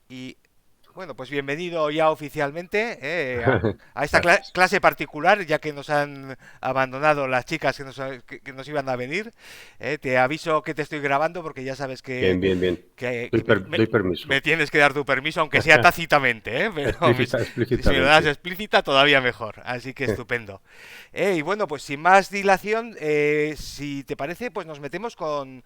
Y bueno, pues bienvenido ya oficialmente a esta Gracias. clase particular, ya que nos han abandonado las chicas que nos iban a venir. Te aviso que te estoy grabando porque ya sabes Bien, bien, bien. que Doy permiso. me tienes que dar tu permiso, aunque sea tácitamente, pero si me lo das Explícitamente. explícita todavía mejor. Así que estupendo. Y bueno, pues sin más dilación, si te parece, pues nos metemos con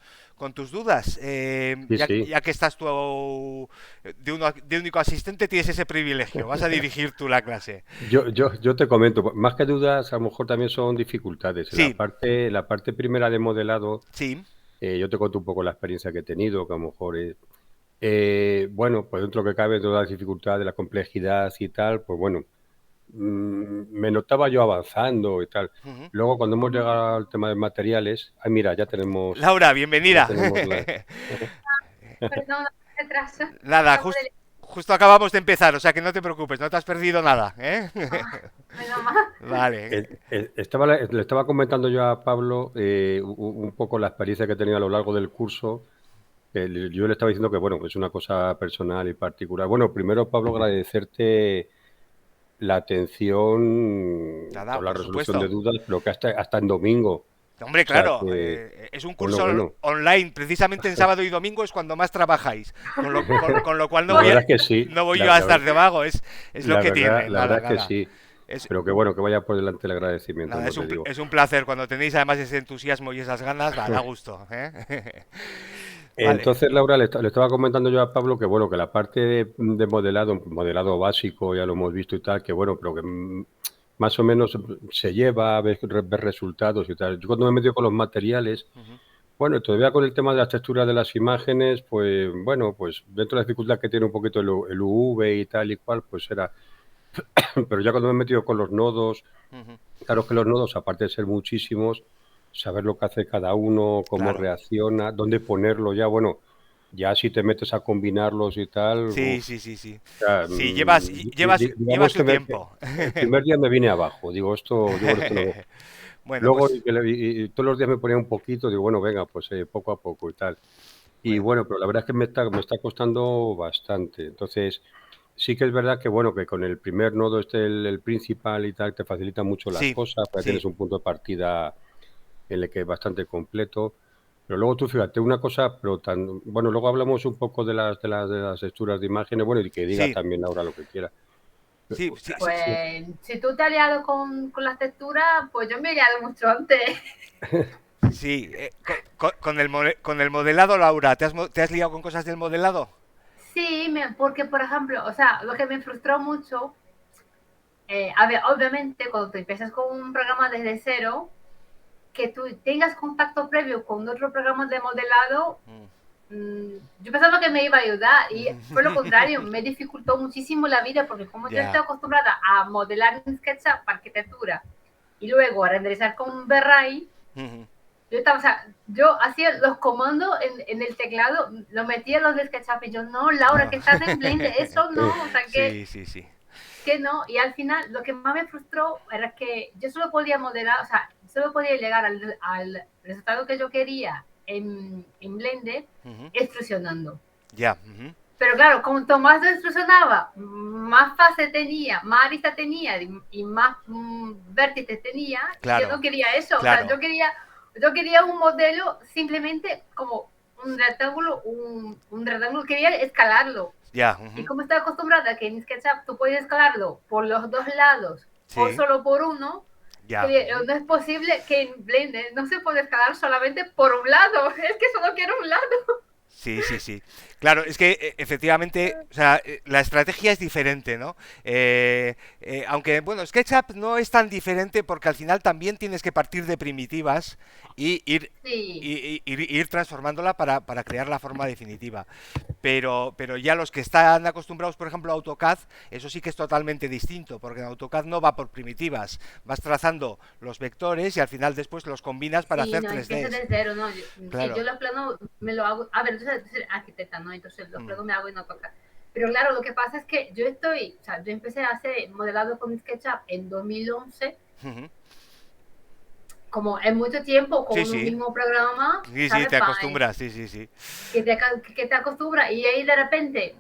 tus dudas. Sí, sí. Ya que estás tú de único asistente, tienes ese privilegio. Vas a dirigir tú la clase. Yo te comento, más que dudas, a lo mejor también son dificultades. En Sí, la parte primera de modelado, sí. yo te cuento un poco la experiencia que he tenido, que a lo mejor bueno, pues dentro que cabe todas las dificultades, la complejidad y tal, pues bueno, me notaba yo avanzando y tal. Ujú. Luego, cuando hemos llegado al tema de materiales, mira, Laura, ya bienvenida. tenemos la. Perdón, retraso. Nada, Acabo de... justo acabamos de empezar, o sea que no te preocupes, no te has perdido nada, ¿eh? Ah, menos mal. Vale. Le estaba comentando yo a Pablo un poco la experiencia que he tenido a lo largo del curso. Yo le estaba diciendo que, bueno, es una cosa personal y particular. Bueno, primero, Pablo, agradecerte la atención Nada, con la por resolución de supuesto. dudas, pero que hasta en domingo. O Hombre, sea, claro, que, es un bueno, curso bueno. online, precisamente en sábado y domingo es cuando más trabajáis, con lo cual La verdad es que sí, no voy yo a estar de vago, es lo que tiene, la verdad nada, es que nada. sí. Es, Pero que bueno, que vaya por delante el agradecimiento, nada, como te digo. es un placer cuando tenéis además ese entusiasmo y esas ganas, da gusto, ¿eh? Vale, Entonces, Laura, le estaba comentando yo a Pablo que, bueno, que la parte de modelado básico, ya lo hemos visto y tal, que bueno, pero que más o menos se lleva, ver resultados y tal. Yo cuando me he metido con los materiales, ujú, bueno, todavía con el tema de las texturas de las imágenes, pues bueno, pues dentro de la dificultad que tiene un poquito el UV y tal y cual, pues era. Pero ya cuando me he metido con los nodos, ujú, claro que los nodos, aparte de ser muchísimos, saber lo que hace cada uno, cómo claro. reacciona, dónde ponerlo ya, bueno, ya si te metes a combinarlos y tal, Sí, uf, sí, sí, sí. o sea, Sí, lleva digamos su que tiempo. el primer día me vine abajo, digo, yo con esto no. Bueno, Luego, pues y todos los días me ponía un poquito, digo, bueno, venga, pues poco a poco y tal. Y bueno, bueno, pero la verdad es que me está costando bastante. Entonces, sí que es verdad que, bueno, que con el primer nodo, el principal y tal, te facilita mucho las sí, cosas, porque sí, tienes un punto de partida en el que es bastante completo. Pero luego tú fíjate, una cosa, pero tan. Bueno, luego hablamos un poco de las texturas de imágenes, bueno, y que diga sí, también ahora lo que quiera. sí, sí, sí. Pues si tú te has liado con las texturas, pues yo me he liado mucho antes. Sí, con el modelado, Laura, te has liado con cosas del modelado? Sí, porque por ejemplo, o sea, lo que me frustró mucho, a ver, obviamente cuando tú empiezas con un programa desde cero, que tú tengas contacto previo con otro programa de modelado, yo pensaba que me iba a ayudar y fue lo contrario, me dificultó muchísimo la vida porque como yo estoy Ya. acostumbrada a modelar en SketchUp arquitectura y luego a renderizar con Berray, o sea, yo hacía los comandos en el teclado, lo metía en los de SketchUp y yo, no, Laura, No. que estás en Blender, eso no, o sea, Sí, sí, sí. que no, y al final lo que más me frustró era que yo solo podía modelar, o sea, solo podía llegar al resultado que yo quería en Blender extrusionando. Ya. Pero claro, cuanto más lo extrusionaba, más fase tenía, más arista tenía y más vértices tenía, y yo Claro, no quería eso, o sea, claro. yo quería un modelo simplemente como un rectángulo, quería escalarlo. Ya. Y como estoy acostumbrada a que en SketchUp tú puedes escalarlo por los dos lados o Sí. solo por uno, Ya. que no es posible que en Blender no se pueda escalar solamente por un lado, es que solo quiero un lado. Sí, sí, sí. Claro, es que efectivamente, o sea, la estrategia es diferente, ¿no? Aunque, bueno, SketchUp no es tan diferente porque al final también tienes que partir de primitivas y Sí, ir transformándola para crear la forma definitiva. Pero ya los que están acostumbrados, por ejemplo, a AutoCAD, eso sí que es totalmente distinto, porque en AutoCAD no va por primitivas, vas trazando los vectores y al final después los combinas para sí, hacer no, empieza 3Ds. de cero, ¿no? Sí, yo Claro. los planos me lo hago, a ver, yo soy arquitecta, ¿no? Entonces los Mm, planos me hago en AutoCAD. Pero claro, lo que pasa es que o sea, yo empecé a hacer modelado con SketchUp en 2011, ujú. como en mucho tiempo Sí, con un sí. mismo programa, Sí, sí, ¿sabes? te acostumbras, sí, sí, sí. Que te acostumbra y ahí de repente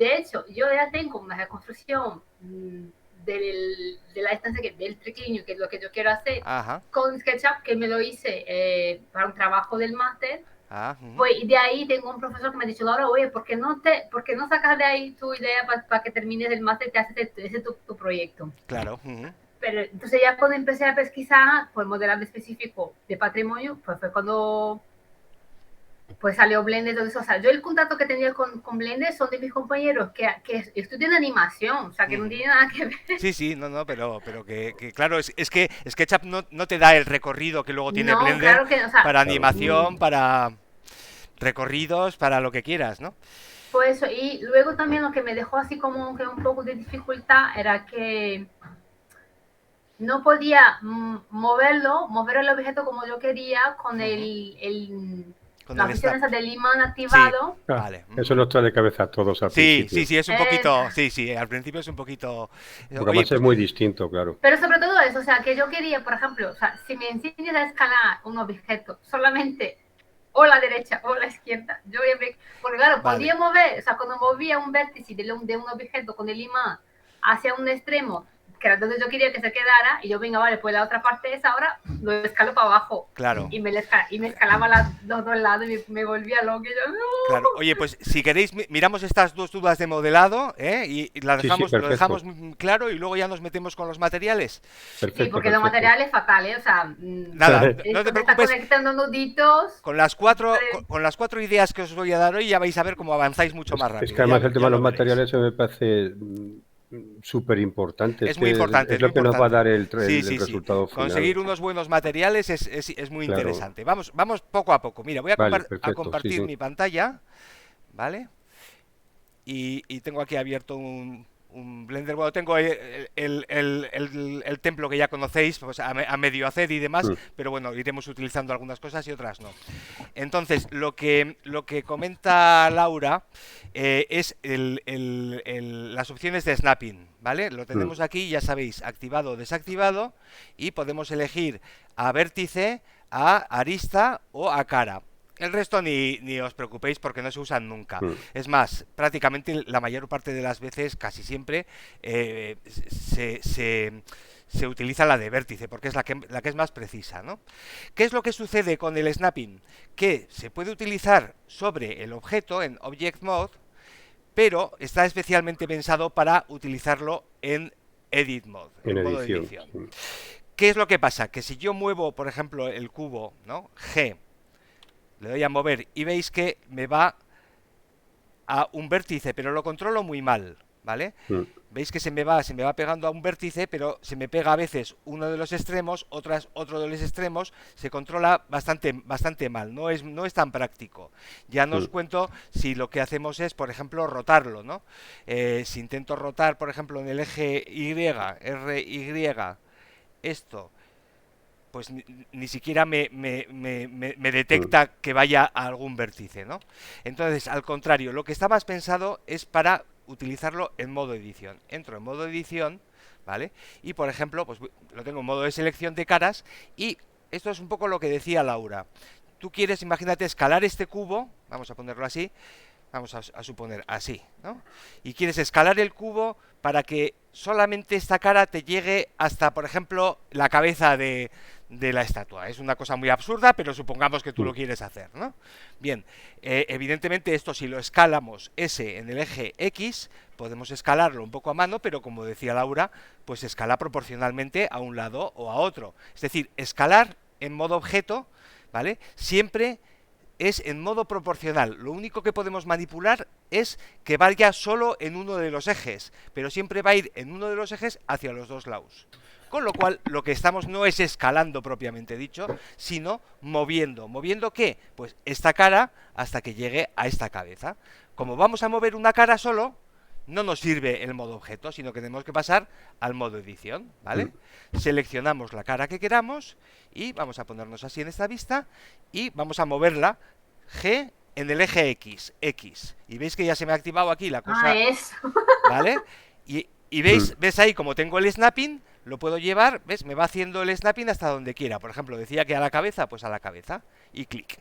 de hecho, yo ya tengo una reconstrucción de la estancia del triclinio, que es lo que yo quiero hacer, Ajá. con SketchUp, que me lo hice para un trabajo del máster. Uh-huh. Pues, y de ahí tengo un profesor que me ha dicho, Laura, oye, ¿por qué no sacas de ahí tu idea para que termines el máster y te haces ese tu proyecto? Claro. Uh-huh. Pero entonces ya cuando empecé a pesquisar por modelado específico de patrimonio, pues fue cuando pues salió Blender, todo eso. O sea, yo el contacto que tenía con Blender son de mis compañeros que estudian animación, o sea, que no tiene nada que ver. Sí, no, pero que claro, es que SketchUp no te da el recorrido que luego tiene No, Blender claro que, o sea, para animación, para recorridos, para lo que quieras, ¿no? Pues eso, y luego también lo que me dejó así como que un poco de dificultad era que no podía mover el objeto como yo quería con la opción esa del imán activado. Sí, vale. Eso nos trae de cabeza a todos al principio. Sí, es un poquito, sí, al principio es un poquito... Porque además es muy distinto, claro. Pero sobre todo eso, o sea, que yo quería, por ejemplo, o sea, si me enseñas a escalar un objeto solamente o la derecha o la izquierda, yo voy a ver, porque claro, podía mover, o sea, cuando movía un vértice de un objeto con el imán hacia un extremo, que era donde yo quería que se quedara, y yo, venga, vale, pues la otra parte es ahora, lo escalo para abajo. Claro. Y me escalaba los dos lados y me volvía loco. Y yo, no. Claro, oye, pues si queréis, miramos estas dos dudas de modelado, y lo dejamos claro, y luego ya nos metemos con los materiales. Perfecto, sí, porque los materiales es fatal, ¿eh? O sea, nada, no te preocupes. Está conectando nuditos. Con las cuatro ideas que os voy a dar hoy ya vais a ver cómo avanzáis mucho más rápido. Es que además el tema de los materiales se me parece súper importante. Es muy importante. Es lo que nos va a dar el resultado final. Conseguir unos buenos materiales es muy interesante. Vamos poco a poco. Mira, voy a compartir mi pantalla, ¿vale? Y tengo aquí abierto un Blender. Bueno, tengo el templo que ya conocéis, pues a medio hacer y demás, pero bueno, iremos utilizando algunas cosas y otras no. Entonces, lo que comenta Laura es las opciones de snapping, ¿vale? Lo tenemos aquí, ya sabéis, activado o desactivado, y podemos elegir a vértice, a arista o a cara. El resto ni os preocupéis porque no se usan nunca. Es más, prácticamente la mayor parte de las veces, casi siempre, se utiliza la de vértice porque es la que es más precisa, ¿no? ¿Qué es lo que sucede con el snapping? Que se puede utilizar sobre el objeto en Object Mode, pero está especialmente pensado para utilizarlo en Edit Mode, en modo de edición. ¿Qué es lo que pasa? Que si yo muevo, por ejemplo, el cubo, ¿no? G, le doy a mover y veis que me va a un vértice, pero lo controlo muy mal, ¿vale? Veis que se me va pegando a un vértice, pero se me pega a veces uno de los extremos, otro de los extremos, se controla bastante mal, no es tan práctico. Ya no os cuento si lo que hacemos es, por ejemplo, rotarlo, ¿no? Si intento rotar, por ejemplo, en el eje RY, esto, pues ni siquiera me detecta que vaya a algún vértice, ¿no? Entonces, al contrario, lo que está más pensado es para utilizarlo en modo edición. Entro en modo edición, ¿vale? Y, por ejemplo, pues lo tengo en modo de selección de caras, y esto es un poco lo que decía Laura. Tú quieres, imagínate, escalar este cubo, vamos a ponerlo así, vamos a suponer así, ¿no? Y quieres escalar el cubo para que solamente esta cara te llegue hasta, por ejemplo, la cabeza de la estatua. Es una cosa muy absurda, pero supongamos que tú lo quieres hacer, ¿no? Bien, evidentemente esto, si lo escalamos S en el eje X, podemos escalarlo un poco a mano, pero como decía Laura, pues escala proporcionalmente a un lado o a otro. Es decir, escalar en modo objeto, ¿vale? Siempre es en modo proporcional. Lo único que podemos manipular es que vaya solo en uno de los ejes, pero siempre va a ir en uno de los ejes hacia los dos lados. Con lo cual, lo que estamos no es escalando propiamente dicho, sino moviendo. ¿Moviendo qué? Pues esta cara hasta que llegue a esta cabeza. Como vamos a mover una cara solo, no nos sirve el modo objeto, sino que tenemos que pasar al modo edición, ¿vale? Seleccionamos la cara que queramos y vamos a ponernos así en esta vista y vamos a moverla G en el eje X. Y veis que ya se me ha activado aquí la cosa, ¿vale? Y ves ahí como tengo el snapping, lo puedo llevar, ¿ves? Me va haciendo el snapping hasta donde quiera. Por ejemplo, decía que a la cabeza, pues a la cabeza y clic.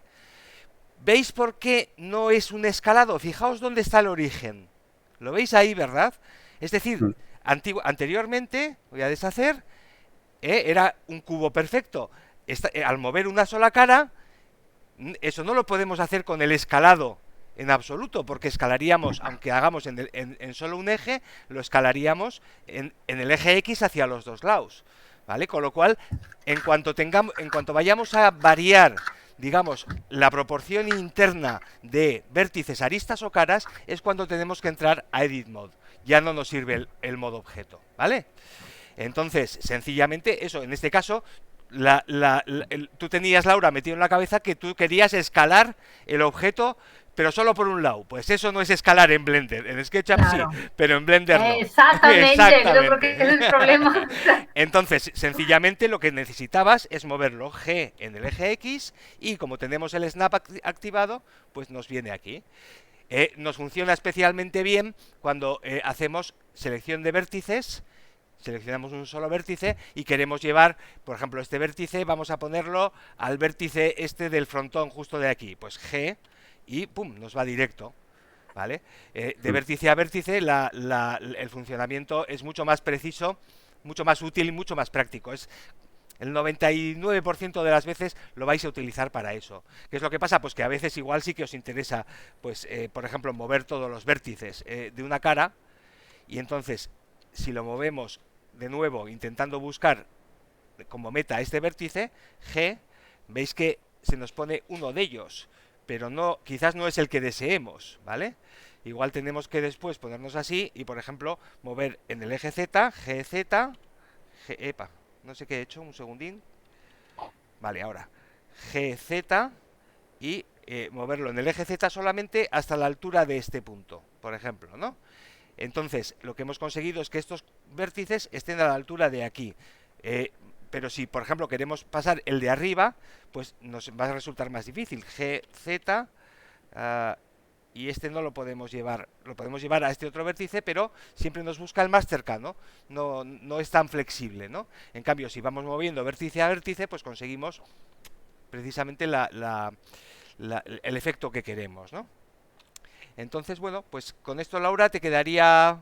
¿Veis por qué no es un escalado? Fijaos dónde está el origen. ¿Lo veis ahí, verdad? Es decir, Mm. anteriormente, voy a deshacer, era un cubo perfecto. Al mover una sola cara, eso no lo podemos hacer con el escalado en absoluto, porque escalaríamos, aunque hagamos en solo un eje, lo escalaríamos en el eje X hacia los dos lados, ¿vale? Con lo cual, en cuanto vayamos a variar, digamos, la proporción interna de vértices, aristas o caras, es cuando tenemos que entrar a Edit Mode. Ya no nos sirve el modo objeto, ¿vale? Entonces, sencillamente, eso, en este caso, tú tenías, Laura, metido en la cabeza que tú querías escalar el objeto, pero solo por un lado. Pues eso no es escalar en Blender. En SketchUp Claro. sí, pero en Blender no. Exactamente, yo creo Exactamente. que es el problema. Entonces, sencillamente lo que necesitabas es moverlo G en el eje X y como tenemos el snap activado, pues nos viene aquí. Nos funciona especialmente bien cuando hacemos selección de vértices. Seleccionamos un solo vértice y queremos llevar, por ejemplo, este vértice, vamos a ponerlo al vértice este del frontón justo de aquí, pues G, y pum, nos va directo, ¿vale? De vértice a vértice el funcionamiento es mucho más preciso, mucho más útil y mucho más práctico. El 99% de las veces lo vais a utilizar para eso. ¿Qué es lo que pasa? Pues que a veces igual sí que os interesa, pues, por ejemplo, mover todos los vértices de una cara, y entonces, si lo movemos de nuevo intentando buscar como meta este vértice, G, veis que se nos pone uno de ellos, pero no, quizás no es el que deseemos, ¿vale? Igual tenemos que después ponernos así y, por ejemplo, mover en el eje Z, GZ, epa, no sé qué he hecho, un segundín. Vale, ahora, GZ y moverlo en el eje Z solamente hasta la altura de este punto, por ejemplo, ¿no? Entonces, lo que hemos conseguido es que estos vértices estén a la altura de aquí. Pero si, por ejemplo, queremos pasar el de arriba, pues nos va a resultar más difícil. GZ, y este no lo podemos llevar. Lo podemos llevar a este otro vértice, pero siempre nos busca el más cercano. No es tan flexible, ¿no? En cambio, si vamos moviendo vértice a vértice, pues conseguimos precisamente el efecto que queremos, ¿no? Entonces, bueno, pues con esto, Laura, te quedaría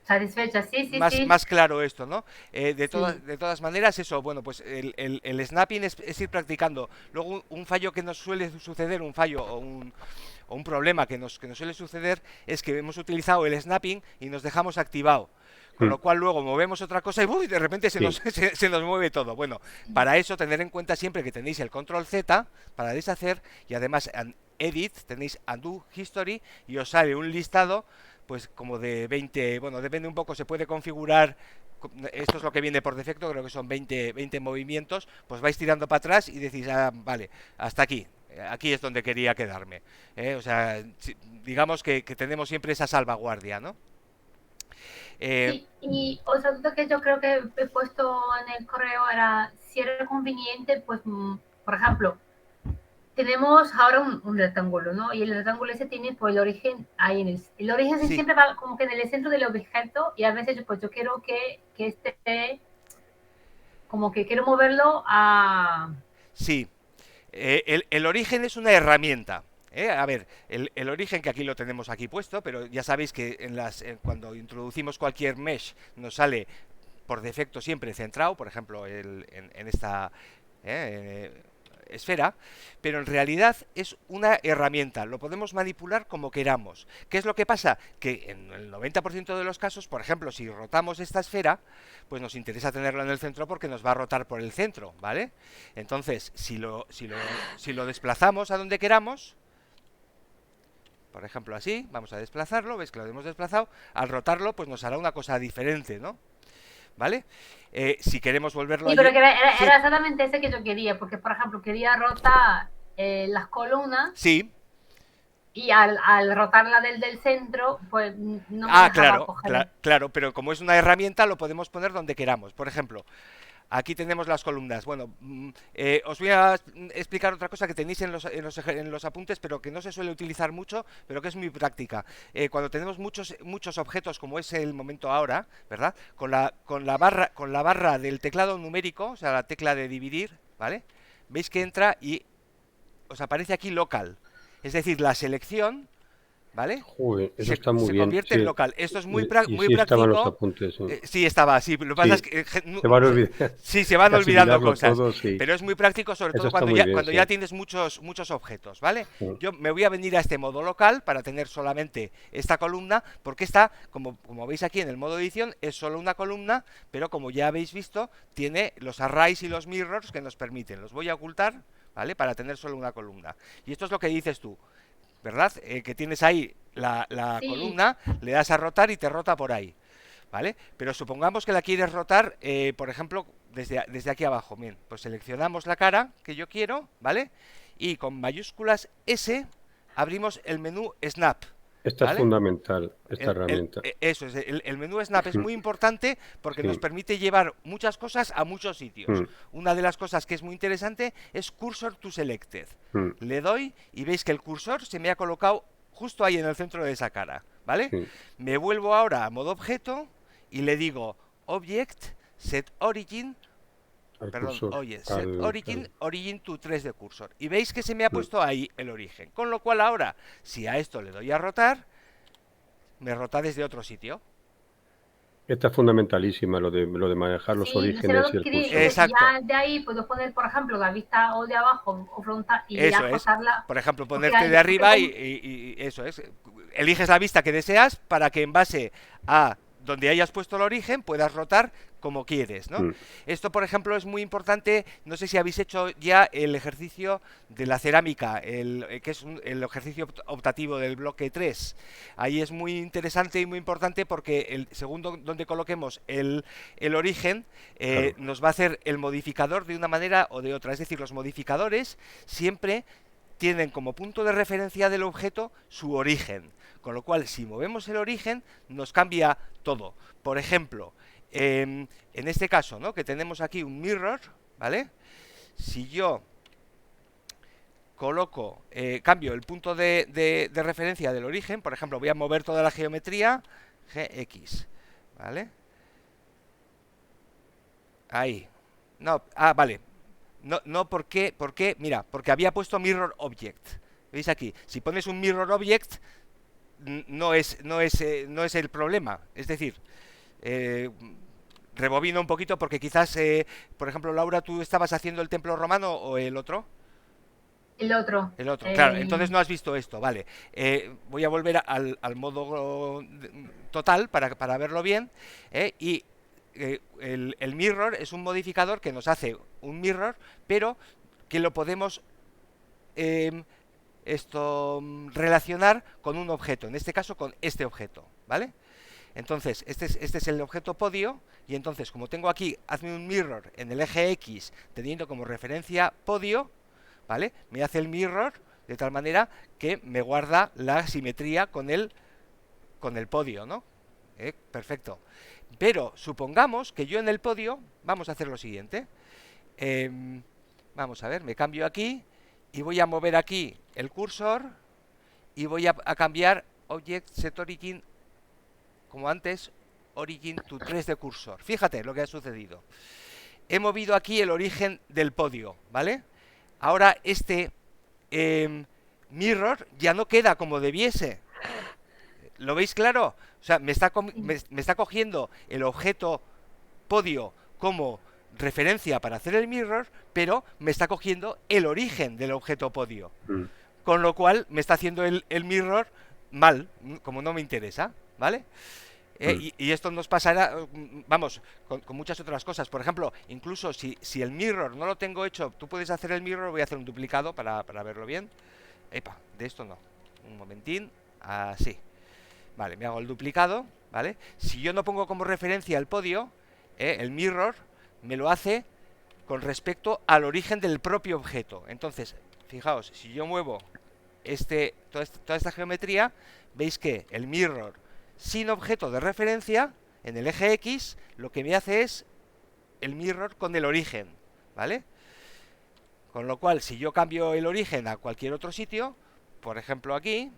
Satisfecha, sí, sí, más, sí. más claro esto, ¿no? De Sí. todas maneras, eso, bueno, pues el snapping es ir practicando. Luego, un fallo que nos suele suceder, un fallo o un problema que nos suele suceder, es que hemos utilizado el snapping y nos dejamos activado. Con lo cual luego movemos otra cosa y ¡uy! De repente se nos, Sí. se nos mueve todo. Bueno, para eso tener en cuenta siempre que tenéis el control Z para deshacer y además en Edit tenéis Undo History y os sale un listado pues como de 20, bueno, depende un poco, se puede configurar, esto es lo que viene por defecto, creo que son 20 movimientos, pues vais tirando para atrás y decís, ah, vale, hasta aquí. Aquí es donde quería quedarme. O sea, digamos que tenemos siempre esa salvaguardia, ¿no? Sí, y otra duda que yo creo que he puesto en el correo era si era conveniente, pues, por ejemplo, tenemos ahora un rectángulo, ¿no? Y el rectángulo ese tiene pues el origen ahí el origen Sí, siempre va como que en el centro del objeto y a veces pues yo quiero que esté como que quiero moverlo a... sí. El origen es una herramienta. A ver, el origen que aquí lo tenemos aquí puesto, pero ya sabéis que cuando introducimos cualquier mesh nos sale por defecto siempre centrado, por ejemplo, en esta esfera, pero en realidad es una herramienta, lo podemos manipular como queramos. ¿Qué es lo que pasa? Que en el 90% de los casos, por ejemplo, si rotamos esta esfera, pues nos interesa tenerlo en el centro porque nos va a rotar por el centro, ¿vale? Entonces, si lo desplazamos a donde queramos, por ejemplo así, vamos a desplazarlo, veis que lo hemos desplazado, al rotarlo pues nos hará una cosa diferente, ¿no? ¿Vale? Si queremos volverlo Sí, a... pero que Sí, era exactamente ese que yo quería, porque por ejemplo quería rotar las columnas sí. y al rotarla del centro, pues no me Ah, dejaba claro, coger. claro, pero como es una herramienta lo podemos poner donde queramos. Por ejemplo, aquí tenemos las columnas. Bueno, os voy a explicar otra cosa que tenéis en los apuntes, pero que no se suele utilizar mucho, pero que es muy práctica. Cuando tenemos muchos objetos, como es el momento ahora, ¿verdad? Con la barra del teclado numérico, o sea, la tecla de dividir, ¿vale? Veis que entra y os aparece aquí local. Es decir, la selección ¿vale? Joder, eso está muy Se bien. convierte en Sí. local. Esto es Y muy sí estaban los práctico. apuntes, sí. Sí, estaba así. Lo que pasa es Sí, que se van a olvidar. sí, se van olvidando Asimilarlo cosas. todo, sí. Pero es muy práctico, sobre Eso todo está muy bien, cuando ya sí. tienes muchos objetos, ¿vale? Mm. Yo me voy a venir a este modo local para tener solamente esta columna, porque esta, como veis aquí en el modo edición, es solo una columna, pero como ya habéis visto, tiene los arrays y los mirrors que nos permiten. Los voy a ocultar, ¿vale? Para tener solo una columna. Y esto es lo que dices tú, ¿verdad? Que tienes ahí la Sí, columna, le das a rotar y te rota por ahí, ¿vale? Pero supongamos que la quieres rotar, por ejemplo, desde aquí abajo. Bien, pues seleccionamos la cara que yo quiero, ¿vale? Y con mayúsculas S abrimos el menú Snap, Esta es ¿vale? fundamental, esta herramienta. Eso es, el menú Snap es muy importante porque nos Sí. permite llevar muchas cosas a muchos sitios. Mm, Una de las cosas que es muy interesante es Cursor to Selected. mm, Le doy y veis que el cursor se me ha colocado justo ahí en el centro de esa cara, ¿vale? sí. Me vuelvo ahora a modo objeto y le digo Object, Set Origin, Al perdón, cursor. oye, Set Origin, Origin to 3D Cursor. Y veis que se me ha Mm. puesto ahí el origen. Con lo cual ahora, si a esto le doy a rotar, me rota desde otro sitio. Esta es fundamentalísima, lo de manejar los sí, se orígenes lo y el quiere, cursor. Exacto. ya de ahí puedo poner, por ejemplo, la vista o de abajo o frontal y ya Eso es. rotarla. Por ejemplo, Porque ponerte de arriba y eso es. Eliges la vista que deseas para que en base a donde hayas puesto el origen puedas rotar como quieres, ¿no? Mm. Esto, por ejemplo, es muy importante. No sé si habéis hecho ya el ejercicio de la cerámica, que es el ejercicio optativo del bloque 3. Ahí es muy interesante y muy importante porque según donde coloquemos el origen, Claro. nos va a hacer el modificador de una manera o de otra. Es decir, los modificadores siempre tienen como punto de referencia del objeto su origen. Con lo cual, si movemos el origen, nos cambia todo. Por ejemplo, en este caso, ¿no? Que tenemos aquí un mirror, ¿vale? Si yo coloco, cambio el punto de referencia del origen, por ejemplo, voy a mover toda la geometría, GX, ¿vale? Ahí. No, vale. No, ¿por qué? Mira, porque había puesto mirror object. ¿Veis aquí? Si pones un mirror object, no es el problema. Es decir, eh, rebobino un poquito porque quizás, por ejemplo, Laura, ¿tú estabas haciendo el templo romano o el otro? el otro. El otro, claro, entonces no has visto esto, vale. Voy a volver al modo total para verlo bien. Y el mirror es un modificador que nos hace un mirror, pero que lo podemos relacionar con un objeto, en este caso con este objeto, ¿vale? Entonces, este es el objeto podio, y entonces, como tengo aquí, hazme un mirror en el eje X, teniendo como referencia podio, ¿vale? Me hace el mirror de tal manera que me guarda la simetría con el podio, ¿no? Perfecto. Pero supongamos que yo en el podio, vamos a hacer lo siguiente. Vamos a ver, me cambio aquí y voy a mover aquí el cursor y voy a cambiar Object Set Origin, como antes, Origin to 3D Cursor. Fíjate lo que ha sucedido. He movido aquí el origen del podio, ¿vale? Ahora este mirror ya no queda como debiese. ¿Lo veis claro? O sea, me está cogiendo el objeto podio como referencia para hacer el mirror, pero me está cogiendo el origen del objeto podio. Mm. Con lo cual me está haciendo el mirror mal, como no me interesa, ¿vale? Y esto nos pasará, vamos, con muchas otras cosas. Por ejemplo, incluso si el mirror no lo tengo hecho, tú puedes hacer el mirror, voy a hacer un duplicado para verlo bien. Epa, de esto no. Un momentín, así. Vale, me hago el duplicado, ¿vale? Si yo no pongo como referencia el podio, el mirror me lo hace con respecto al origen del propio objeto. Entonces, fijaos, si yo muevo toda esta geometría, veis que el mirror sin objeto de referencia en el eje X lo que me hace es el mirror con el origen, ¿vale? Con lo cual, si yo cambio el origen a cualquier otro sitio, por ejemplo aquí,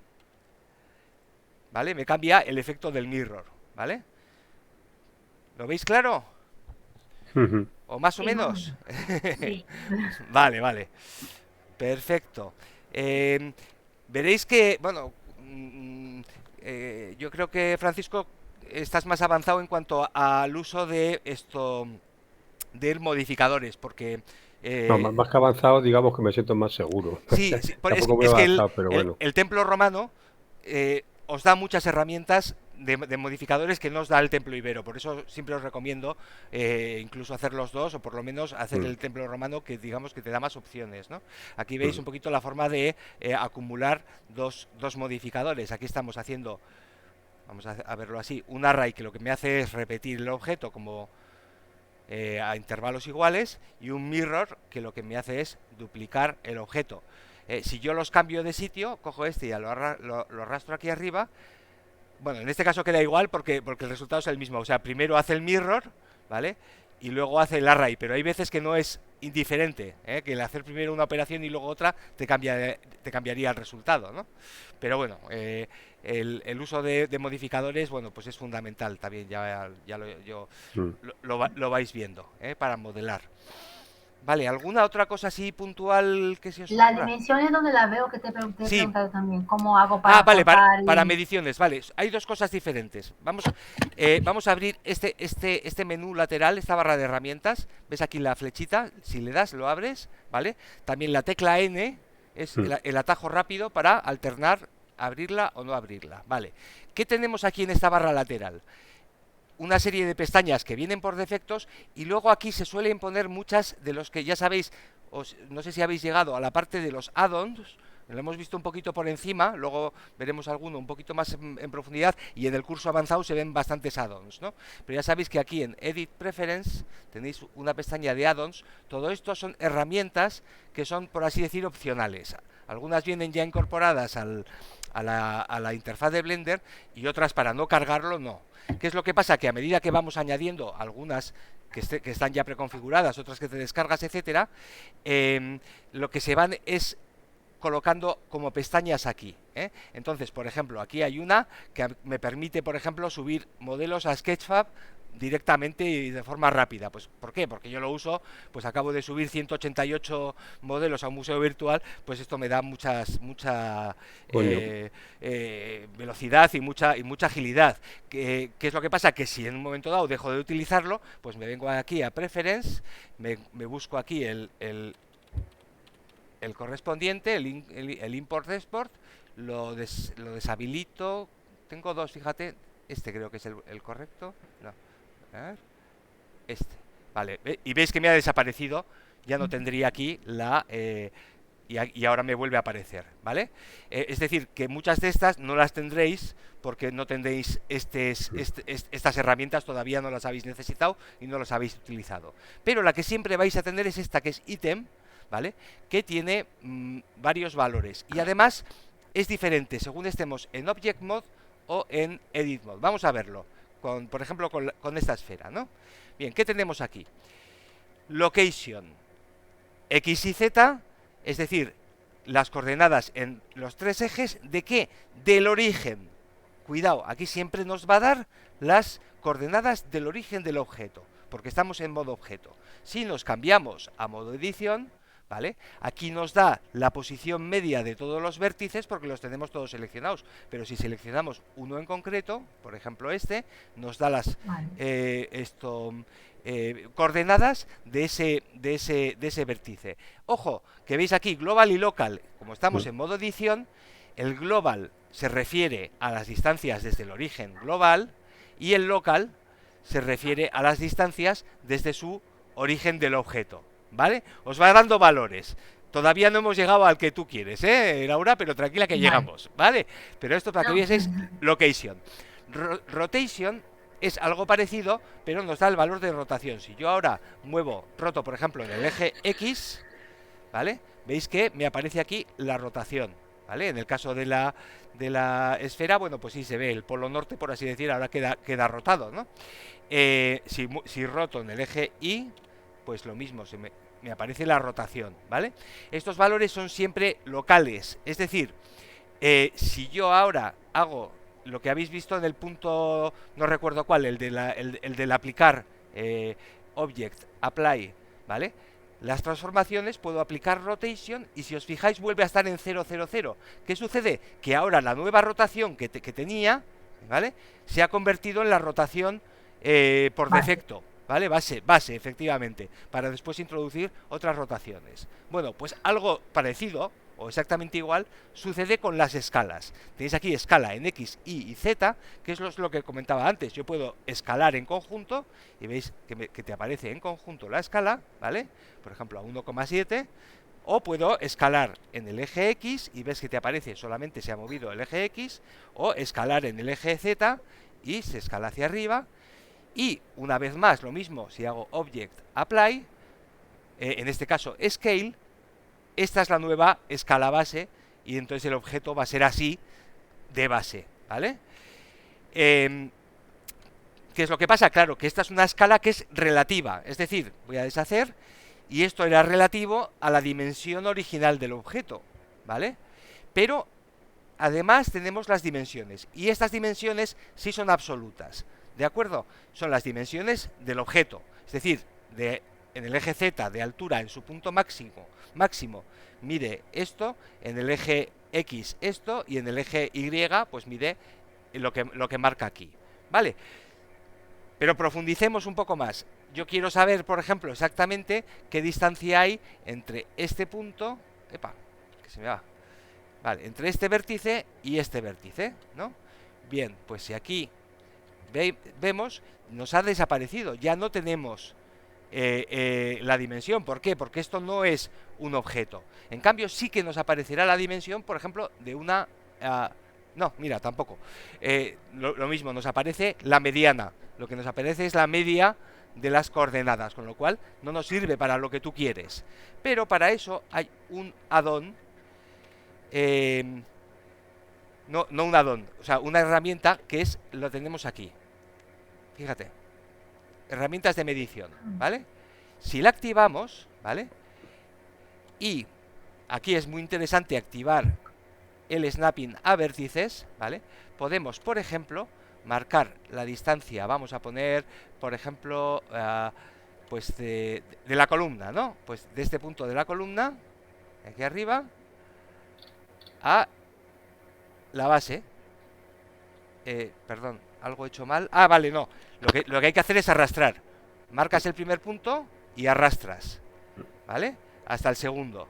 ¿vale? Me cambia el efecto del mirror, ¿vale? ¿Lo veis claro? ¿O más o menos? Sí. Vale. Perfecto. Veréis que, bueno, yo creo que, Francisco, estás más avanzado en cuanto al uso de de modificadores, porque No, eh, más que avanzado, digamos que me siento más seguro. sí, sí, Tampoco muy es que avanzado, pero bueno. el templo romano os da muchas herramientas de modificadores que no os da el templo ibero. Por eso siempre os recomiendo incluso hacer los dos, o por lo menos hacer Mm, el templo romano, que digamos que te da más opciones, ¿no? Aquí veis mm, un poquito la forma de acumular dos modificadores. Aquí estamos haciendo, vamos a verlo así, un array que lo que me hace es repetir el objeto como a intervalos iguales, y un mirror que lo que me hace es duplicar el objeto. Si yo los cambio de sitio, cojo este y ya lo arrastro aquí arriba. Bueno, en este caso queda igual porque el resultado es el mismo. O sea, primero hace el mirror, ¿vale? Y luego hace el array. Pero hay veces que no es indiferente, ¿eh? Que el hacer primero una operación y luego otra te cambiaría el resultado, ¿no? Pero bueno, el uso de modificadores, bueno, pues es fundamental también. Ya mm. lo vais viendo, ¿eh? Para modelar. Vale, ¿alguna otra cosa así puntual que se os Las ocurra? dimensiones donde las veo que te he Sí. preguntado también, ¿cómo hago Ah, para vale, cortar para y mediciones, vale. Hay dos cosas diferentes. Vamos a abrir este menú lateral, esta barra de herramientas. ¿Ves aquí la flechita? Si le das, lo abres, ¿vale? También la tecla N es Mm. el atajo rápido para alternar, abrirla o no abrirla. Vale. ¿Qué tenemos aquí en esta barra lateral? Una serie de pestañas que vienen por defectos, y luego aquí se suelen poner muchas de los que ya sabéis. No sé si habéis llegado a la parte de los add-ons. Lo hemos visto un poquito por encima, luego veremos alguno un poquito más en profundidad, y en el curso avanzado se ven bastantes add-ons, ¿no? Pero ya sabéis que aquí en Edit Preference tenéis una pestaña de add-ons. Todo esto son herramientas que son, por así decir, opcionales. Algunas vienen ya incorporadas a la interfaz de Blender, y otras, para no cargarlo, no. ¿Qué es lo que pasa? Que a medida que vamos añadiendo algunas que están ya preconfiguradas, otras que te descargas, etcétera, lo que se van es colocando como pestañas aquí, ¿eh? Entonces, por ejemplo, aquí hay una que me permite, por ejemplo, subir modelos a Sketchfab directamente y de forma rápida. Pues, ¿por qué? Porque yo lo uso, pues acabo de subir 188 modelos a un museo virtual, pues esto me da mucha Coño. velocidad y mucha agilidad. ¿Qué es lo que pasa? Que si en un momento dado dejo de utilizarlo, pues me vengo aquí a Preference, me busco aquí el correspondiente, el import-export, lo deshabilito. Tengo dos, fíjate, este creo que es el correcto. No, a ver, este. Vale, y veis que me ha desaparecido, ya no tendría aquí y ahora me vuelve a aparecer, ¿vale? Es decir, que muchas de estas no las tendréis porque no tendréis estas herramientas, todavía no las habéis necesitado y no las habéis utilizado. Pero la que siempre vais a tener es esta, que es ítem, ¿vale? Que tiene varios valores, y además es diferente según estemos en Object Mode o en Edit Mode. Vamos a verlo, por ejemplo, con esta esfera, ¿no? Bien, ¿qué tenemos aquí? Location, X y Z, es decir, las coordenadas en los tres ejes, ¿de qué? Del origen. Cuidado, aquí siempre nos va a dar las coordenadas del origen del objeto, porque estamos en modo objeto. Si nos cambiamos a modo edición, ¿vale? Aquí nos da la posición media de todos los vértices porque los tenemos todos seleccionados. Pero si seleccionamos uno en concreto, por ejemplo este, nos da las vale. coordenadas de ese vértice. Ojo, que veis aquí global y local. Como estamos Mm. en modo edición, el global se refiere a las distancias desde el origen global, y el local se refiere a las distancias desde su origen del objeto, ¿vale? Os va dando valores. Todavía no hemos llegado al que tú quieres, Laura, pero tranquila que Vale. llegamos, ¿vale? Pero esto, para que No. veáis, es location. Rotation es algo parecido, pero nos da el valor de rotación. Si yo ahora roto, por ejemplo, en el eje X, ¿vale? Veis que me aparece aquí la rotación, ¿vale? En el caso de la esfera, bueno, pues sí se ve el polo norte, por así decir, ahora queda rotado, ¿no? Si roto en el eje Y, pues lo mismo, me aparece la rotación, ¿vale? Estos valores son siempre locales, es decir, si yo ahora hago lo que habéis visto en el punto, no recuerdo cuál, el del aplicar Object, Apply, ¿vale? las transformaciones, puedo aplicar rotation y si os fijáis vuelve a estar en 0, 0, 0. ¿Qué sucede? Que ahora la nueva rotación que tenía, ¿vale?, se ha convertido en la rotación por defecto, ¿vale? Base, efectivamente, para después introducir otras rotaciones. Bueno, pues algo parecido, o exactamente igual, sucede con las escalas. Tenéis aquí escala en X, Y y Z, que es lo que comentaba antes. Yo puedo escalar en conjunto, y veis que te aparece en conjunto la escala, ¿vale? Por ejemplo, a 1,7, o puedo escalar en el eje X, y ves que te aparece solamente se ha movido el eje X, o escalar en el eje Z, y se escala hacia arriba. Y una vez más, lo mismo, si hago Object Apply, en este caso Scale, esta es la nueva escala base, y entonces el objeto va a ser así, de base, ¿vale? ¿Qué es lo que pasa? Claro, que esta es una escala que es relativa, es decir, voy a deshacer, y esto era relativo a la dimensión original del objeto, ¿vale? Pero, además, tenemos las dimensiones, y estas dimensiones sí son absolutas. ¿De acuerdo? Son las dimensiones del objeto. Es decir, en el eje Z de altura en su punto máximo mide esto, en el eje X esto, y en el eje Y pues mide lo que marca aquí. ¿Vale? Pero profundicemos un poco más. Yo quiero saber, por ejemplo, exactamente qué distancia hay entre este punto... ¡Epa! Que se me va. Vale, entre este vértice y este vértice, ¿no? Bien, pues si aquí... vemos, nos ha desaparecido, ya no tenemos la dimensión. ¿Por qué? Porque esto no es un objeto. En cambio sí que nos aparecerá la dimensión, por ejemplo, de una... no, mira, tampoco. Lo mismo, nos aparece la mediana. Lo que nos aparece es la media de las coordenadas, con lo cual no nos sirve para lo que tú quieres. Pero para eso hay un add-on, no un add-on, o sea, una herramienta que lo tenemos aquí. Fíjate, herramientas de medición, ¿vale? Si la activamos, ¿vale? Y aquí es muy interesante activar el snapping a vértices, ¿vale? Podemos, por ejemplo, marcar la distancia, vamos a poner, por ejemplo, pues de la columna, ¿no? Pues de este punto de la columna, aquí arriba, a la base. Perdón, algo he hecho mal. Ah, vale, no. Lo que hay que hacer es arrastrar. Marcas el primer punto y arrastras, ¿vale? Hasta el segundo,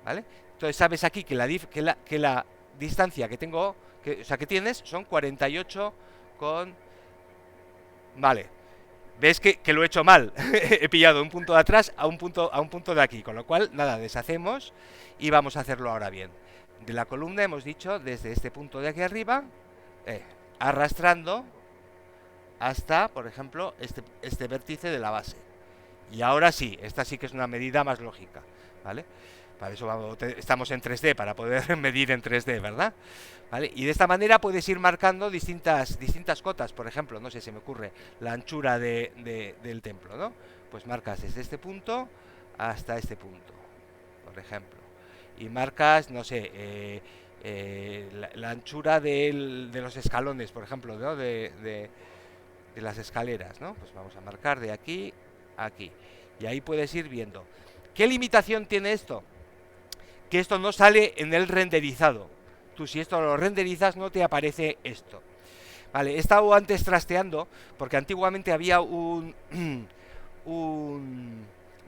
¿vale? Entonces sabes aquí que la distancia que tengo, o sea, que tienes, son 48 con... Vale. Ves que lo he hecho mal. He pillado un punto de atrás a un punto de aquí. Con lo cual, nada, deshacemos y vamos a hacerlo ahora bien. De la columna hemos dicho, desde este punto de aquí arriba, arrastrando hasta, por ejemplo, este vértice de la base. Y ahora sí, esta sí que es una medida más lógica, ¿vale? Para eso estamos en 3D, para poder medir en 3D, ¿verdad? ¿Vale? Y de esta manera puedes ir marcando distintas cotas. Por ejemplo, no sé, se me ocurre la anchura del templo, ¿no? Pues marcas desde este punto hasta este punto, por ejemplo. Y marcas, no sé, la anchura de los escalones, por ejemplo, ¿no? de las escaleras, ¿no? Pues vamos a marcar de aquí a aquí. Y ahí puedes ir viendo. ¿Qué limitación tiene esto? Que esto no sale en el renderizado. Tú, si esto lo renderizas, no te aparece esto. Vale, he estado antes trasteando, porque antiguamente había un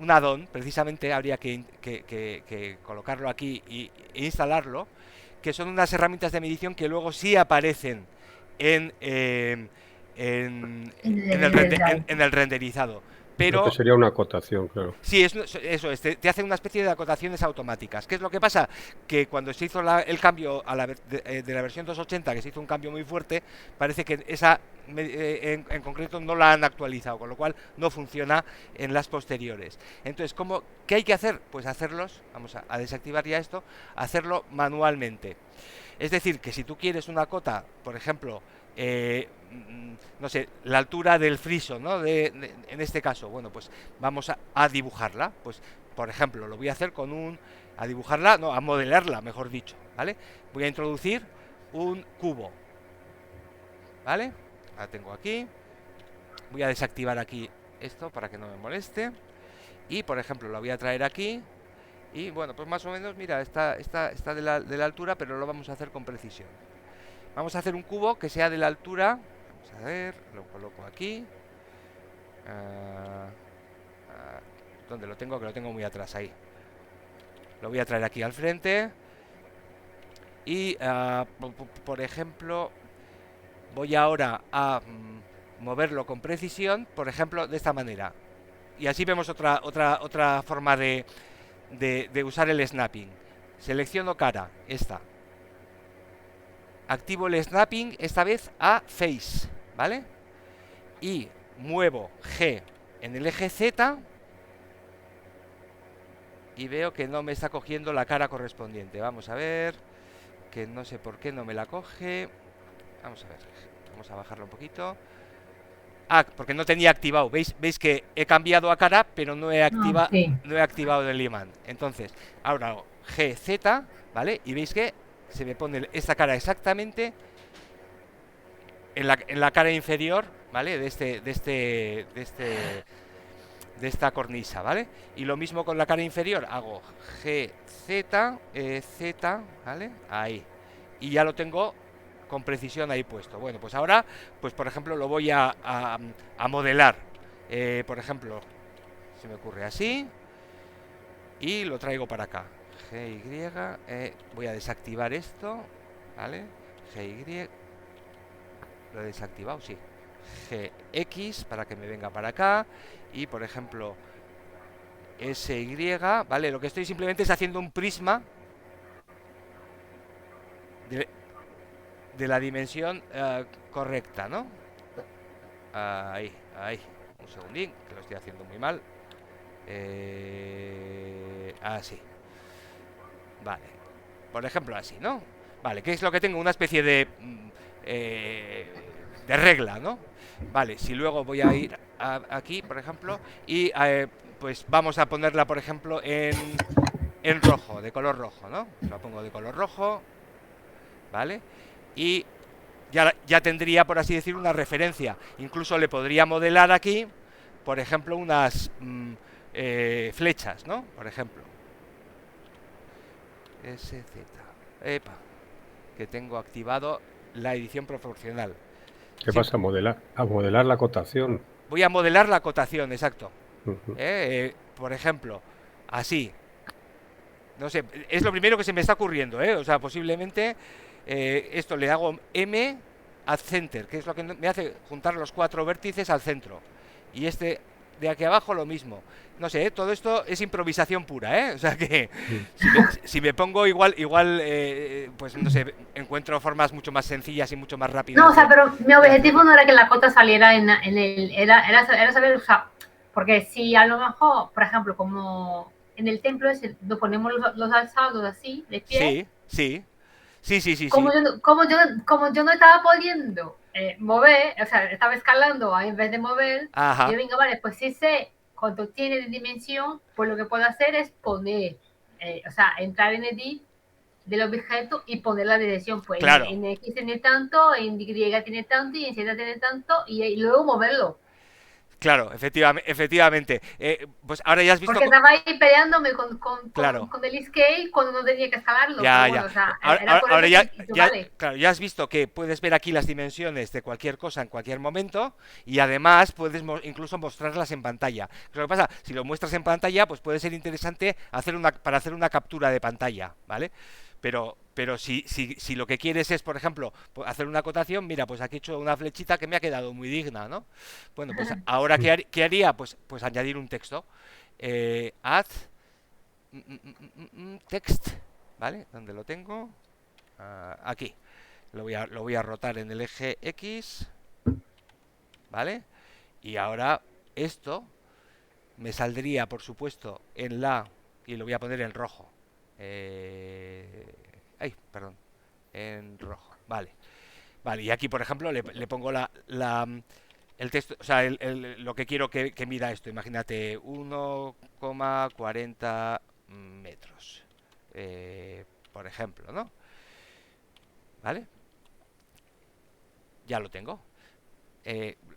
add-on, precisamente habría que colocarlo aquí e instalarlo, que son unas herramientas de medición que luego sí aparecen en el renderizado. Pero que sería una acotación, claro. Sí, eso es, te hace una especie de acotaciones automáticas. ¿Qué es lo que pasa? Que cuando se hizo el cambio de la versión 2.80, que se hizo un cambio muy fuerte, parece que esa en concreto no la han actualizado, con lo cual no funciona en las posteriores. Entonces, ¿qué hay que hacer? Pues vamos a desactivar ya esto, hacerlo manualmente. Es decir, que si tú quieres una cota, por ejemplo, no sé, la altura del friso, ¿no? En este caso, bueno, pues vamos a dibujarla. Pues, por ejemplo, lo voy a hacer a dibujarla, no, a modelarla, mejor dicho, ¿vale? Voy a introducir un cubo, ¿vale? La tengo aquí. Voy a desactivar aquí esto para que no me moleste. y por ejemplo la voy a traer aquí y bueno, pues más o menos, mira, está de la altura, pero lo vamos a hacer con precisión. Vamos a hacer un cubo que sea de la altura, vamos a ver, lo coloco aquí. ¿Dónde lo tengo? Que lo tengo muy atrás, ahí. Lo voy a traer aquí al frente. Y, por ejemplo, voy ahora a moverlo con precisión, por ejemplo, de esta manera. Y así vemos otra forma de usar el snapping. Selecciono cara, esta. Activo el snapping, esta vez a face, ¿vale? Y muevo G en el eje Z y veo que no me está cogiendo la cara correspondiente. Vamos a ver, que no sé por qué no me la coge. Vamos a ver, vamos a bajarlo un poquito. Ah, porque no tenía activado. ¿Veis que he cambiado a cara, pero no he activado el imán? Entonces, ahora hago GZ, ¿vale? Y veis que se me pone esta cara exactamente en la cara inferior, ¿vale? De esta cornisa, ¿vale? Y lo mismo con la cara inferior, hago GZ, Z, ¿vale? Ahí. Y ya lo tengo con precisión ahí puesto. Bueno, pues ahora, pues por ejemplo, lo voy a modelar. Por ejemplo, se me ocurre así. Y lo traigo para acá. GY, voy a desactivar esto, ¿vale? GY, lo he desactivado, sí. GX, para que me venga para acá. Y por ejemplo, SY, ¿vale? Lo que estoy simplemente es haciendo un prisma de la dimensión correcta, ¿no? Ahí. Un segundín, que lo estoy haciendo muy mal. Así. Vale. Por ejemplo, así, ¿no? Vale, ¿qué es lo que tengo? Una especie de regla, ¿no? Vale, si luego voy a ir aquí, por ejemplo, y pues vamos a ponerla, por ejemplo, en rojo, de color rojo, ¿no? La pongo de color rojo, ¿vale? Y ya tendría, por así decir, una referencia. Incluso le podría modelar aquí, por ejemplo, unas flechas, ¿no? Por ejemplo. SZ. Epa, que tengo activado la edición proporcional. ¿Qué pasa? A modelar la cotación. Voy a modelar la cotación, exacto. Por ejemplo, así. No sé, es lo primero que se me está ocurriendo, O sea, posiblemente esto le hago M at center, que es lo que me hace juntar los 4 vértices al centro. Y este de aquí abajo lo mismo. No sé, todo esto es improvisación pura, O sea que si me pongo igual pues no sé, encuentro formas mucho más sencillas y mucho más rápidas. No, o sea, pero mi objetivo no era que la cota saliera en el... Era saber, o sea, porque si a lo mejor, por ejemplo, como en el templo ese, nos ponemos los alzados así, de pie. Sí. Como yo no estaba pudiendo mover, o sea, estaba escalando en vez de mover, yo venga, vale, pues si sé cuánto tiene de dimensión, pues lo que puedo hacer es poner, o sea, entrar en edit del objeto y poner la dirección, pues claro. en X tiene tanto, en Y tiene tanto y en Z tiene tanto, y luego moverlo. Claro, efectivamente. Pues ahora ya has visto... Porque estaba ahí peleándome con el scale cuando no tenía que escalarlo. Ya, bueno, ya. O sea, ahora vale. Claro, ya has visto que puedes ver aquí las dimensiones de cualquier cosa en cualquier momento y además puedes incluso mostrarlas en pantalla. Lo que pasa, si lo muestras en pantalla, pues puede ser interesante para hacer una captura de pantalla, ¿vale? Pero si lo que quieres es, por ejemplo, hacer una acotación, mira, pues aquí he hecho una flechita que me ha quedado muy digna, ¿no? Bueno, pues ahora, ¿qué haría? Pues añadir un texto. Add text, ¿vale? ¿Dónde lo tengo? Aquí. Lo voy a rotar en el eje X, ¿vale? Y ahora esto me saldría, por supuesto, en la... Y lo voy a poner en rojo. Perdón. En rojo. Vale. Vale, y aquí, por ejemplo, le pongo el texto, o sea, lo que quiero que mida esto. Imagínate, 1,40 metros. Por ejemplo, ¿no? ¿Vale? Ya lo tengo.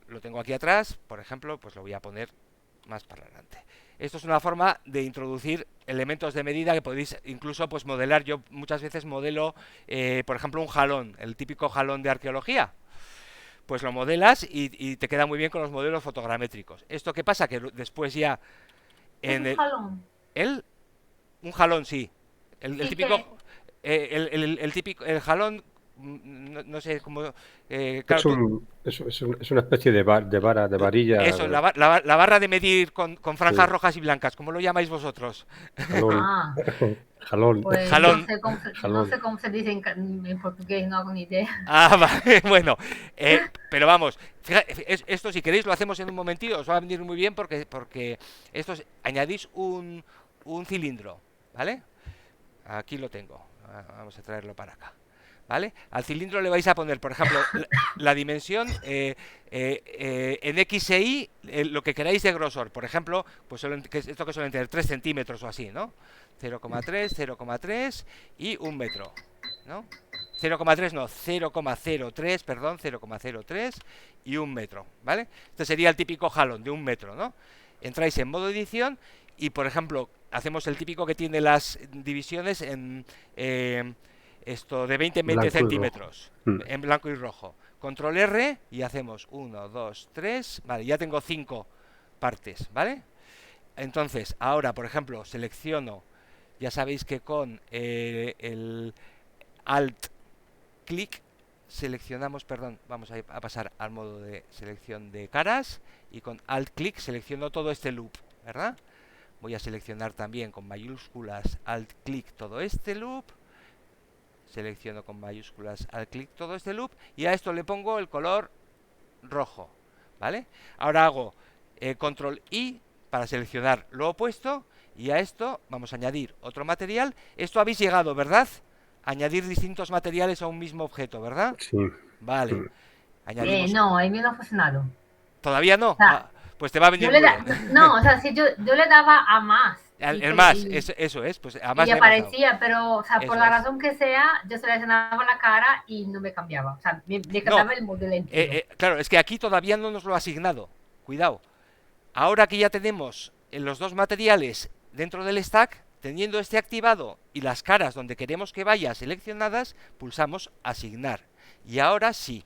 Lo tengo aquí atrás, por ejemplo, pues lo voy a poner más para adelante. Esto es una forma de introducir elementos de medida que podéis incluso pues modelar. Yo muchas veces modelo, por ejemplo, un jalón, el típico jalón de arqueología. Pues lo modelas y te queda muy bien con los modelos fotogramétricos. ¿Esto qué pasa? Que después ya Es en un jalón. el un jalón, sí. El Sí, típico, que el típico, el jalón, no sé cómo, claro, Es, tú, es una especie de, de vara, de varilla, eso, la barra de medir con franjas sí, rojas y blancas, ¿cómo lo llamáis vosotros? jalón, ah, jalón, pues Jalón. no jalón. sé cómo se dice en portugués, no hago ni idea. Ah, vale, bueno, pero vamos, esto si queréis lo hacemos en un momentillo, os va a venir muy bien porque esto añadís un cilindro, ¿vale? Aquí lo tengo, vamos a traerlo para acá. ¿Vale? Al cilindro le vais a poner, por ejemplo, la dimensión en X e Y, lo que queráis de grosor. Por ejemplo, pues esto que suelen tener 3 centímetros o así, ¿no? 0,3, 0,3 y 1 metro, ¿no? 0,3 no, 0,03, perdón, 0,03 y 1 metro, ¿vale? Este sería el típico jalón de 1 metro, ¿no? Entráis en modo edición y, por ejemplo, hacemos el típico que tiene las divisiones en esto de 20 en 20 Blanco y rojo. centímetros, en blanco y rojo. Control R y hacemos 1, 2, 3, vale, ya tengo 5 partes, ¿vale? Entonces, ahora, por ejemplo, selecciono, ya sabéis que con el Alt clic seleccionamos, perdón, vamos a pasar al modo de selección de caras y con Alt clic selecciono todo este loop, ¿verdad? Voy a seleccionar también con mayúsculas Alt clic todo este loop, selecciono con mayúsculas Alt clic todo este loop y a esto le pongo el color rojo, ¿vale? Ahora hago control I para seleccionar lo opuesto y a esto vamos a añadir otro material. Esto habéis llegado, ¿verdad? Añadir distintos materiales a un mismo objeto, ¿verdad? Sí. Vale. Añadimos. No, a mí no ha funcionado. ¿Todavía no? O sea, Ah, pues te va a venir muy bien. no, o sea, si yo le daba a más El más, eso es, pues a más y le hemos dado. aparecía, pero, o sea, por Eso la es. razón que sea, yo seleccionaba la cara y no me cambiaba. O sea, me No, cambiaba el modelo entero. claro, es que aquí todavía no nos lo ha asignado. Cuidado. Ahora que ya tenemos los dos materiales dentro del stack, teniendo este activado y las caras donde queremos que vaya seleccionadas, pulsamos asignar. Y ahora sí,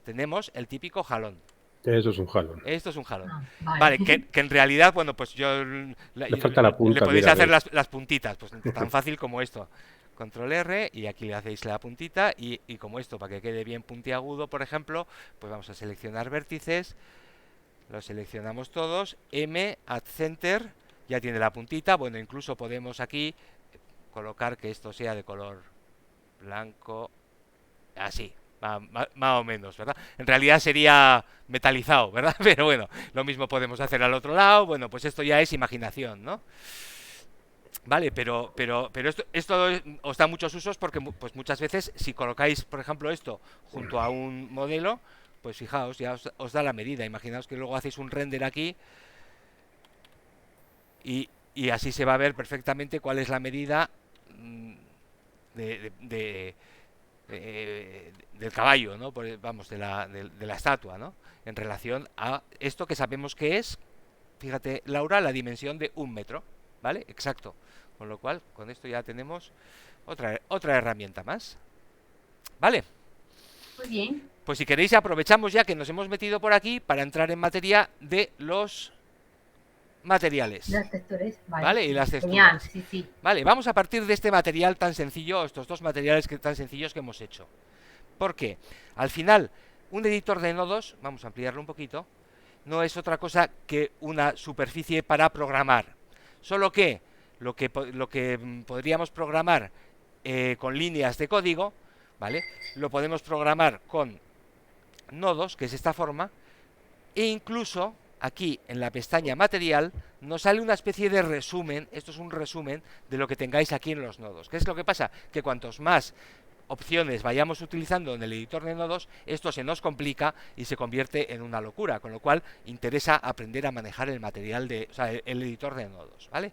tenemos el típico jalón. Eso es un jalón. Esto es un jalón. Ah, Vale, vale. que en realidad, bueno, pues Le falta la le punta, podéis mira, hacer ¿ves? las puntitas, pues tan fácil como esto. Control R y aquí le hacéis la puntita y como esto, para que quede bien puntiagudo, por ejemplo, pues vamos a seleccionar vértices, los seleccionamos todos, M, Add Center, ya tiene la puntita, bueno, incluso podemos aquí colocar que esto sea de color blanco, así, más o menos, ¿verdad? En realidad sería metalizado, ¿verdad? Pero bueno, lo mismo podemos hacer al otro lado, bueno, pues esto ya es imaginación, ¿no? Vale, pero esto os da muchos usos porque pues muchas veces si colocáis, por ejemplo, esto junto a un modelo, pues fijaos, ya os da la medida. Imaginaos que luego hacéis un render aquí y así se va a ver perfectamente cuál es la medida de, de, del caballo, ¿no? Vamos, de la estatua, ¿no? En relación a esto que sabemos que es, fíjate, Laura, la dimensión de 1 metro, ¿vale? Exacto. Con lo cual, con esto ya tenemos otra herramienta más. ¿Vale? Muy bien. Pues si queréis aprovechamos ya que nos hemos metido por aquí para entrar en materia de los materiales. Las texturas, ¿Vale? Y las Genial, texturas. sí, sí. Vale, vamos a partir de este material tan sencillo, estos dos materiales tan sencillos que hemos hecho. ¿Por qué? Al final, un editor de nodos, vamos a ampliarlo un poquito, no es otra cosa que una superficie para programar. Solo que lo que podríamos programar con líneas de código, ¿vale? Lo podemos programar con nodos, que es esta forma, e incluso aquí en la pestaña material nos sale una especie de resumen, esto es un resumen de lo que tengáis aquí en los nodos. ¿Qué es lo que pasa? Que cuantos más opciones vayamos utilizando en el editor de nodos, esto se nos complica y se convierte en una locura, con lo cual interesa aprender a manejar el material o sea, el editor de nodos, ¿vale?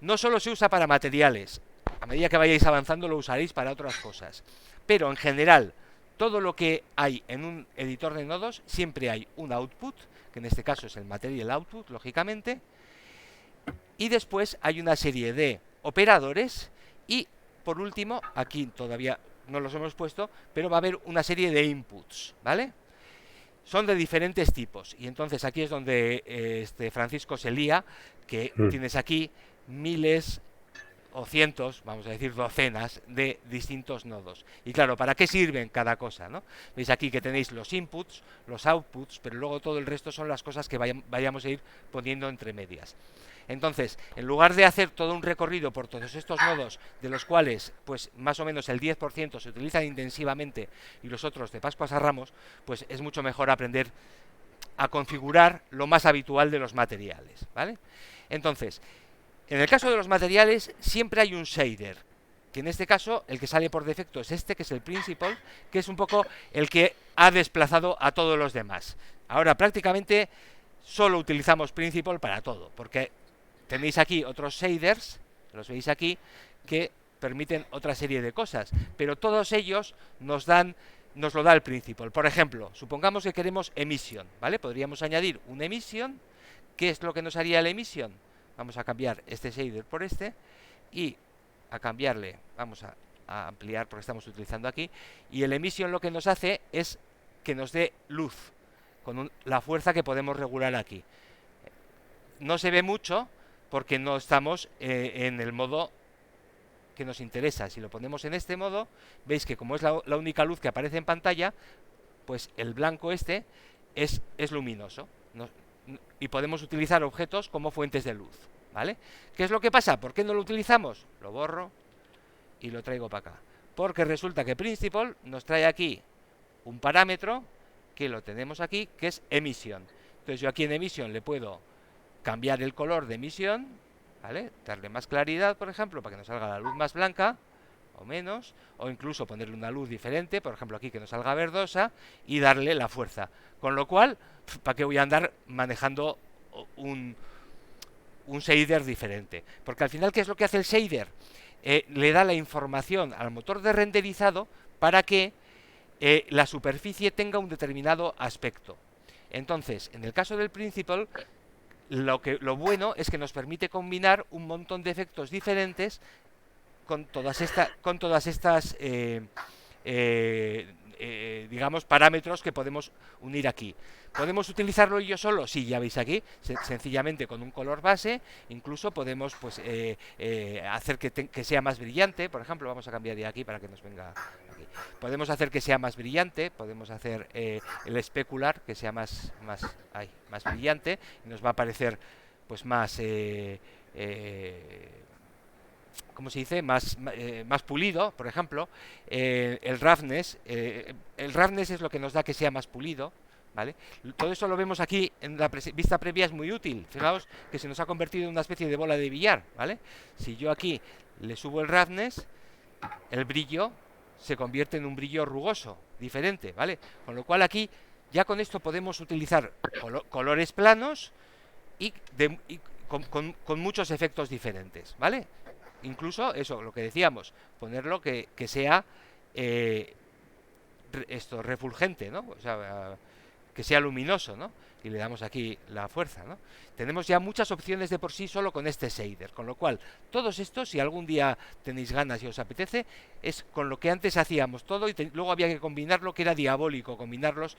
No solo se usa para materiales, a medida que vayáis avanzando lo usaréis para otras cosas, pero en general todo lo que hay en un editor de nodos, siempre hay un output, que en este caso es el material output, lógicamente, y después hay una serie de operadores y, por último, aquí todavía no los hemos puesto, pero va a haber una serie de inputs, ¿vale? Son de diferentes tipos, y entonces aquí es donde Francisco se lía, que tienes aquí miles o cientos, vamos a decir docenas de distintos nodos. Y claro, ¿para qué sirven cada cosa, no? Veis aquí que tenéis los inputs, los outputs, pero luego todo el resto son las cosas que vayamos a ir poniendo entre medias. Entonces, en lugar de hacer todo un recorrido por todos estos nodos, de los cuales, pues, más o menos el 10% se utilizan intensivamente y los otros de Pascuas a Ramos, pues es mucho mejor aprender a configurar lo más habitual de los materiales, ¿vale? Entonces, en el caso de los materiales, siempre hay un shader, que en este caso, el que sale por defecto es este, que es el principal, que es un poco el que ha desplazado a todos los demás. Ahora, prácticamente, solo utilizamos principal para todo, porque tenéis aquí otros shaders, los veis aquí, que permiten otra serie de cosas, pero todos ellos nos lo da el principal. Por ejemplo, supongamos que queremos emission, ¿vale? Podríamos añadir un emission. ¿Qué es lo que nos haría el emission? Vamos a cambiar este shader por este y a cambiarle, vamos a ampliar porque estamos utilizando aquí, y el emission lo que nos hace es que nos dé luz con la fuerza que podemos regular aquí. No se ve mucho porque no estamos en el modo que nos interesa. Si lo ponemos en este modo, veis que como es la única luz que aparece en pantalla, pues el blanco este es luminoso. Y podemos utilizar objetos como fuentes de luz, ¿vale? ¿Qué es lo que pasa? ¿Por qué no lo utilizamos? Lo borro y lo traigo para acá. Porque resulta que Principal nos trae aquí un parámetro que lo tenemos aquí, que es emisión. Entonces yo aquí en emisión le puedo cambiar el color de emisión, ¿vale? Darle más claridad, por ejemplo, para que nos salga la luz más blanca o menos, o incluso ponerle una luz diferente, por ejemplo aquí que nos salga verdosa, y darle la fuerza. Con lo cual, ¿para qué voy a andar manejando un shader diferente? Porque al final, ¿qué es lo que hace el shader? Le da la información al motor de renderizado para que la superficie tenga un determinado aspecto. Entonces, en el caso del principal, lo bueno es que nos permite combinar un montón de efectos diferentes con todas estas digamos, parámetros que podemos unir aquí. ¿Podemos utilizarlo yo solo? Sí, ya veis aquí, sencillamente con un color base. Incluso podemos pues hacer que sea más brillante. Por ejemplo, vamos a cambiar de aquí para que nos venga aquí. Podemos hacer que sea más brillante, podemos hacer el especular que sea más brillante, y nos va a aparecer pues más ¿cómo se dice? Más pulido, por ejemplo. El roughness es lo que nos da que sea más pulido, ¿vale? Todo eso lo vemos aquí en la vista previa, es muy útil. Fijaos que se nos ha convertido en una especie de bola de billar, ¿vale? Si yo aquí le subo el roughness, el brillo se convierte en un brillo rugoso, diferente, ¿vale? Con lo cual aquí, ya con esto podemos utilizar colores planos y con muchos efectos diferentes, ¿vale? Incluso eso, lo que decíamos, ponerlo que sea refulgente, ¿no? O sea, que sea luminoso, ¿no? Y le damos aquí la fuerza, ¿no? Tenemos ya muchas opciones de por sí solo con este shader, con lo cual todos estos, si algún día tenéis ganas y os apetece, es con lo que antes hacíamos todo y luego había que combinarlo, que era diabólico, combinar los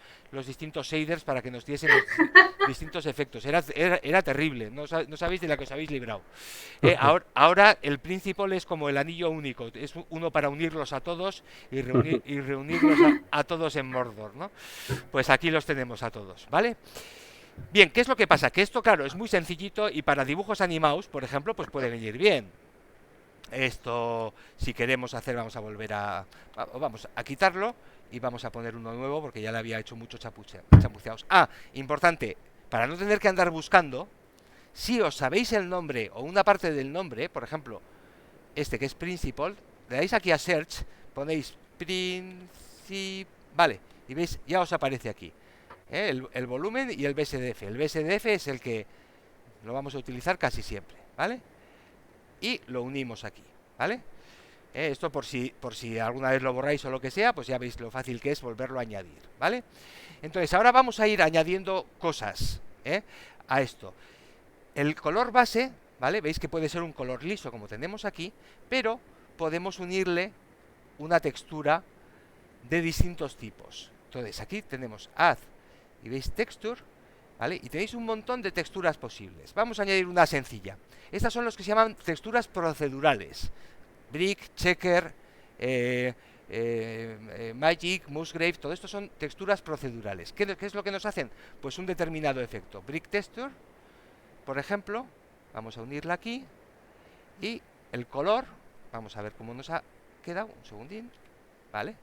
distintos shaders para que nos diesen los distintos efectos. Era terrible, no sabéis de la que os habéis librado. Ahora el principal es como el anillo único, es uno para unirlos a todos y reunirlos a todos en Mordor, ¿no? Pues aquí los tenemos a todos, ¿vale? Bien, ¿qué es lo que pasa? Que esto, claro, es muy sencillito y para dibujos animados, por ejemplo, pues puede venir bien. Esto, si queremos hacer, vamos a quitarlo y vamos a poner uno nuevo porque ya le había hecho muchos chapuceados. Importante, para no tener que andar buscando, si os sabéis el nombre o una parte del nombre, por ejemplo, este que es Principal, le dais aquí a Search, ponéis Principal, vale, y veis, ya os aparece aquí. El volumen y el BSDF. El BSDF es el que lo vamos a utilizar casi siempre, ¿vale? Y lo unimos aquí, ¿vale? Esto por si alguna vez lo borráis o lo que sea, pues ya veis lo fácil que es volverlo a añadir, ¿vale? Entonces ahora vamos a ir añadiendo cosas, a esto. El color base, ¿vale? Veis que puede ser un color liso como tenemos aquí, pero podemos unirle una textura de distintos tipos. Entonces aquí tenemos Add y veis Texture, ¿vale? Y tenéis un montón de texturas posibles. Vamos a añadir una sencilla. Estas son los que se llaman texturas procedurales. Brick, Checker, Magic, Musgrave, todo esto son texturas procedurales. ¿Qué es lo que nos hacen? Pues un determinado efecto. Brick Texture, por ejemplo, vamos a unirla aquí, y el color, vamos a ver cómo nos ha quedado, un segundín, ¿vale?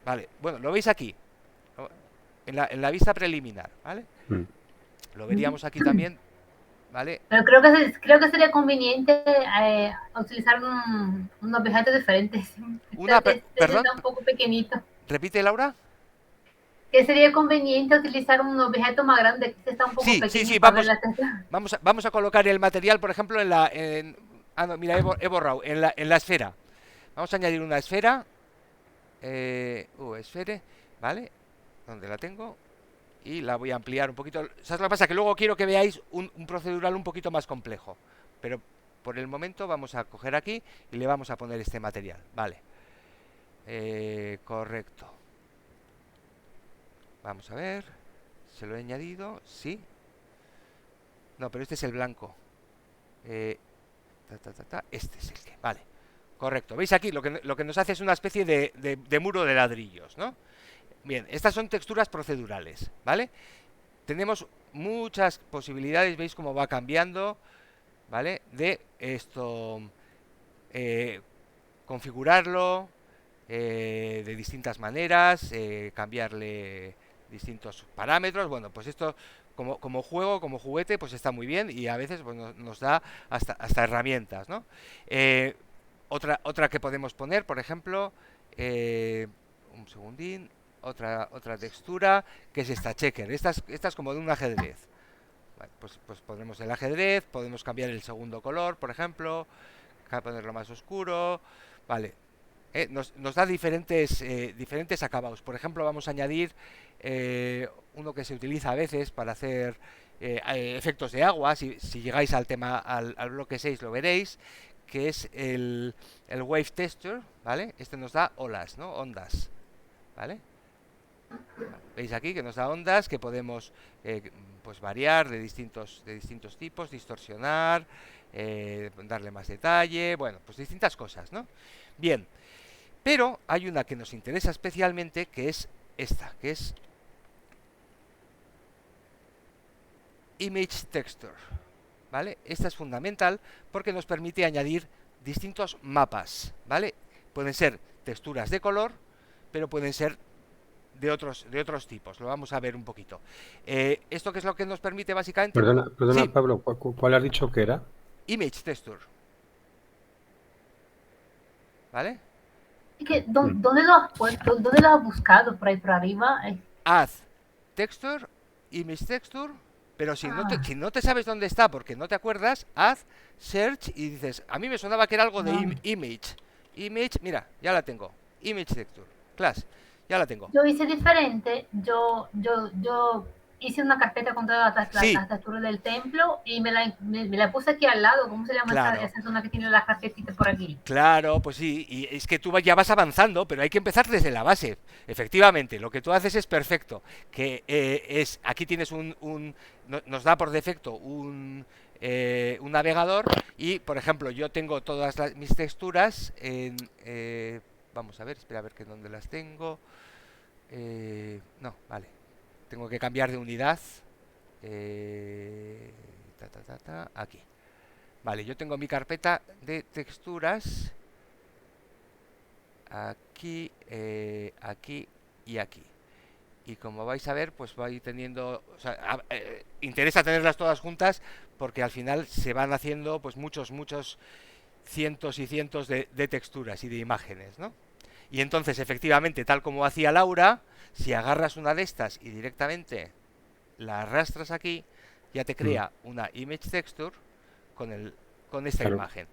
Vale, bueno, lo veis aquí, en la vista preliminar, ¿vale? Lo veríamos aquí también, ¿vale? Pero creo que sería conveniente utilizar un objeto diferente. Perdón, está un poco pequeñito. ¿Repite, Laura? Que sería conveniente utilizar un objeto más grande, que está un poco pequeño. Sí, para ver la vamos a colocar el material, por ejemplo, no, mira, he borrado, en la esfera. Vamos a añadir una esfera. Esfera, ¿vale? ¿Dónde la tengo? Y la voy a ampliar un poquito. ¿Sabes lo que pasa? Que luego quiero que veáis un procedural un poquito más complejo. Pero por el momento vamos a coger aquí y le vamos a poner este material. Vale. Correcto. Vamos a ver. ¿Se lo he añadido? Sí. No, pero este es el blanco. Este es el que... Vale. Correcto. ¿Veis aquí? Lo que nos hace es una especie de muro de ladrillos, ¿no? Bien, estas son texturas procedurales, ¿vale? Tenemos muchas posibilidades, veis cómo va cambiando, ¿vale? De esto, configurarlo de distintas maneras, cambiarle distintos parámetros. Bueno, pues esto como juego, como juguete, pues está muy bien y a veces pues, nos da hasta herramientas, ¿no? Otra que podemos poner, por ejemplo, un segundín. Otra textura, que es esta checker. Esta es como de un ajedrez. Vale, pues ponemos el ajedrez, podemos cambiar el segundo color, por ejemplo, ponerlo más oscuro. Vale, nos da diferentes acabados. Por ejemplo, vamos a añadir uno que se utiliza a veces para hacer efectos de agua. Si llegáis al tema, al bloque 6 lo veréis, que es el Wave Texture, ¿vale? Este nos da olas, ¿no? Ondas, ¿vale? Veis aquí que nos da ondas que podemos pues variar de distintos tipos, distorsionar, darle más detalle, bueno, pues distintas cosas, ¿no? Bien, pero hay una que nos interesa especialmente, que es esta, que es Image Texture, ¿vale? Esta es fundamental porque nos permite añadir distintos mapas, ¿vale? Pueden ser texturas de color, pero pueden ser de otros tipos. Lo vamos a ver un poquito. ¿Esto qué es lo que nos permite básicamente? Perdona, sí. Pablo, ¿cuál has dicho que era? Image Texture. ¿Vale? ¿Dónde lo has puesto? ¿Dónde lo has buscado? ¿Por ahí por arriba? Add Texture, Image Texture, pero si no te sabes dónde está porque no te acuerdas, haz Search y dices, a mí me sonaba que era algo de Image. Image, mira, ya la tengo. Image Texture. Class. Ya la tengo. Yo hice diferente. Yo hice una carpeta con todas las texturas del templo y me la puse aquí al lado. ¿Cómo se llama esa zona que tiene las carpetitas por aquí? Claro, pues sí. Y es que tú ya vas avanzando, pero hay que empezar desde la base. Efectivamente, lo que tú haces es perfecto. Que aquí tienes nos da por defecto un navegador y, por ejemplo, yo tengo todas mis texturas en... vamos a ver, espera a ver que dónde las tengo. No, vale. Tengo que cambiar de unidad. Aquí. Vale, yo tengo mi carpeta de texturas. Aquí, aquí y aquí. Y como vais a ver, pues voy teniendo... O sea, interesa tenerlas todas juntas porque al final se van haciendo pues muchos cientos y cientos de texturas y de imágenes, ¿no? Y entonces, efectivamente, tal como hacía Laura, si agarras una de estas y directamente la arrastras aquí, ya te crea una image texture con esta imagen.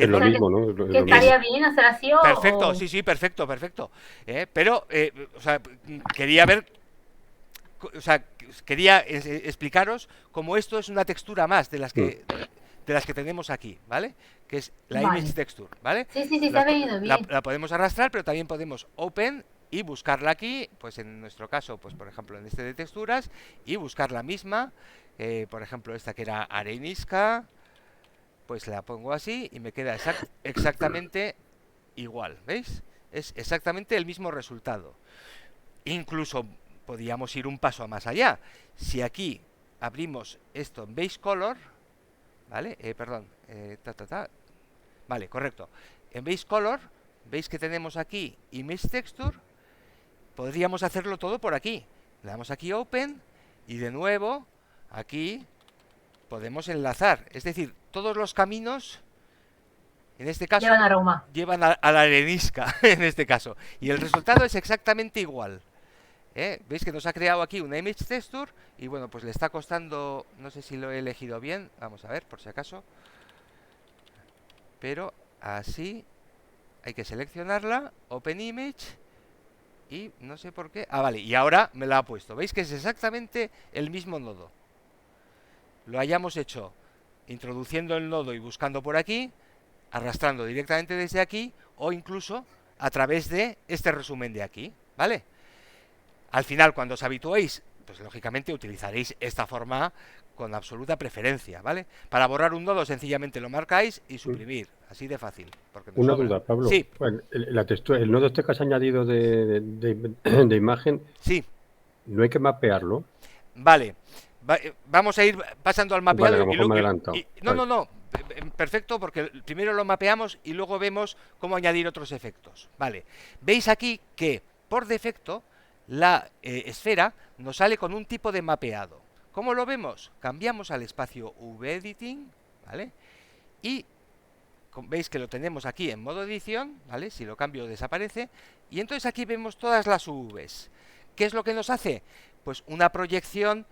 Es lo O sea, mismo, ¿no? Es que lo mismo. estaría bien hacer así Perfecto, o... sí, sí, perfecto, perfecto. Pero, o sea, quería ver, o sea, quería explicaros cómo esto es una textura más Mm. de las que tenemos aquí, ¿vale? Que es la image Vale. texture, ¿vale? Sí, sí, sí, se ha venido La, bien. la podemos arrastrar, pero también podemos open y buscarla aquí, pues en nuestro caso, pues por ejemplo en este de texturas, y buscar la misma, por ejemplo esta que era arenisca, pues la pongo así y me queda exactamente igual, ¿veis? Es exactamente el mismo resultado. Incluso podríamos ir un paso más allá. Si aquí abrimos esto en base color, ¿vale? Perdón, vale, correcto. En base color, veis que tenemos aquí image texture, podríamos hacerlo todo por aquí. Le damos aquí open y de nuevo aquí podemos enlazar. Es decir, todos los caminos en este Llevan caso aroma. llevan a la arenisca, en este caso. Y el resultado es exactamente igual. ¿Veis que nos ha creado aquí una image texture? Y bueno, pues le está costando, no sé si lo he elegido bien, vamos a ver, por si acaso. Pero así hay que seleccionarla, Open Image, y no sé por qué. Ah, vale, y ahora me la ha puesto. ¿Veis que es exactamente el mismo nodo? Lo hayamos hecho introduciendo el nodo y buscando por aquí, arrastrando directamente desde aquí, o incluso a través de este resumen de aquí, ¿vale? Al final, cuando os habituéis, pues lógicamente utilizaréis esta forma con absoluta preferencia, ¿vale? Para borrar un nodo sencillamente lo marcáis y suprimir, así de fácil, porque nos Una sobra. duda, Pablo. Sí, Bueno, la textura, el nodo este que has añadido de imagen, sí, no hay que mapearlo. vale. Vamos a ir pasando al Vale, mapeado a lo mejor me he adelantado. no, Vale. no, no. Perfecto, porque primero lo mapeamos y luego vemos cómo añadir otros efectos. Vale. Veis aquí que por defecto la esfera nos sale con un tipo de mapeado. ¿Cómo lo vemos? Cambiamos al espacio V-Editing, ¿vale? Y veis que lo tenemos aquí en modo edición, ¿vale? Si lo cambio desaparece. Y entonces aquí vemos todas las UVs. ¿Qué es lo que nos hace? Pues una proyección,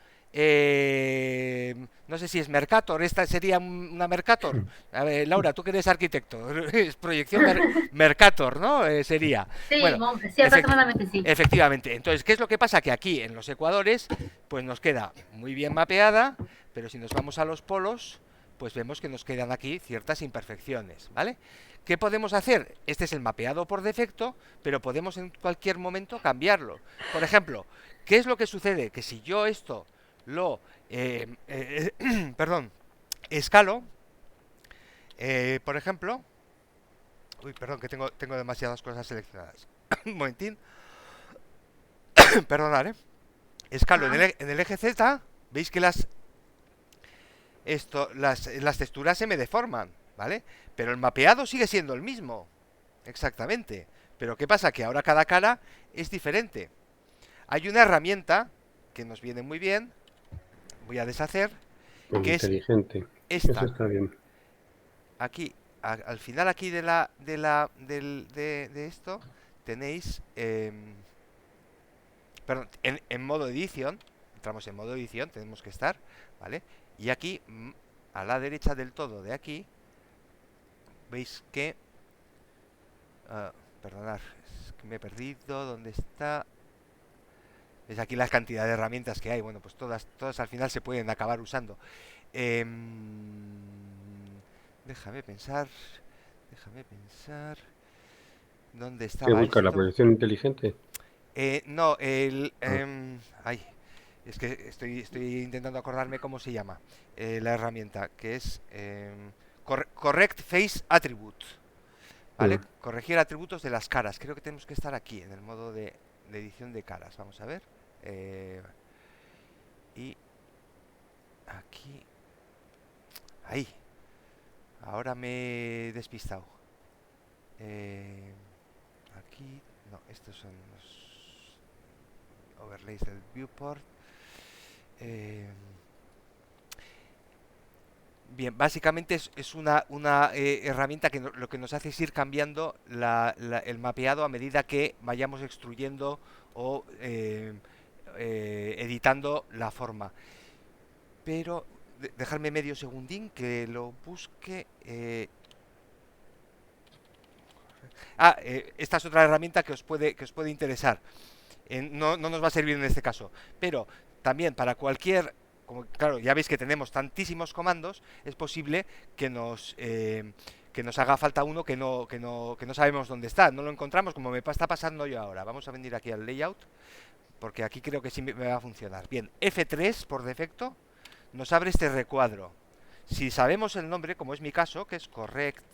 no sé si es Mercator, esta sería una Mercator. A ver, Laura, tú que eres arquitecto, es proyección Mercator, ¿no? Sería. Sí, Bueno, sí, aproximadamente sí. efectivamente. Entonces, ¿qué es lo que pasa? Que aquí en los ecuadores, pues nos queda muy bien mapeada, pero si nos vamos a los polos, pues vemos que nos quedan aquí ciertas imperfecciones, ¿vale? ¿Qué podemos hacer? Este es el mapeado por defecto, pero podemos en cualquier momento cambiarlo. Por ejemplo, ¿qué es lo que sucede? Que si yo esto lo, perdón, escalo, por ejemplo, uy, perdón, que tengo demasiadas cosas seleccionadas. Un momentín, perdonad, escalo Ah, en el eje Z, veis que las texturas se me deforman, ¿vale? Pero el mapeado sigue siendo el mismo, exactamente. Pero ¿qué pasa? Que ahora cada cara es diferente. Hay una herramienta que nos viene muy bien, voy a deshacer, El que es inteligente. Eso esta. está bien. Aquí, al final aquí de esto, tenéis, perdón, en modo edición, entramos en modo edición, tenemos que estar, ¿vale? Y aquí, a la derecha del todo de aquí, veis que, perdonad, es que me he perdido, ¿dónde está? Es aquí la cantidad de herramientas que hay, bueno, pues todas al final se pueden acabar usando. Déjame pensar, déjame pensar, ¿dónde ¿Qué estaba busca la esto? proyección inteligente? No, Ah, ay, es que estoy intentando acordarme cómo se llama la herramienta, que es Correct Face Attribute, ¿vale? mm. Corregir atributos de las caras. Creo que tenemos que estar aquí, en el modo de edición de caras. Vamos a ver. eh, y aquí, ahí. Ahora me he despistado. Eh, aquí, no, estos son los overlays del viewport. Eh, Bien, básicamente es una herramienta que lo que nos hace es ir cambiando el mapeado a medida que vayamos extruyendo o editando la forma. Pero dejarme medio segundín que lo busque. Esta es otra herramienta que os puede interesar. No nos va a servir en este caso, pero también para cualquier, como, claro, ya veis que tenemos tantísimos comandos, es posible que nos haga falta uno que no sabemos dónde está, no lo encontramos, como me está pasando yo ahora. Vamos a venir aquí al layout, porque aquí creo que sí me va a funcionar. Bien, F3 por defecto nos abre este recuadro. Si sabemos el nombre, como es mi caso, que es correct.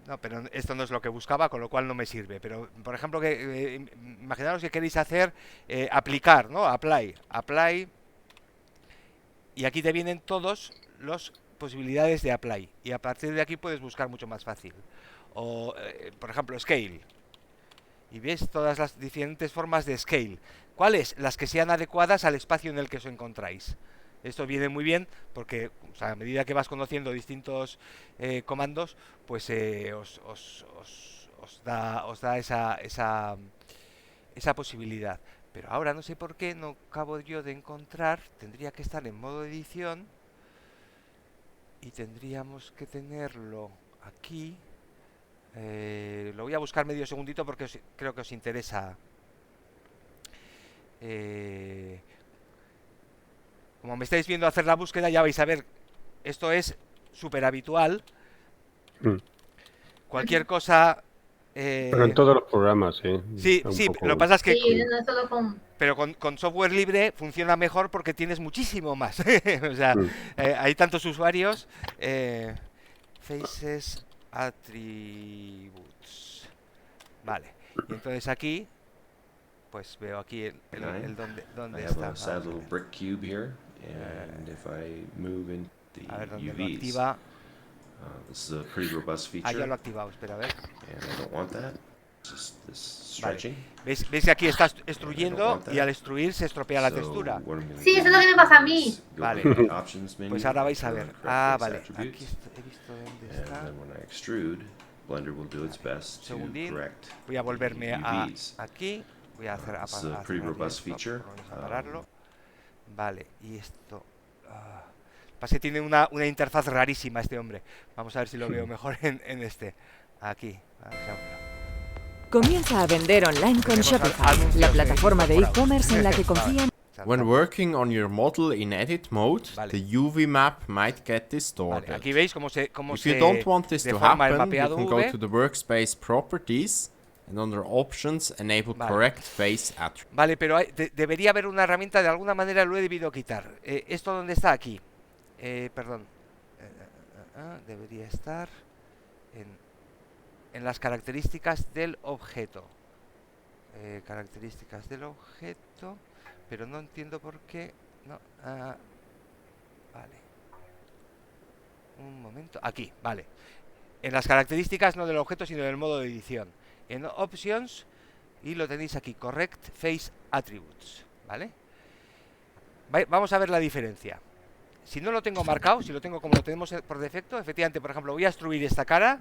No, pero esto no es lo que buscaba, con lo cual no me sirve. Pero, por ejemplo, imaginaros que queréis hacer aplicar, ¿no? Apply. Y aquí te vienen todos los posibilidades de apply. Y a partir de aquí puedes buscar mucho más fácil. O, por ejemplo, scale. Y ves todas las diferentes formas de scale. ¿Cuáles? Las que sean adecuadas al espacio en el que os encontráis. Esto viene muy bien porque, o sea, a medida que vas conociendo distintos comandos, pues os da esa posibilidad. Pero ahora no sé por qué no acabo yo de encontrar. Tendría que estar en modo edición y tendríamos que tenerlo aquí. Lo voy a buscar medio segundito porque creo que os interesa. Como me estáis viendo hacer la búsqueda, ya vais a ver, esto es súper habitual. Cualquier cosa... Pero en todos los programas, sí. Sí, lo que pasa es que... Sí, no solo con... Pero con software libre funciona mejor porque tienes muchísimo más. O sea, hay tantos usuarios. Faces, attributes. Vale. Y entonces aquí, pues veo aquí el dónde está. A ver dónde lo activa. Ya lo ha activado, espera a ver. Vale. ¿Veis que aquí está extruyendo y al extruir se estropea la textura? Sí, eso es lo que me pasa a mí. Vale. Pues ahora vais a ver. Vale. Aquí he visto dónde está. Segundín. Voy a volverme aquí. Voy a hacer vamos a pararlo. Vale. Y esto... Pasa que tiene una interfaz rarísima este hombre. Vamos a ver si lo veo mejor en este. Aquí. Comienza a vender online con Shopify, la plataforma de e-commerce en la que confían. When working on your model in edit mode, the UV map might get distorted. Aquí veis cómo If you don't want this to happen, you can go to the workspace properties and under options enable correct face attribute. Vale, pero debería haber una herramienta, de alguna manera lo he debido quitar. ¿Esto dónde está? Aquí. Perdón. Debería estar en las características del objeto. Características del objeto. Pero no entiendo por qué. No. Vale. Un momento. Aquí, vale. En las características no del objeto, sino del modo de edición. En Options. Y lo tenéis aquí. Correct Face Attributes. ¿Vale? Vamos a ver la diferencia. Si no lo tengo marcado, si lo tengo como lo tenemos por defecto, efectivamente, por ejemplo, voy a extruir esta cara,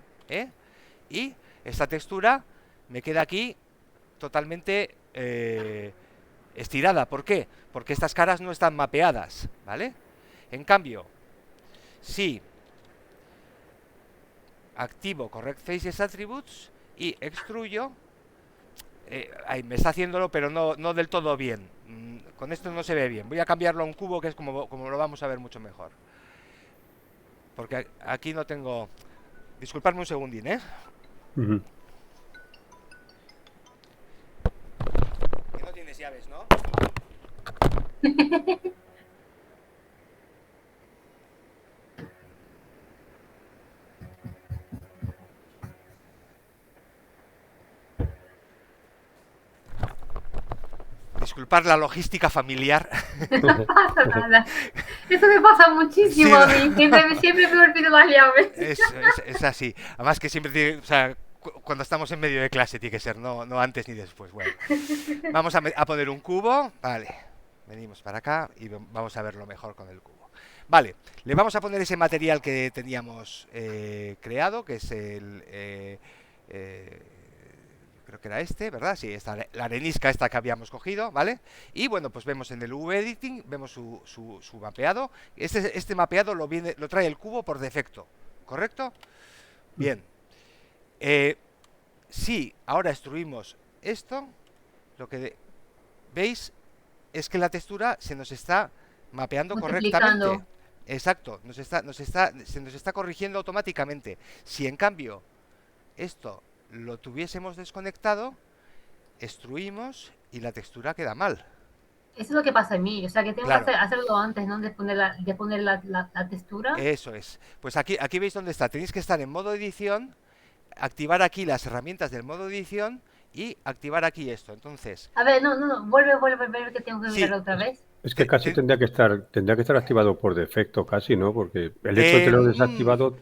y esta textura me queda aquí totalmente estirada. ¿Por qué? Porque estas caras no están mapeadas, ¿vale? En cambio, si activo Correct Faces Attributes y extruyo, me está haciéndolo, pero no del todo bien. Con esto no se ve bien. Voy a cambiarlo a un cubo, que es como lo vamos a ver mucho mejor. Porque aquí no tengo... Disculpadme un segundín, ¿eh? Que no tienes llaves, ¿no? Disculpar la logística familiar. No pasa nada. Eso me pasa muchísimo a mí. Siempre me olvido las llaves. Es así. Además que siempre tiene, o sea, cuando estamos en medio de clase tiene que ser, no antes ni después. Bueno, vamos a poner un cubo. Vale, venimos para acá y vamos a verlo mejor con el cubo. Vale, le vamos a poner ese material que teníamos creado, que es creo que era este, ¿verdad? Sí, la arenisca esta que habíamos cogido, ¿vale? Y bueno, pues vemos en el UV-Editing, vemos su mapeado. Este mapeado lo trae el cubo por defecto, ¿correcto? Bien. Si ahora extruimos esto, lo que veis es que la textura se nos está mapeando correctamente. Exacto, se nos está corrigiendo automáticamente. Si en cambio esto lo tuviésemos desconectado, extruimos y la textura queda mal. Eso es lo que pasa en mí, o sea que tengo que hacerlo antes, ¿no? De poner la textura. Eso es. Pues aquí veis dónde está. Tenéis que estar en modo edición, activar aquí las herramientas del modo edición y activar aquí esto. Entonces. A ver, no, vuelve que tengo que mirarlo otra vez. Es que casi tendría que estar activado por defecto, casi, ¿no? Porque el hecho de tenerlo desactivado...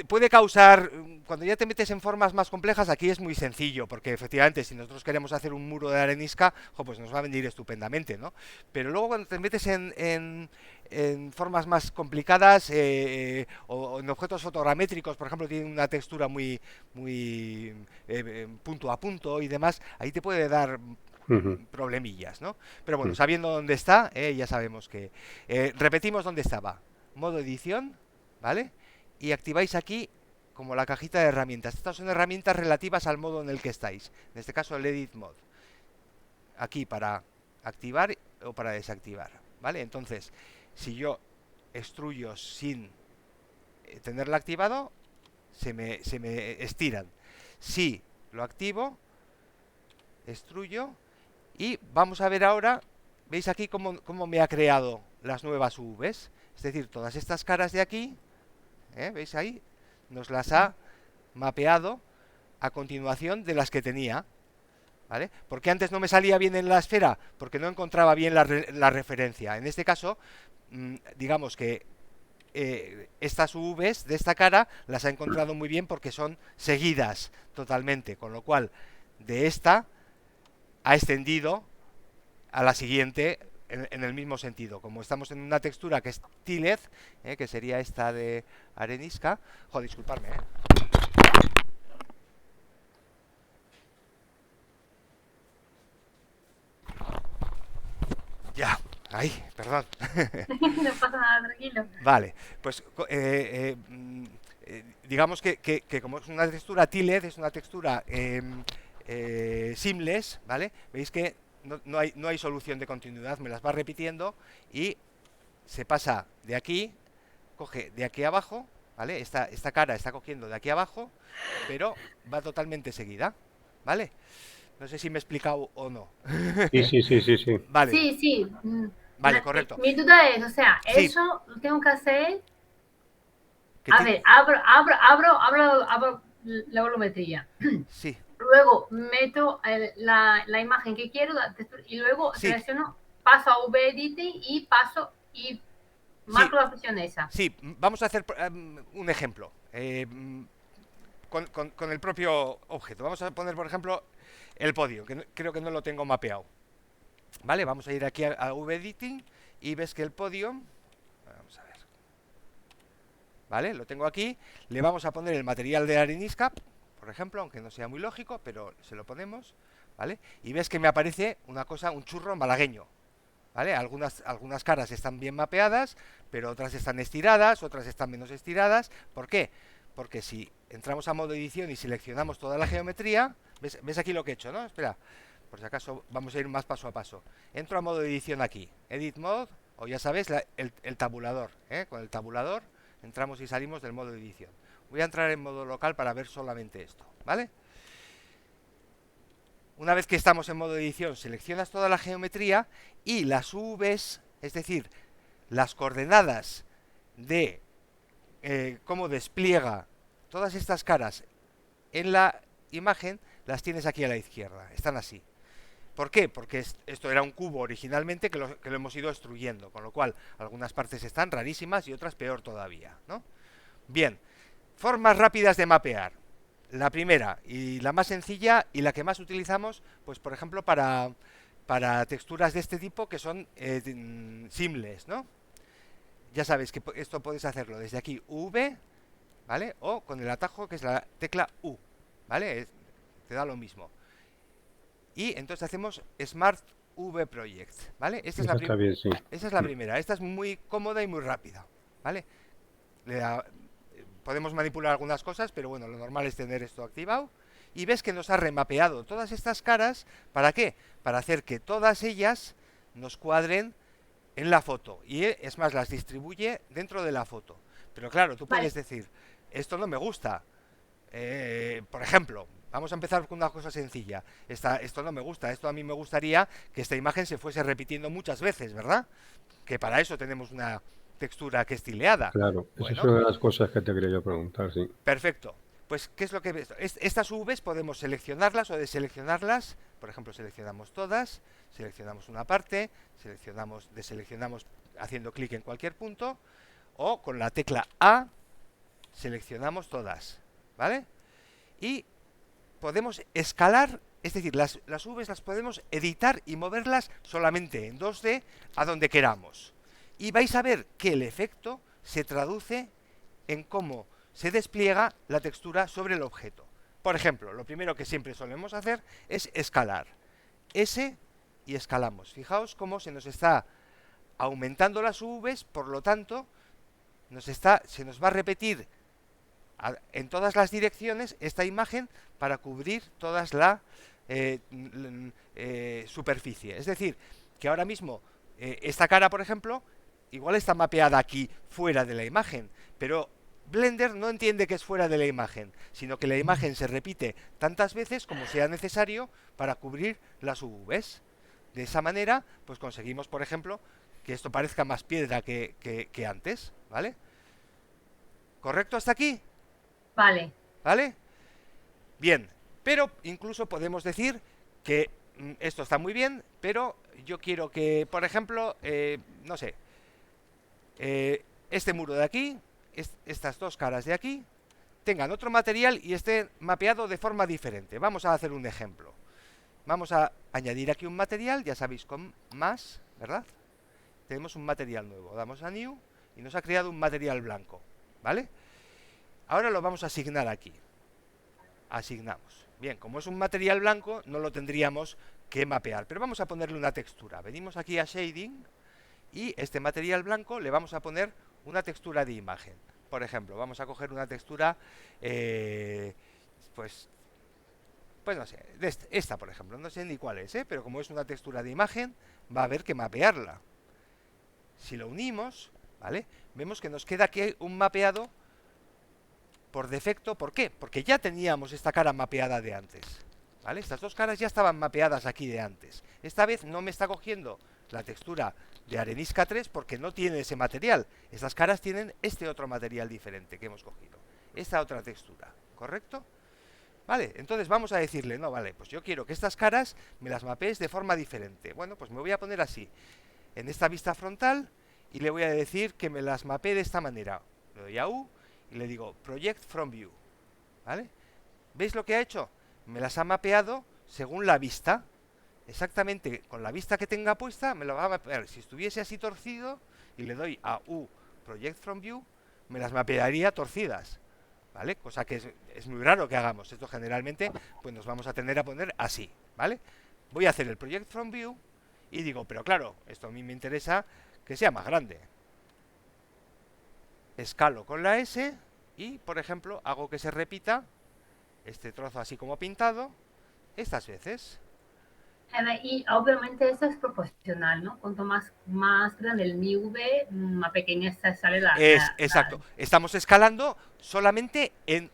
puede causar, cuando ya te metes en formas más complejas, aquí es muy sencillo, porque efectivamente si nosotros queremos hacer un muro de arenisca, pues nos va a venir estupendamente, ¿no? Pero luego cuando te metes en formas más complicadas o en objetos fotogramétricos, por ejemplo, tienen una textura muy punto a punto y demás, ahí te puede dar problemillas, ¿no? Pero bueno, sabiendo dónde está, ya sabemos que... repetimos dónde estaba. Modo edición, ¿vale? Y activáis aquí como la cajita de herramientas. Estas son herramientas relativas al modo en el que estáis. En este caso el Edit Mode. Aquí para activar o para desactivar, ¿vale? Entonces, si yo extruyo sin tenerla activado, se me estiran. Si lo activo, extruyo y vamos a ver ahora, veis aquí cómo me ha creado las nuevas UVs, es decir, todas estas caras de aquí, ¿veis ahí? Nos las ha mapeado a continuación de las que tenía, ¿vale? ¿Por qué antes no me salía bien en la esfera? Porque no encontraba bien la referencia. En este caso, digamos que estas UVs de esta cara las ha encontrado muy bien porque son seguidas totalmente, con lo cual de esta ha extendido a la siguiente en el mismo sentido. Como estamos en una textura que es Tiled, que sería esta de arenisca. Joder, disculparme. Ya, ahí, perdón. No pasa nada, tranquilo. Vale, pues digamos que como es una textura Tiled, es una textura seamless, ¿vale? Veis que no hay solución de continuidad, me las va repitiendo y se pasa de aquí, coge de aquí abajo, ¿vale? Esta cara está cogiendo de aquí abajo, pero va totalmente seguida, ¿vale? No sé si me he explicado o no. Sí. Vale. Sí. Vale, correcto. Mi duda es, o sea, sí. Eso lo tengo que hacer... A ver, abro la volumetría. Sí. Luego meto la imagen que quiero y luego selecciono, paso a V-Editing y marco la opción esa. Sí, vamos a hacer un ejemplo con el propio objeto. Vamos a poner, por ejemplo, el podio, que creo que no lo tengo mapeado. Vale, vamos a ir aquí a V-Editing y ves que el podio... Vamos a ver. Vale, lo tengo aquí. Le vamos a poner el material de arenisca, por ejemplo, aunque no sea muy lógico, pero se lo ponemos, ¿vale? Y ves que me aparece una cosa, un churro malagueño, ¿vale? Algunas caras están bien mapeadas, pero otras están estiradas, otras están menos estiradas. ¿Por qué? Porque si entramos a modo edición y seleccionamos toda la geometría, ¿ves aquí lo que he hecho, no? Espera, por si acaso vamos a ir más paso a paso. Entro a modo edición aquí, Edit Mode, o ya sabes, el tabulador, con el tabulador entramos y salimos del modo edición. Voy a entrar en modo local para ver solamente esto, ¿vale? Una vez que estamos en modo edición, seleccionas toda la geometría y las UVs, es decir, las coordenadas de cómo despliega todas estas caras en la imagen, las tienes aquí a la izquierda, están así. ¿Por qué? Porque esto era un cubo originalmente que lo hemos ido extruyendo, con lo cual algunas partes están rarísimas y otras peor todavía, ¿no? Bien, formas rápidas de mapear. La primera y la más sencilla y la que más utilizamos, pues por ejemplo para texturas de este tipo que son seamless, ¿no? Ya sabéis que esto puedes hacerlo desde aquí V, ¿vale? O con el atajo que es la tecla U, ¿vale? Te da lo mismo. Y entonces hacemos Smart V Project, ¿vale? Esta es la primera. Esta es muy cómoda y muy rápida, ¿vale? podemos manipular algunas cosas, pero bueno, lo normal es tener esto activado. Y ves que nos ha remapeado todas estas caras. ¿Para qué? Para hacer que todas ellas nos cuadren en la foto. Y es más, las distribuye dentro de la foto. Pero claro, tú puedes decir, esto no me gusta. Por ejemplo, vamos a empezar con una cosa sencilla. Esto no me gusta. Esto a mí me gustaría que esta imagen se fuese repitiendo muchas veces, ¿verdad? Que para eso tenemos una textura que estileada. Claro, bueno, esa es una de las cosas que te quería yo preguntar, sí. Perfecto. Pues, ¿qué es lo que ves? Estas Vs podemos seleccionarlas o deseleccionarlas. Por ejemplo, seleccionamos todas, seleccionamos una parte, deseleccionamos haciendo clic en cualquier punto, o con la tecla A seleccionamos todas, ¿vale? Y podemos escalar, es decir, las Vs las podemos editar y moverlas solamente en 2D a donde queramos. Y vais a ver que el efecto se traduce en cómo se despliega la textura sobre el objeto. Por ejemplo, lo primero que siempre solemos hacer es escalar. S y escalamos. Fijaos cómo se nos está aumentando las Vs, por lo tanto, se nos va a repetir en todas las direcciones esta imagen para cubrir toda la superficie. Es decir, que ahora mismo esta cara, por ejemplo, igual está mapeada aquí fuera de la imagen, pero Blender no entiende que es fuera de la imagen, sino que la imagen se repite tantas veces como sea necesario para cubrir las UVs. De esa manera, pues conseguimos, por ejemplo, que esto parezca más piedra que antes, ¿vale? ¿Correcto hasta aquí? Vale. ¿Vale? Bien, pero incluso podemos decir que esto está muy bien, pero yo quiero que, por ejemplo, no sé, este muro de aquí, estas dos caras de aquí, tengan otro material y estén mapeado de forma diferente. Vamos a hacer un ejemplo. Vamos a añadir aquí un material, ya sabéis, con más, ¿verdad? Tenemos un material nuevo. Damos a New y nos ha creado un material blanco, ¿vale? Ahora lo vamos a asignar aquí. Asignamos. Bien, como es un material blanco, no lo tendríamos que mapear, pero vamos a ponerle una textura. Venimos aquí a Shading y este material blanco le vamos a poner una textura de imagen. Por ejemplo, vamos a coger una textura, pues no sé, esta por ejemplo, no sé ni cuál es, pero como es una textura de imagen, va a haber que mapearla. Si lo unimos, ¿vale? Vemos que nos queda aquí un mapeado por defecto. ¿Por qué? Porque ya teníamos esta cara mapeada de antes, ¿vale? Estas dos caras ya estaban mapeadas aquí de antes. Esta vez no me está cogiendo la textura de Arenisca 3 porque no tiene ese material. Estas caras tienen este otro material diferente que hemos cogido. Esta otra textura, ¿correcto? Vale, entonces vamos a decirle, no, vale, pues yo quiero que estas caras me las mapees de forma diferente. Bueno, pues me voy a poner así, en esta vista frontal, y le voy a decir que me las mapee de esta manera. Le doy a U y le digo Project from View, ¿vale? ¿Veis lo que ha hecho? Me las ha mapeado según la vista. Exactamente con la vista que tenga puesta me lo va a mapear. Si estuviese así torcido y le doy a U Project from View, me las mapearía torcidas, ¿vale? Cosa que es muy raro que hagamos. Esto generalmente pues nos vamos a tender a poner así, ¿vale? Voy a hacer el Project from View y digo, pero claro, esto a mí me interesa que sea más grande. Escalo con la S y, por ejemplo, hago que se repita este trozo así como pintado estas veces. Y obviamente eso es proporcional, ¿no? Cuanto más grande el mi V, más pequeña sale la... Exacto. Estamos escalando solamente en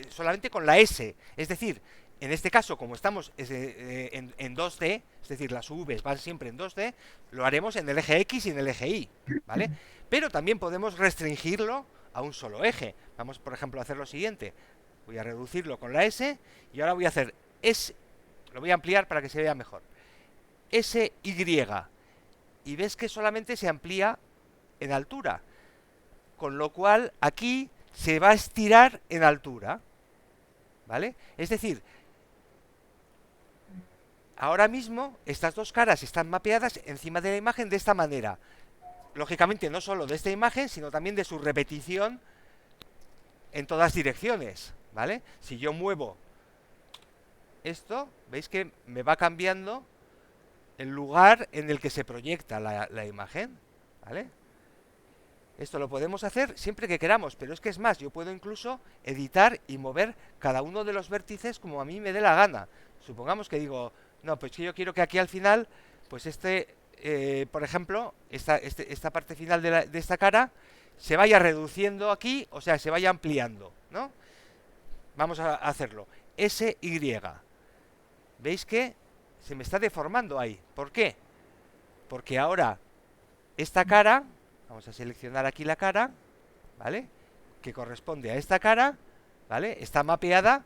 solamente con la S. Es decir, en este caso, como estamos en 2D, es decir, las Vs van siempre en 2D, lo haremos en el eje X y en el eje Y, ¿vale? Pero también podemos restringirlo a un solo eje. Vamos, por ejemplo, a hacer lo siguiente. Voy a reducirlo con la S y ahora voy a hacer S. Lo voy a ampliar para que se vea mejor. SY. Y ves que solamente se amplía en altura. Con lo cual, aquí se va a estirar en altura. ¿Vale? Es decir, ahora mismo estas dos caras están mapeadas encima de la imagen de esta manera. Lógicamente, no solo de esta imagen, sino también de su repetición en todas direcciones. ¿Vale? Si yo muevo esto, veis que me va cambiando el lugar en el que se proyecta la imagen, ¿vale? Esto lo podemos hacer siempre que queramos, pero es que es más, yo puedo incluso editar y mover cada uno de los vértices como a mí me dé la gana. Supongamos que digo, no, pues que yo quiero que aquí al final, pues por ejemplo, esta parte final de esta cara se vaya reduciendo aquí, o sea, se vaya ampliando, ¿no? Vamos a hacerlo. SY. ¿Veis que se me está deformando ahí? ¿Por qué? Porque ahora esta cara, vamos a seleccionar aquí la cara, ¿vale? Que corresponde a esta cara, ¿vale? Está mapeada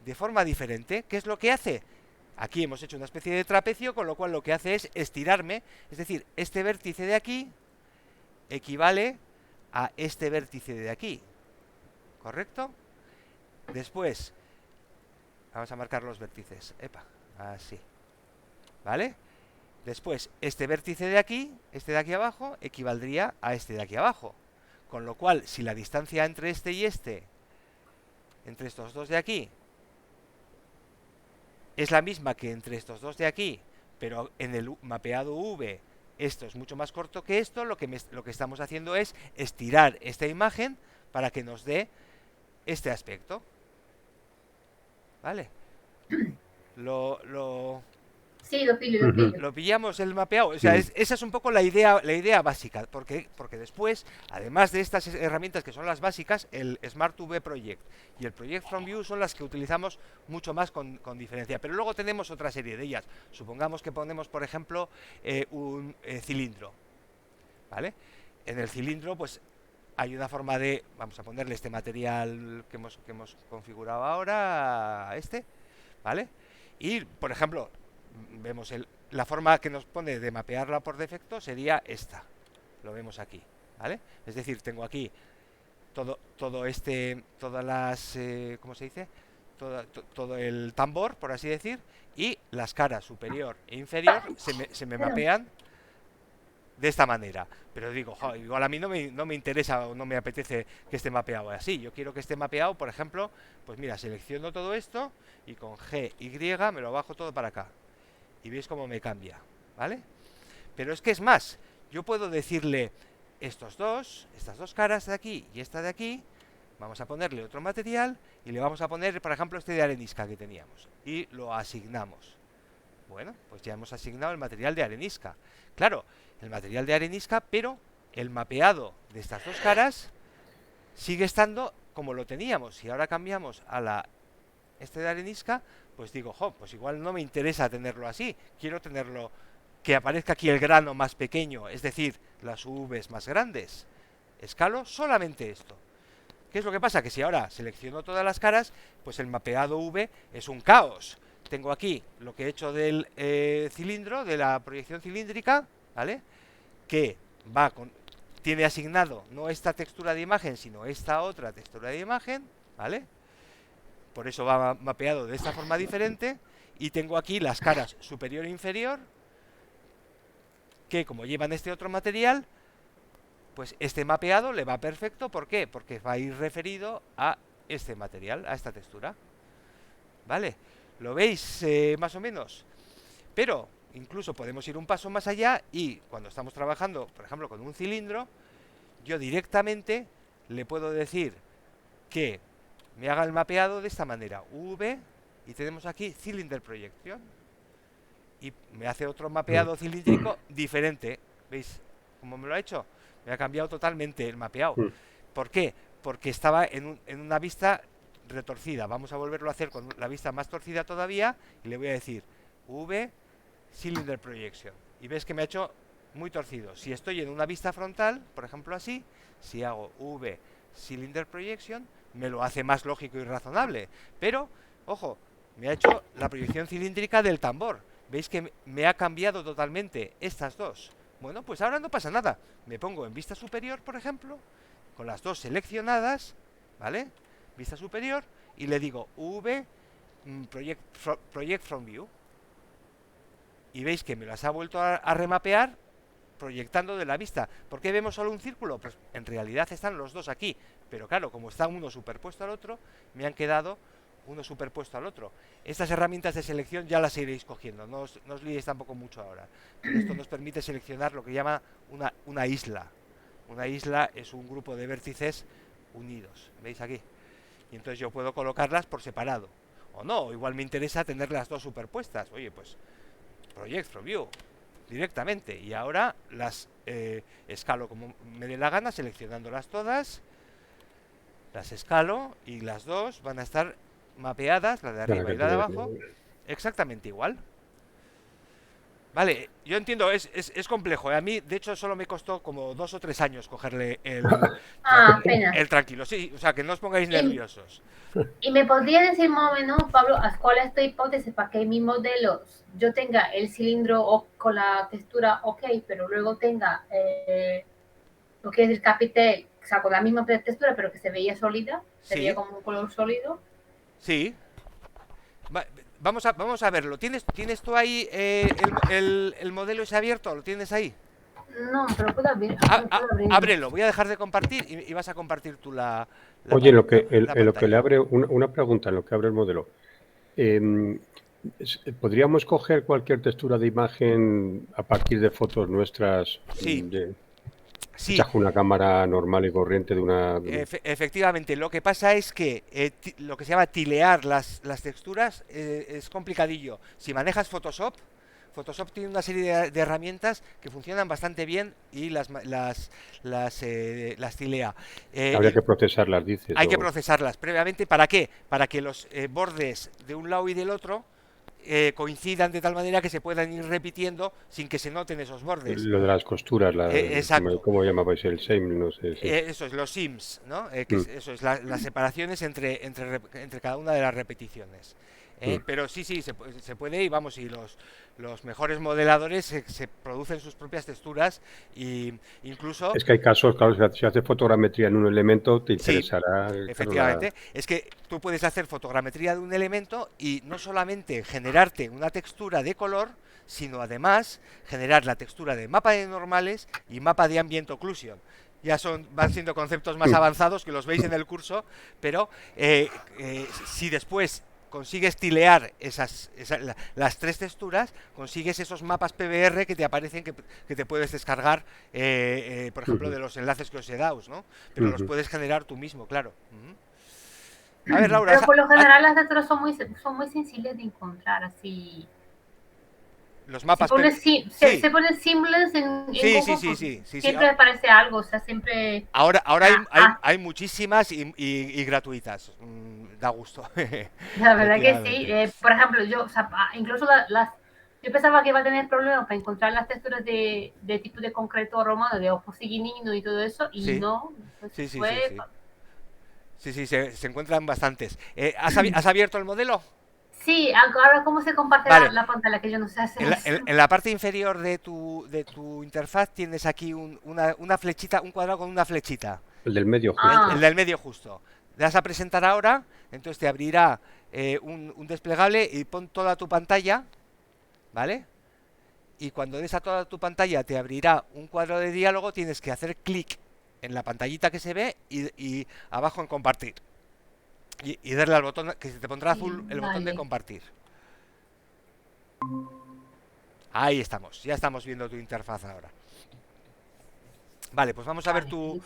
de forma diferente. ¿Qué es lo que hace? Aquí hemos hecho una especie de trapecio, con lo cual lo que hace es estirarme. Es decir, este vértice de aquí equivale a este vértice de aquí. ¿Correcto? Después, vamos a marcar los vértices. Epa, así. ¿Vale? Después, este vértice de aquí, este de aquí abajo, equivaldría a este de aquí abajo. Con lo cual, si la distancia entre este y este, entre estos dos de aquí, es la misma que entre estos dos de aquí, pero en el mapeado V esto es mucho más corto que esto, lo que estamos haciendo es estirar esta imagen para que nos dé este aspecto. ¿Vale? Sí, lo pillo. Lo pillamos el mapeado. O sea, esa es un poco la idea básica. Porque después, además de estas herramientas que son las básicas, el Smart V Project y el Project From View son las que utilizamos mucho más con diferencia. Pero luego tenemos otra serie de ellas. Supongamos que ponemos, por ejemplo, un cilindro. ¿Vale? En el cilindro, pues hay una forma de... Vamos a ponerle este material que hemos configurado ahora, ¿vale? Y, por ejemplo, vemos la forma que nos pone de mapearla por defecto sería esta. Lo vemos aquí, ¿vale? Es decir, tengo aquí todas las... ¿cómo se dice? Todo el tambor, por así decir, y las caras superior e inferior se me mapean de esta manera. Pero digo, igual a mí no me interesa o no me apetece que esté mapeado así. Yo quiero que esté mapeado, por ejemplo, pues mira, selecciono todo esto y con GY me lo bajo todo para acá. Y veis cómo me cambia, ¿vale? Pero es que es más, yo puedo decirle estas dos caras de aquí y esta de aquí, vamos a ponerle otro material y le vamos a poner, por ejemplo, este de arenisca que teníamos. Y lo asignamos. Bueno, pues ya hemos asignado el material de arenisca. Claro, el material de arenisca, pero el mapeado de estas dos caras sigue estando como lo teníamos. Si ahora cambiamos a este de arenisca, pues digo, pues igual no me interesa tenerlo así. Quiero tenerlo que aparezca aquí el grano más pequeño, es decir, las Vs más grandes. Escalo solamente esto. ¿Qué es lo que pasa? Que si ahora selecciono todas las caras, pues el mapeado V es un caos. Tengo aquí lo que he hecho del cilindro, de la proyección cilíndrica, ¿vale? Que tiene asignado no esta textura de imagen, sino esta otra textura de imagen, ¿vale? Por eso va mapeado de esta forma diferente. Y tengo aquí las caras superior e inferior, que como llevan este otro material, pues este mapeado le va perfecto. ¿Por qué? Porque va a ir referido a este material, a esta textura. ¿Vale? ¿Lo veis más o menos? Pero incluso podemos ir un paso más allá y cuando estamos trabajando, por ejemplo, con un cilindro, yo directamente le puedo decir que me haga el mapeado de esta manera, V, y tenemos aquí Cylinder Projection. Y me hace otro mapeado cilíndrico diferente. ¿Veis cómo me lo ha hecho? Me ha cambiado totalmente el mapeado. ¿Por qué? Porque estaba en una vista retorcida. Vamos a volverlo a hacer con la vista más torcida todavía y le voy a decir V Cylinder Projection. Y ves que me ha hecho muy torcido. Si estoy en una vista frontal, por ejemplo así, si hago V Cylinder Projection, me lo hace más lógico y razonable. Pero, ojo, me ha hecho la proyección cilíndrica del tambor. ¿Veis que me ha cambiado totalmente estas dos? Bueno, pues ahora no pasa nada. Me pongo en vista superior, por ejemplo, con las dos seleccionadas, ¿vale? Vista superior, y le digo V Project From View. Y veis que me las ha vuelto a remapear proyectando de la vista. ¿Por qué vemos solo un círculo? Pues en realidad están los dos aquí. Pero claro, como está uno superpuesto al otro, me han quedado uno superpuesto al otro. Estas herramientas de selección ya las iréis cogiendo, no os liéis tampoco mucho ahora. Pero esto nos permite seleccionar lo que llama una isla. Una isla es un grupo de vértices unidos, ¿veis aquí? Y entonces yo puedo colocarlas por separado. O no, igual me interesa tener las dos superpuestas. Oye, pues Project from View directamente. Y ahora las escalo como me dé la gana, seleccionándolas todas. Las escalo y las dos van a estar mapeadas, la de arriba y la de abajo, exactamente igual. Vale, yo entiendo, es complejo. A mí, de hecho, solo me costó como 2 o 3 años cogerle el tranquilo. Sí, o sea, que no os pongáis nerviosos. ¿Y me podría decir más o menos, Pablo, cuál es tu hipótesis para que mi modelo yo tenga el cilindro con la textura ok, pero luego tenga lo que es el capitel, o sea, con la misma textura, pero que se veía sólida, sería como un color sólido? Sí. Vamos a verlo. ¿Tienes tú ahí el modelo ese abierto? ¿Lo tienes ahí? No, pero puedo abrir. Ábrelo, voy a dejar de compartir y vas a compartir tú la Oye, en lo que le abre una pregunta, en lo que abre el modelo. ¿Podríamos coger cualquier textura de imagen a partir de fotos nuestras? Sí. Sí. Con una cámara normal y corriente de una... Efectivamente, lo que pasa es que lo que se llama tilear las texturas es complicadillo. Si manejas Photoshop tiene una serie de herramientas que funcionan bastante bien y las tilea. Habría que procesarlas, dices. Hay que procesarlas previamente. ¿Para qué? Para que los bordes de un lado y del otro coincidan de tal manera que se puedan ir repitiendo sin que se noten esos bordes. Lo de las costuras, exacto. ¿Cómo llamabais? El seam, no sé. Sí. Eso es, los seams, ¿no? Eso es, las separaciones entre cada una de las repeticiones. Pero sí, se puede, y vamos, y los mejores modeladores se producen sus propias texturas, y incluso... Es que hay casos, claro, si haces fotogrametría en un elemento, te interesará... Sí, efectivamente, es que tú puedes hacer fotogrametría de un elemento y no solamente generarte una textura de color, sino además generar la textura de mapa de normales y mapa de ambient occlusion. Ya van siendo conceptos más avanzados que los veis en el curso, pero si después consigues tilear las 3 texturas, consigues esos mapas PBR que te aparecen, que te puedes descargar, por ejemplo, de los enlaces que os he dado, ¿no? Pero los puedes generar tú mismo, claro. A ver, Laura. Pero por lo general las texturas son muy sensibles de encontrar, así. Los mapas se ponen simples en sí. Siempre aparece algo, o sea, siempre... Ahora hay muchísimas y gratuitas. Da gusto. La verdad que sí. Por ejemplo, yo, o sea, incluso yo pensaba que iba a tener problemas para encontrar las texturas de tipo de concreto romano, de ojo siguinino y todo eso, y no. Sí, se encuentran bastantes. ¿Has abierto el modelo? Sí, ahora cómo se comparte la pantalla, que yo no sé hacer. En la parte inferior de tu interfaz tienes aquí una flechita, un cuadrado con una flechita. El del medio justo. El del medio justo. Le vas a presentar ahora, entonces te abrirá un desplegable y pon toda tu pantalla, ¿vale? Y cuando des a toda tu pantalla te abrirá un cuadro de diálogo, tienes que hacer clic en la pantallita que se ve y abajo en compartir. Y darle al botón, que se te pondrá azul el botón de compartir. Ahí estamos, ya estamos viendo tu interfaz ahora. Vale, pues vamos a ver tu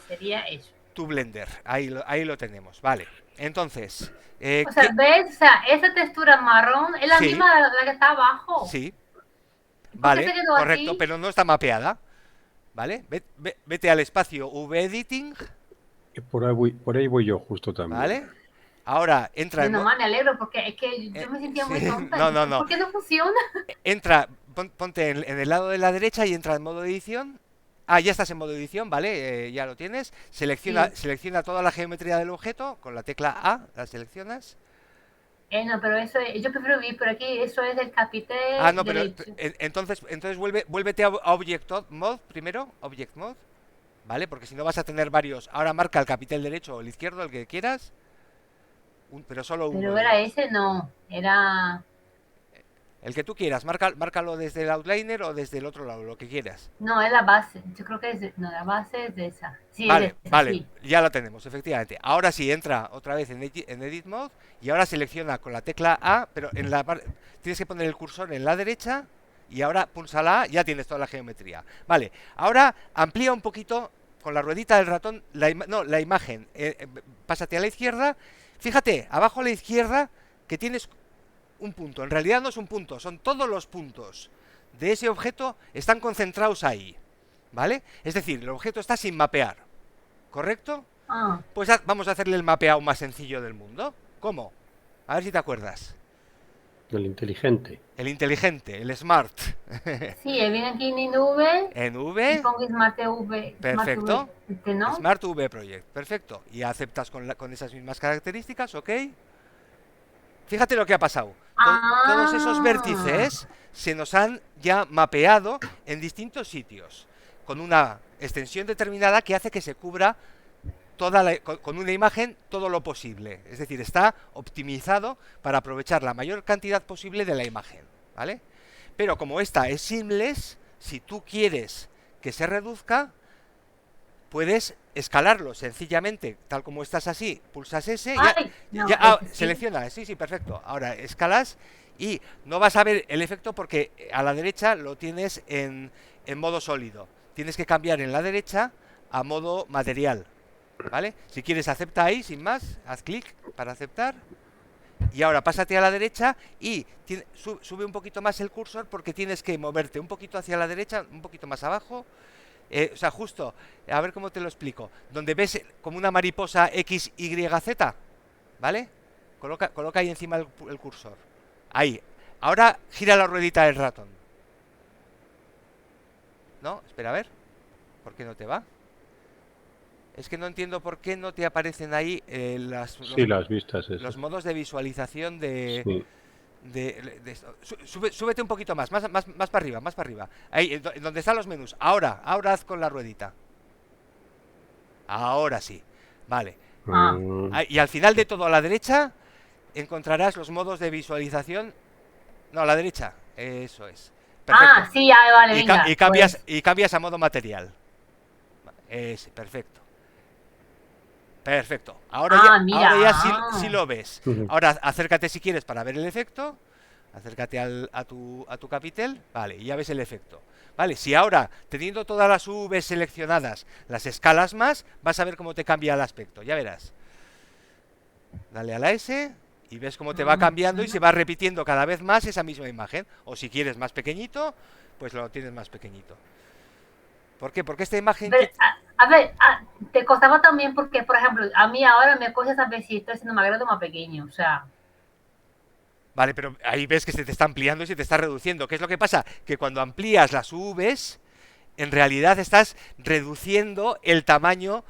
Blender. Ahí lo tenemos, vale. Entonces... o sea, ¿ves? O sea, esa textura marrón es la misma de la que está abajo. Sí. Vale, correcto, así? Pero no está mapeada. ¿Vale? Vete al espacio V-Editing. Por ahí voy yo justo también. ¿Vale? Ahora entra... No, me alegro, porque es que yo me sentía muy tonta. No. ¿Por qué no funciona? Entra, ponte en el lado de la derecha y entra en modo edición. Ya estás en modo edición, ¿vale? Ya lo tienes. Selecciona toda la geometría del objeto con la tecla A, la seleccionas. No, pero eso yo prefiero vivir por aquí, eso es el capitel. No, pero entonces vuélvete a Object Mode primero, Object Mode, ¿vale? Porque si no vas a tener varios. Ahora marca el capitel derecho o el izquierdo, el que quieras. Pero solo uno. Pero era ese, no, era... El que tú quieras, márcalo desde el outliner o desde el otro lado, lo que quieras. No, es la base, yo creo que la base es de esa. Sí, vale, esa, vale, sí. Ya la tenemos, efectivamente. Ahora sí, entra otra vez en Edit Mode y ahora selecciona con la tecla A, pero tienes que poner el cursor en la derecha y ahora pulsa la A, ya tienes toda la geometría. Vale, ahora amplía un poquito con la ruedita del ratón, la imagen, pásate a la izquierda, fíjate, abajo a la izquierda que tienes un punto, en realidad no es un punto, son todos los puntos de ese objeto están concentrados ahí, ¿vale? Es decir, el objeto está sin mapear, ¿correcto? Pues vamos a hacerle el mapeado más sencillo del mundo. ¿Cómo? A ver si te acuerdas. El inteligente. El inteligente, el smart. Sí, viene aquí en V. En V. Y pongo Smart V. Perfecto. Smart V, ¿no? Smart V Project, perfecto. Y aceptas con esas mismas características, ¿ok? Fíjate lo que ha pasado. Todos esos vértices se nos han ya mapeado en distintos sitios, con una extensión determinada que hace que se cubra con una imagen todo lo posible. Es decir, está optimizado para aprovechar la mayor cantidad posible de la imagen, ¿vale? Pero como esta es seamless, si tú quieres que se reduzca, puedes escalarlo sencillamente, tal como estás así, pulsas S, selecciona, sí, perfecto. Ahora escalas y no vas a ver el efecto porque a la derecha lo tienes en modo sólido. Tienes que cambiar en la derecha a modo material, ¿vale? Si quieres acepta ahí, sin más, haz clic para aceptar. Y ahora pásate a la derecha y sube un poquito más el cursor porque tienes que moverte un poquito hacia la derecha, un poquito más abajo. O sea, justo, a ver cómo te lo explico. Donde ves como una mariposa X, Y, Z, ¿vale? Coloca ahí encima el cursor. Ahí. Ahora gira la ruedita del ratón. No, espera, a ver. ¿Por qué no te va? Es que no entiendo por qué no te aparecen ahí las vistas. Los modos de visualización de... Sí. Súbete un poquito más para arriba, más para arriba. Ahí, donde están los menús. Ahora haz con la ruedita. Ahora sí. Vale. Y al final de todo a la derecha encontrarás los modos de visualización. No, a la derecha. Eso es. Perfecto. Sí, vale, venga. Y cambias a modo material. Perfecto. Perfecto. Ahora ya sí lo ves. Ahora acércate si quieres para ver el efecto. Acércate a tu capitel. Vale, y ya ves el efecto. Vale, si ahora, teniendo todas las Vs seleccionadas, las escalas más, vas a ver cómo te cambia el aspecto. Ya verás. Dale a la S y ves cómo te va cambiando y se va repitiendo cada vez más esa misma imagen. O si quieres más pequeñito, pues lo tienes más pequeñito. ¿Por qué? Porque esta imagen... A ver, te costaba también porque, por ejemplo, a mí ahora me cuesta saber si estoy haciendo más grande o más pequeño, o sea... Vale, pero ahí ves que se te está ampliando y se te está reduciendo. ¿Qué es lo que pasa? Que cuando amplías las Vs, en realidad estás reduciendo el tamaño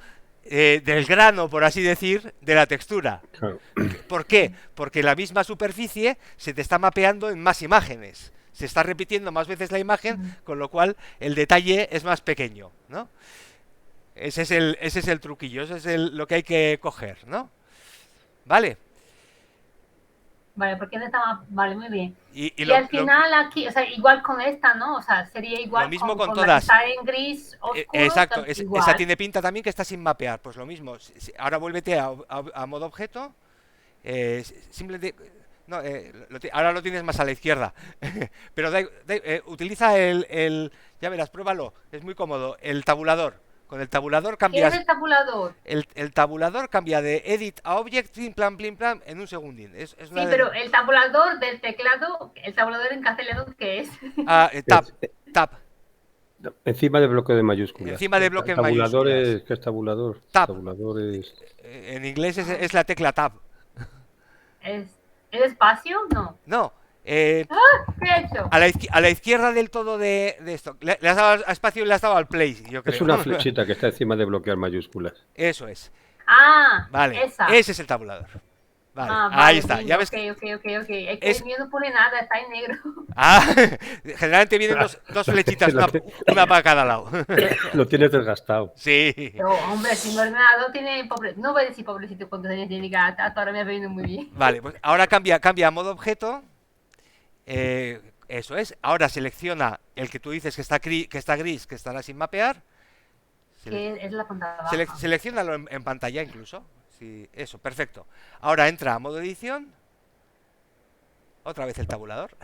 del grano, por así decir, de la textura. Claro. ¿Por qué? Porque la misma superficie se te está mapeando en más imágenes. Se está repitiendo más veces la imagen, con lo cual el detalle es más pequeño, ¿no? Ese es el truquillo, eso es lo que hay que coger, ¿no? ¿Vale? Vale, porque esta está más... Vale, muy bien. Y al final aquí, o sea, igual con esta, ¿no? O sea, sería igual lo mismo con todas. La que está en gris oscuro. Exacto, esa tiene pinta también que está sin mapear. Pues lo mismo. Ahora vuélvete a modo objeto. Simplemente... No, ahora lo tienes más a la izquierda. Pero utiliza ya verás, pruébalo. Es muy cómodo. El tabulador. Con el tabulador cambias... ¿Qué es el tabulador? El tabulador cambia de edit a object, plim, plam, en un segundín. Pero el tabulador del teclado, el tabulador en castellano, ¿qué es? Tab. Encima de bloque de mayúsculas. Encima de bloque de mayúsculas. ¿Qué es tabulador? Tab. Tabulador es... En inglés es la tecla tab. ¿Es espacio? No. No. ¿Qué he hecho? A la izquierda del todo de esto. Le has dado a espacio y le has dado al play, yo creo. Es una flechita que está encima de bloquear mayúsculas. Eso es. Vale. Ese es el tabulador. Vale, ahí está. Bien, ya ves. Ok. Es que el mío no pone nada, está en negro. Generalmente vienen dos flechitas, una para cada lado. Lo tienes desgastado. Sí. Pero, hombre, si mi ordenador tiene... No voy a decir pobrecito cuántos años tiene, hasta ahora me ha venido muy bien. Vale, pues ahora cambia a modo objeto. Eso es. Ahora selecciona el que tú dices que está gris, que estará sin mapear. Es la pantalla baja. Selecciónalo en pantalla incluso. Sí, eso, perfecto. Ahora entra a modo edición. Otra vez el tabulador.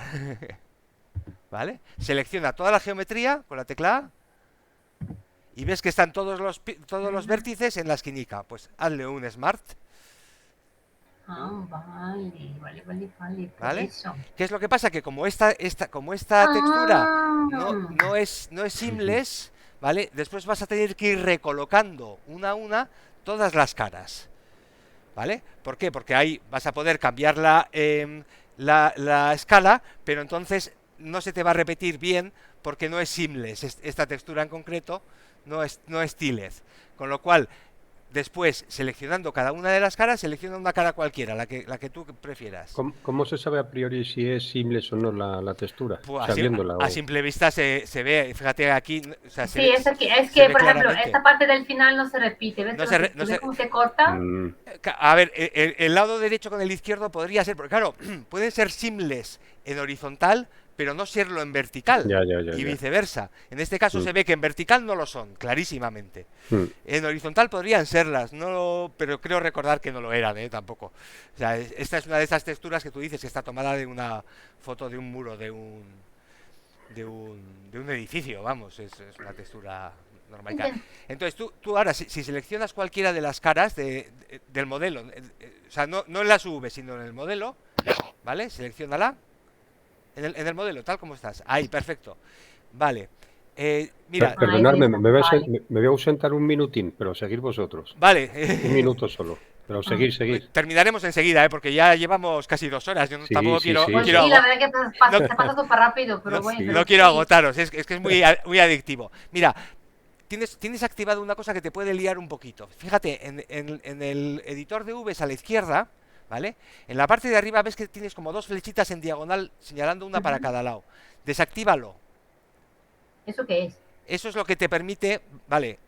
¿Vale? Selecciona toda la geometría con la tecla A. y ves que están todos los vértices en la esquinica. Pues hazle un Smart. ¿Vale? Eso. ¿Qué es lo que pasa? Que como esta textura no es seamless, ¿vale? Después vas a tener que ir recolocando una a una todas las caras. ¿Vale? ¿Por qué? Porque ahí vas a poder cambiar la escala, pero entonces no se te va a repetir bien porque no es seamless. Esta textura en concreto no es tilez. Con lo cual, después, seleccionando cada una de las caras, selecciona una cara cualquiera, la que tú prefieras. ¿Cómo se sabe a priori si es seamless o no la textura? Pues a simple vista se ve, fíjate aquí. O sea, sí, es que por ejemplo, esta parte del final no se repite. ¿Ves cómo se corta? A ver, el lado derecho con el izquierdo podría ser, porque claro, pueden ser seamless en horizontal, pero no serlo en vertical, y viceversa. En este caso se ve que en vertical no lo son, clarísimamente. En horizontal podrían serlas, pero creo recordar que no lo eran, tampoco. O sea, esta es una de esas texturas que tú dices que está tomada de una foto de un muro de un edificio, vamos, es una textura normal. Entonces tú ahora, si seleccionas cualquiera de las caras del modelo, o sea, no en las V, sino en el modelo, ¿vale? Selecciónala. En el modelo, tal como estás. Ahí, perfecto. Vale. Mira. Perdonadme, me voy a ausentar un minutín, pero seguir vosotros. Vale. Un minuto solo. Pero seguir. Terminaremos enseguida, porque ya llevamos casi 2 horas. Yo tampoco quiero. Pues sí, la verdad que se pasa súper rápido, pero bueno. No quiero agotaros, es que es muy adictivo. Mira, tienes activado una cosa que te puede liar un poquito. Fíjate, en el editor de Vs a la izquierda, ¿vale? En la parte de arriba ves que tienes como 2 flechitas en diagonal señalando una para cada lado. Desactívalo. ¿Eso qué es? Eso es lo que te permite, vale.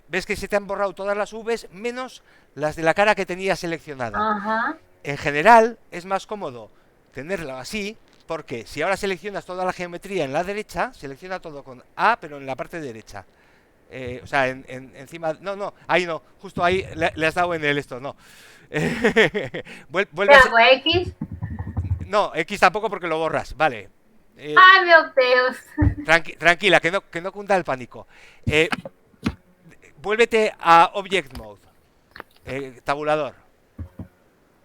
Ves que se te han borrado todas las Vs menos las de la cara que tenías seleccionada. Ajá. En general es más cómodo tenerlo así, porque si ahora seleccionas toda la geometría en la derecha, selecciona todo con A, pero en la parte derecha. O sea, encima... No, ahí no, justo ahí le has dado en el esto, no. ¿Vuelve a X? No, X tampoco porque lo borras, vale. ¡Ay, Dios mío! Tranquila, que no cunda el pánico. Vuélvete a Object Mode, tabulador.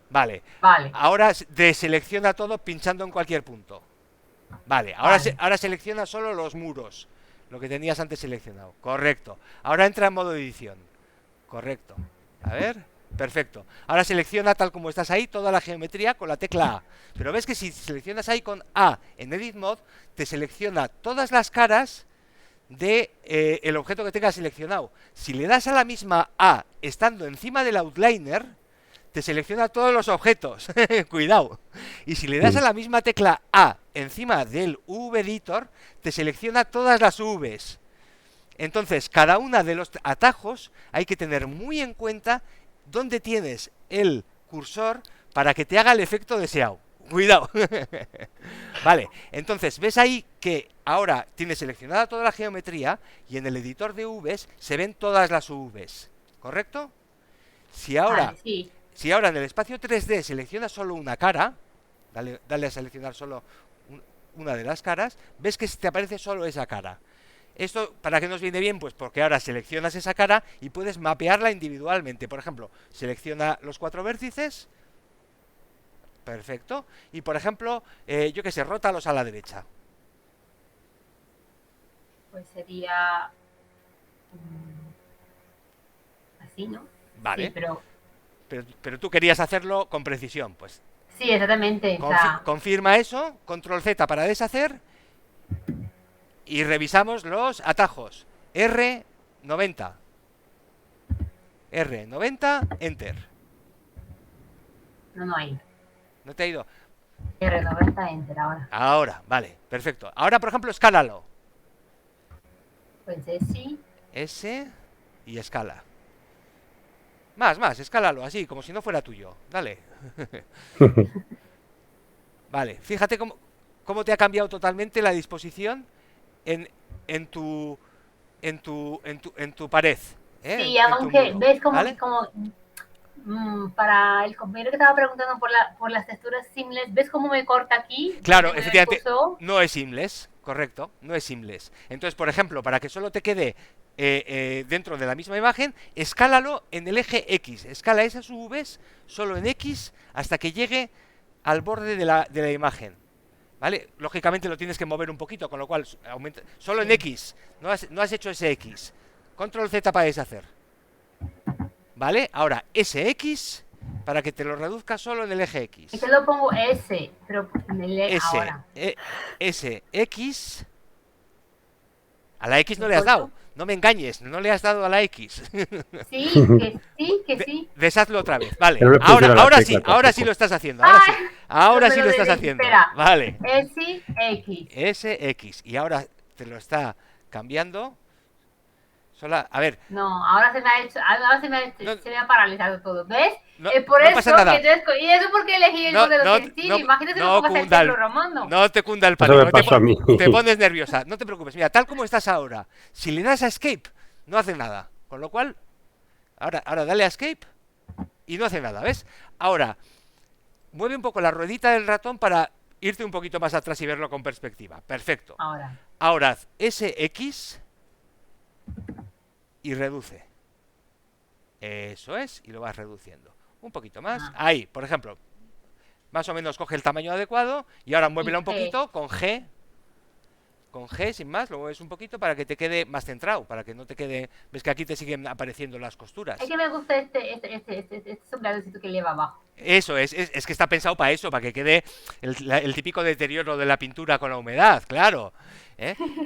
Vale. Ahora deselecciona todo pinchando en cualquier punto. Vale, ahora selecciona solo los muros, lo que tenías antes seleccionado. Correcto. Ahora entra en modo edición. Correcto. A ver... Perfecto. Ahora selecciona tal como estás ahí toda la geometría con la tecla A. Pero ves que si seleccionas ahí con A en Edit Mode, te selecciona todas las caras de el objeto que tengas seleccionado. Si le das a la misma A estando encima del outliner, te selecciona todos los objetos. Cuidado. Y si le das a la misma tecla A encima del V-Editor, te selecciona todas las Vs. Entonces, cada una de los atajos hay que tener muy en cuenta dónde tienes el cursor para que te haga el efecto deseado. Cuidado. Vale, entonces ves ahí que ahora tienes seleccionada toda la geometría y en el editor de Vs se ven todas las Vs, ¿correcto? Si ahora en el espacio 3D seleccionas solo una cara, dale a seleccionar solo una de las caras, ves que te aparece solo esa cara. ¿Esto para qué nos viene bien? Pues porque ahora seleccionas esa cara y puedes mapearla individualmente. Por ejemplo, selecciona los 4 vértices. Perfecto. Y por ejemplo, yo qué sé, rótalos a la derecha. Pues sería... así, ¿no? Vale. Sí, pero tú querías hacerlo con precisión, pues. Sí, exactamente. Confirma eso, control Z para deshacer. Y revisamos los atajos. R90. R90, Enter. No hay. ¿No te ha ido? R90, Enter ahora. Ahora, vale, perfecto. Ahora, por ejemplo, escálalo. Pues sí. S y escala. Más, escálalo, así, como si no fuera tuyo. Dale. Vale, fíjate cómo te ha cambiado totalmente la disposición en tu pared. Sí, aunque ves como, ¿vale? Para el compañero que estaba preguntando por las texturas seamless, ¿ves cómo me corta aquí? Claro, efectivamente, no es seamless, correcto, no es seamless. Entonces, por ejemplo, para que solo te quede dentro de la misma imagen, escálalo en el eje X. Escala esas UVs solo en X hasta que llegue al borde de la imagen. ¿Vale? Lógicamente lo tienes que mover un poquito, con lo cual aumenta, solo en X. No has hecho ese X. Control Z para deshacer. ¿Vale? Ahora, SX para que te lo reduzca solo en el eje X. Y te lo pongo S, pero en el ahora. SX. A la X no le has dado. No me engañes, no le has dado a la X. Sí. Deshazlo otra vez. Vale. Ahora sí lo estás haciendo. Ahora sí lo estás haciendo. Espera. Vale. SX. Y ahora te lo está cambiando. A ver. No, ahora se me ha paralizado todo. ¿Ves? No, por no eso pasa nada. Y eso porque elegí el modelo sencillo. Imagínate lo que vas a hacer programando. No te cunda el pánico. No te pones nerviosa. No te preocupes. Mira, tal como estás ahora, si le das a Escape, no hace nada. Con lo cual, ahora dale a Escape y no hace nada, ¿ves? Ahora, mueve un poco la ruedita del ratón para irte un poquito más atrás y verlo con perspectiva. Perfecto. Ahora haz SX y reduce. Eso es, y lo vas reduciendo. Un poquito más. Ahí, por ejemplo, más o menos coge el tamaño adecuado y ahora muévela un poquito con G. Con G, sin más, lo mueves un poquito para que te quede más centrado, para que no te quede... Ves que aquí te siguen apareciendo las costuras. Es que me gusta este sombreadorcito que lleva abajo. Eso es que está pensado para eso, para que quede el típico deterioro de la pintura con la humedad, claro.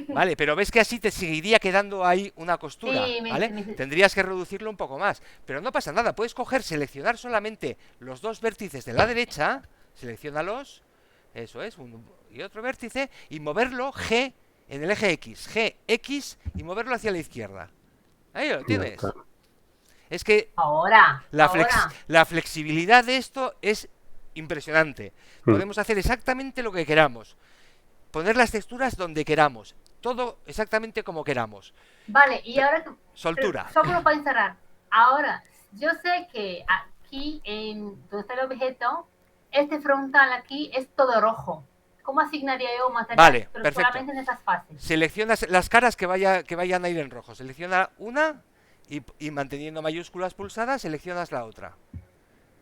Vale, pero ves que así te seguiría quedando ahí una costura, ¿vale? Tendrías que reducirlo un poco más, pero no pasa nada, puedes seleccionar solamente los dos vértices de la derecha, selecciónalos, eso es, uno y otro vértice, y moverlo G en el eje X, G, X, y moverlo hacia la izquierda. Ahí lo tienes. Es que la flexibilidad de esto es impresionante. Podemos hacer exactamente lo que queramos. Poner las texturas donde queramos. Todo exactamente como queramos. Vale, y ahora... Soltura. Solo para encerrar. Ahora, yo sé que aquí, donde está el objeto, este frontal aquí es todo rojo. ¿Cómo asignaría yo material? Vale, pero perfecto. solamente en esas fases. Seleccionas las caras que vayan a ir en rojo. Selecciona una y manteniendo mayúsculas pulsadas, seleccionas la otra.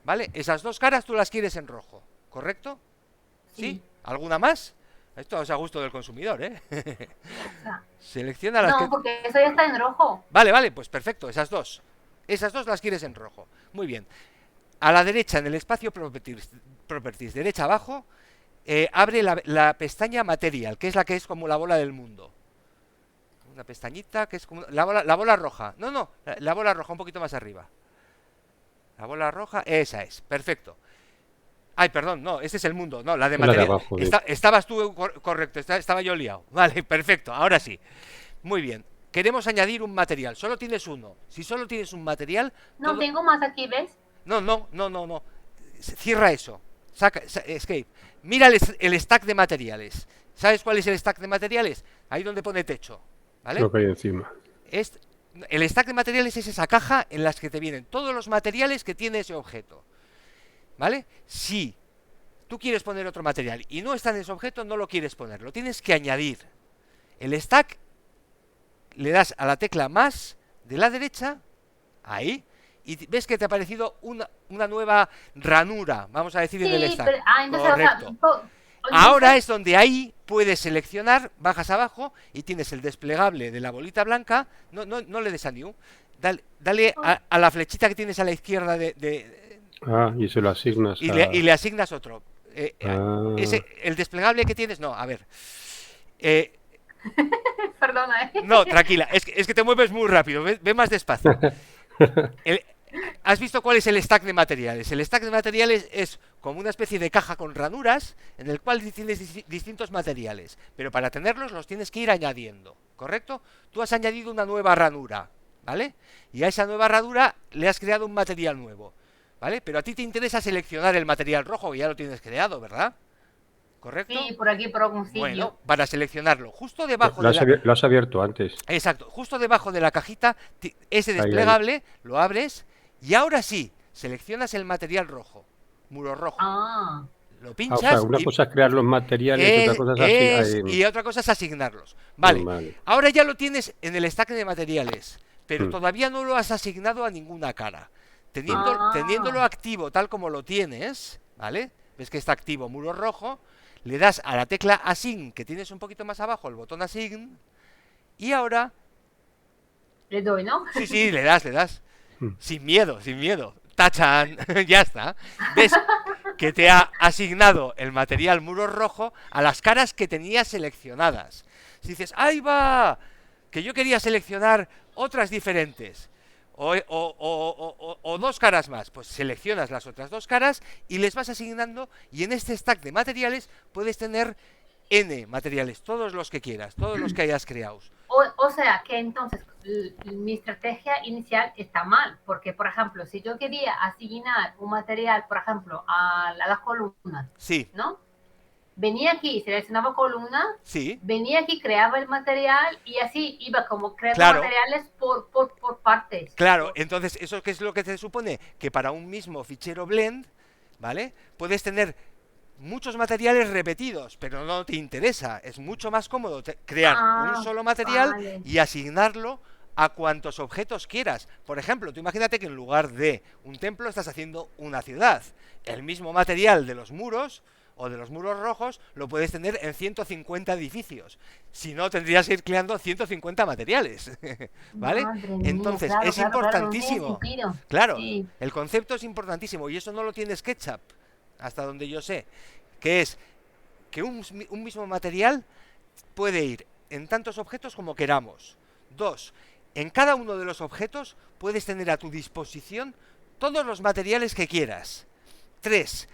¿Vale? Esas dos caras tú las quieres en rojo, ¿correcto? ¿Sí? ¿Alguna más? Esto es a gusto del consumidor, ¿eh? Selecciona las No, porque eso ya está en rojo. Vale, pues perfecto, esas dos. Esas dos las quieres en rojo. Muy bien. A la derecha, en el espacio Properties, derecha abajo, abre la pestaña Material, que es la que es como la bola del mundo. Una pestañita que es como la bola roja. No, la bola roja un poquito más arriba. La bola roja, esa es, perfecto. Ay, perdón, no, ese es el mundo, no, la de material. La de abajo, estabas tú correcto, estaba yo liado. Vale, perfecto, ahora sí. Muy bien. Queremos añadir un material, solo tienes uno. Si solo tienes un material... No, tengo más aquí, ¿ves? No. Cierra eso. Escape. Mira el stack de materiales. ¿Sabes cuál es el stack de materiales? Ahí donde pone techo. ¿Vale? Lo que hay encima. El stack de materiales es esa caja en las que te vienen todos los materiales que tiene ese objeto. ¿Vale? Si tú quieres poner otro material y no está en ese objeto, no lo quieres poner, lo tienes que añadir. El stack, le das a la tecla más de la derecha, ahí, y ves que te ha aparecido una nueva ranura, vamos a decir, en el stack. Correcto. Ahora es donde ahí puedes seleccionar, bajas abajo y tienes el desplegable de la bolita blanca. No le des a New. Dale a la flechita que tienes a la izquierda y se lo asignas. Y le asignas otro. El desplegable que tienes, no, a ver. Perdona, No, tranquila, es que te mueves muy rápido, ve más despacio. ¿Has visto cuál es el stack de materiales? El stack de materiales es como una especie de caja con ranuras en el cual tienes distintos materiales, pero para tenerlos los tienes que ir añadiendo, ¿correcto? Tú has añadido una nueva ranura, ¿vale? Y a esa nueva ranura le has creado un material nuevo, ¿vale? Pero a ti te interesa seleccionar el material rojo, que ya lo tienes creado, ¿verdad? ¿Correcto? Sí, por aquí, por algún sitio. Bueno, para seleccionarlo, justo debajo lo has abierto antes. Exacto, justo debajo de la cajita, ese desplegable, ahí. Lo abres y ahora sí, seleccionas el material rojo, muro rojo. Lo O pinchas sea, una cosa es crear los materiales y otra cosa es y otra cosa es asignarlos. Vale. Ahora ya lo tienes en el stack de materiales, pero todavía no lo has asignado a ninguna cara. Teniéndolo activo tal como lo tienes, ¿vale? Ves que está activo muro rojo, le das a la tecla Assign, que tienes un poquito más abajo, el botón Assign, y ahora... Le doy, ¿no? Sí, le das. Sin miedo. ¡Tachan! Ya está. ¿Ves? Que te ha asignado el material muro rojo a las caras que tenías seleccionadas. Si dices, ¡ahí va! Que yo quería seleccionar otras diferentes. O dos caras más. Pues seleccionas las otras dos caras y les vas asignando. Y en este stack de materiales puedes tener N materiales, todos los que quieras, todos los que hayas creado. O sea, que entonces mi estrategia inicial está mal, porque, por ejemplo, si yo quería asignar un material, por ejemplo, a las columnas, sí, ¿no? Venía aquí, seleccionaba columna, sí, venía aquí, creaba el material y así iba como creando materiales por partes. Claro, entonces, ¿eso qué es lo que te supone? Que para un mismo fichero blend, ¿vale? Puedes tener muchos materiales repetidos, pero no te interesa. Es mucho más cómodo crear un solo material y asignarlo a cuantos objetos quieras. Por ejemplo, tú imagínate que en lugar de un templo estás haciendo una ciudad. El mismo material de los muros o de los muros rojos lo puedes tener en 150 edificios. Si no, tendrías que ir creando 150 materiales. ¿Vale? Entonces, es importantísimo. Claro, sí. El concepto es importantísimo y eso no lo tiene SketchUp, hasta donde yo sé, que es que un mismo material puede ir en tantos objetos como queramos. 2. En cada uno de los objetos puedes tener a tu disposición todos los materiales que quieras. 3.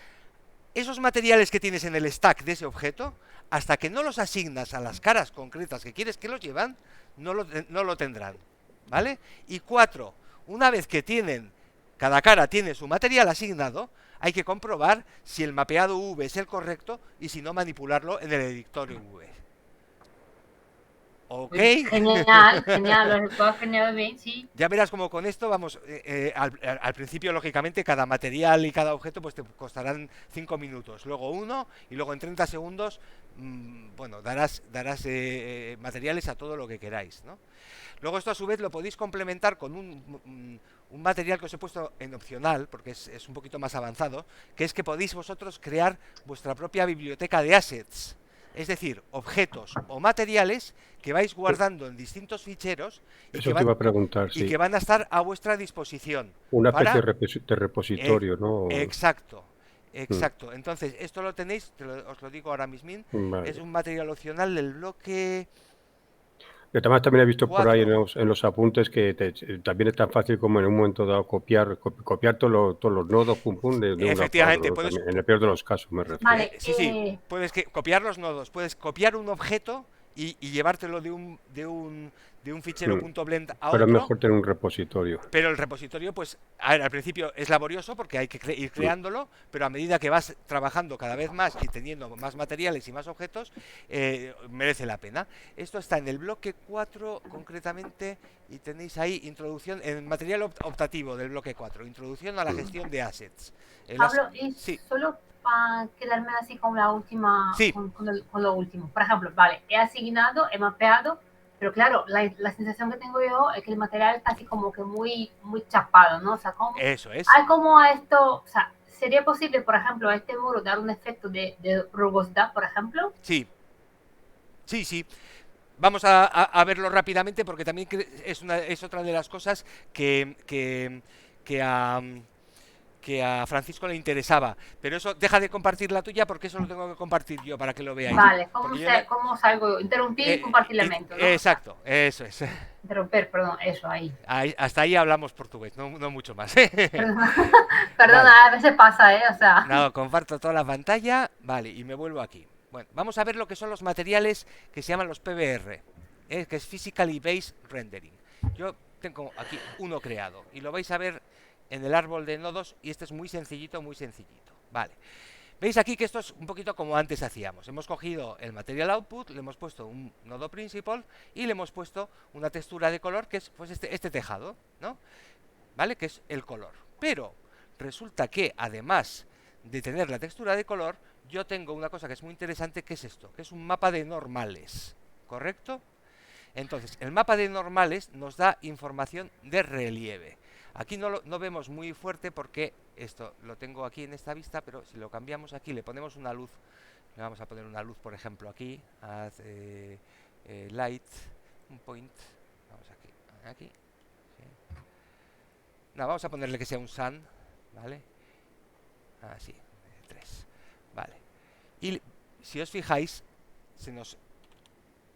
Esos materiales que tienes en el stack de ese objeto, hasta que no los asignas a las caras concretas que quieres que los llevan, no lo tendrán. ¿Vale? Y 4. Una vez que cada cara tiene su material asignado, hay que comprobar si el mapeado V es el correcto y si no, manipularlo en el editorio V. ¿Ok? Genial, lo has genial bien, sí. Ya verás como con esto, vamos, al principio, lógicamente, cada material y cada objeto pues te costarán 5 minutos, luego 1, y luego en 30 segundos, bueno, darás materiales a todo lo que queráis, ¿no? Luego esto a su vez lo podéis complementar con un material que os he puesto en opcional, porque es un poquito más avanzado, que es que podéis vosotros crear vuestra propia biblioteca de assets. Es decir, objetos o materiales que vais guardando en distintos ficheros y Eso te iba a preguntar, sí. Y que van a estar a vuestra disposición. Una especie de repositorio, ¿no? Exacto. Entonces, esto lo tenéis, os lo digo ahora mismo, vale. Es un material opcional del bloque... Además, también he visto 4. Por ahí en los apuntes que también es tan fácil como en un momento dado copiar todos los nodos, de efectivamente, una puedes... En el peor de los casos, me refiero. Vale, sí. Puedes copiar los nodos, puedes copiar un objeto y llevártelo de un fichero .blend a otro. Pero es mejor tener un repositorio. Pero el repositorio, pues, al principio es laborioso porque hay que ir creándolo, pero a medida que vas trabajando cada vez más y teniendo más materiales y más objetos, merece la pena. Esto está en el bloque 4 concretamente y tenéis ahí introducción, en material optativo del bloque 4, introducción a la gestión de assets. Pablo, solo para quedarme así con la última, con lo último. Por ejemplo, vale, he asignado, he mapeado, pero claro, la sensación que tengo yo es que el material está así como que muy chapado, ¿no? O sea, eso es. Hay como a esto, o sea, ¿sería posible, por ejemplo, a este muro dar un efecto de rugosidad, por ejemplo? Sí. Vamos a verlo rápidamente porque también es otra de las cosas que a Francisco le interesaba, pero eso deja de compartir la tuya porque eso lo tengo que compartir yo para que lo veáis. Vale, ¿cómo salgo? Interrumpir y compartir elemento, ¿no? Exacto, eso es. Interrumpir, perdón, eso, ahí. Hasta ahí hablamos portugués, no mucho más. Perdona, vale. A veces pasa, o sea. No, comparto toda la pantalla, vale, y me vuelvo aquí. Bueno, vamos a ver lo que son los materiales que se llaman los PBR, que es Physically Based Rendering. Yo tengo aquí uno creado y lo vais a ver en el árbol de nodos y este es muy sencillito, vale. Veis aquí que esto es un poquito como antes hacíamos. Hemos cogido el material output, le hemos puesto un nodo principal y le hemos puesto una textura de color que es pues este tejado, ¿no? ¿Vale? Que es el color. Pero resulta que además de tener la textura de color, yo tengo una cosa que es muy interesante, que es esto, que es un mapa de normales, ¿correcto? Entonces, el mapa de normales nos da información de relieve. Aquí no vemos muy fuerte porque esto lo tengo aquí en esta vista, pero si lo cambiamos aquí, le ponemos una luz, le vamos a poner una luz, por ejemplo, aquí, light, un point, vamos aquí, sí. No, vamos a ponerle que sea un sun, ¿vale? Así, 3, vale. Y si os fijáis,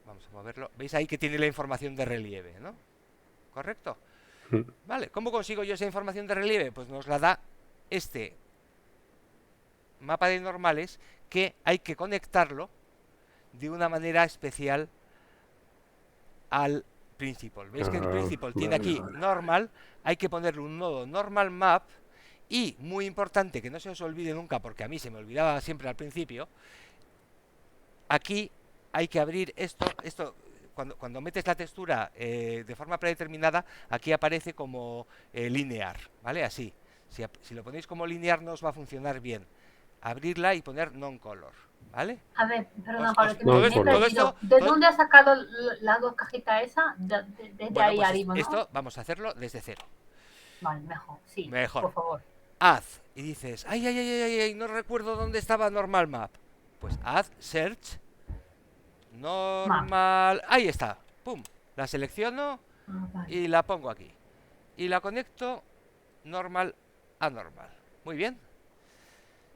vamos a moverlo, veis ahí que tiene la información de relieve, ¿no? ¿Correcto? Vale, ¿cómo consigo yo esa información de relieve? Pues nos la da este mapa de normales, que hay que conectarlo de una manera especial al principal. ¿Veis que el principal tiene aquí normal? Hay que ponerle un nodo normal map y, muy importante, que no se os olvide nunca, porque a mí se me olvidaba siempre al principio, aquí hay que abrir esto cuando metes la textura de forma predeterminada, aquí aparece como linear, ¿vale? Así. Si lo ponéis como linear no os va a funcionar bien. Abrirla y poner non-color, ¿vale? A ver, perdona, Pablo, que me he perdido. ¿De dónde has sacado las dos cajitas esas? Desde bueno, ahí pues arriba, ¿no? Esto vamos a hacerlo desde cero. Vale, mejor, sí, mejor. Por favor. Haz, y dices, ay, no recuerdo dónde estaba normal map. Pues haz search normal, ahí está, pum, la selecciono vale. Y la pongo aquí y la conecto normal a normal. Muy bien.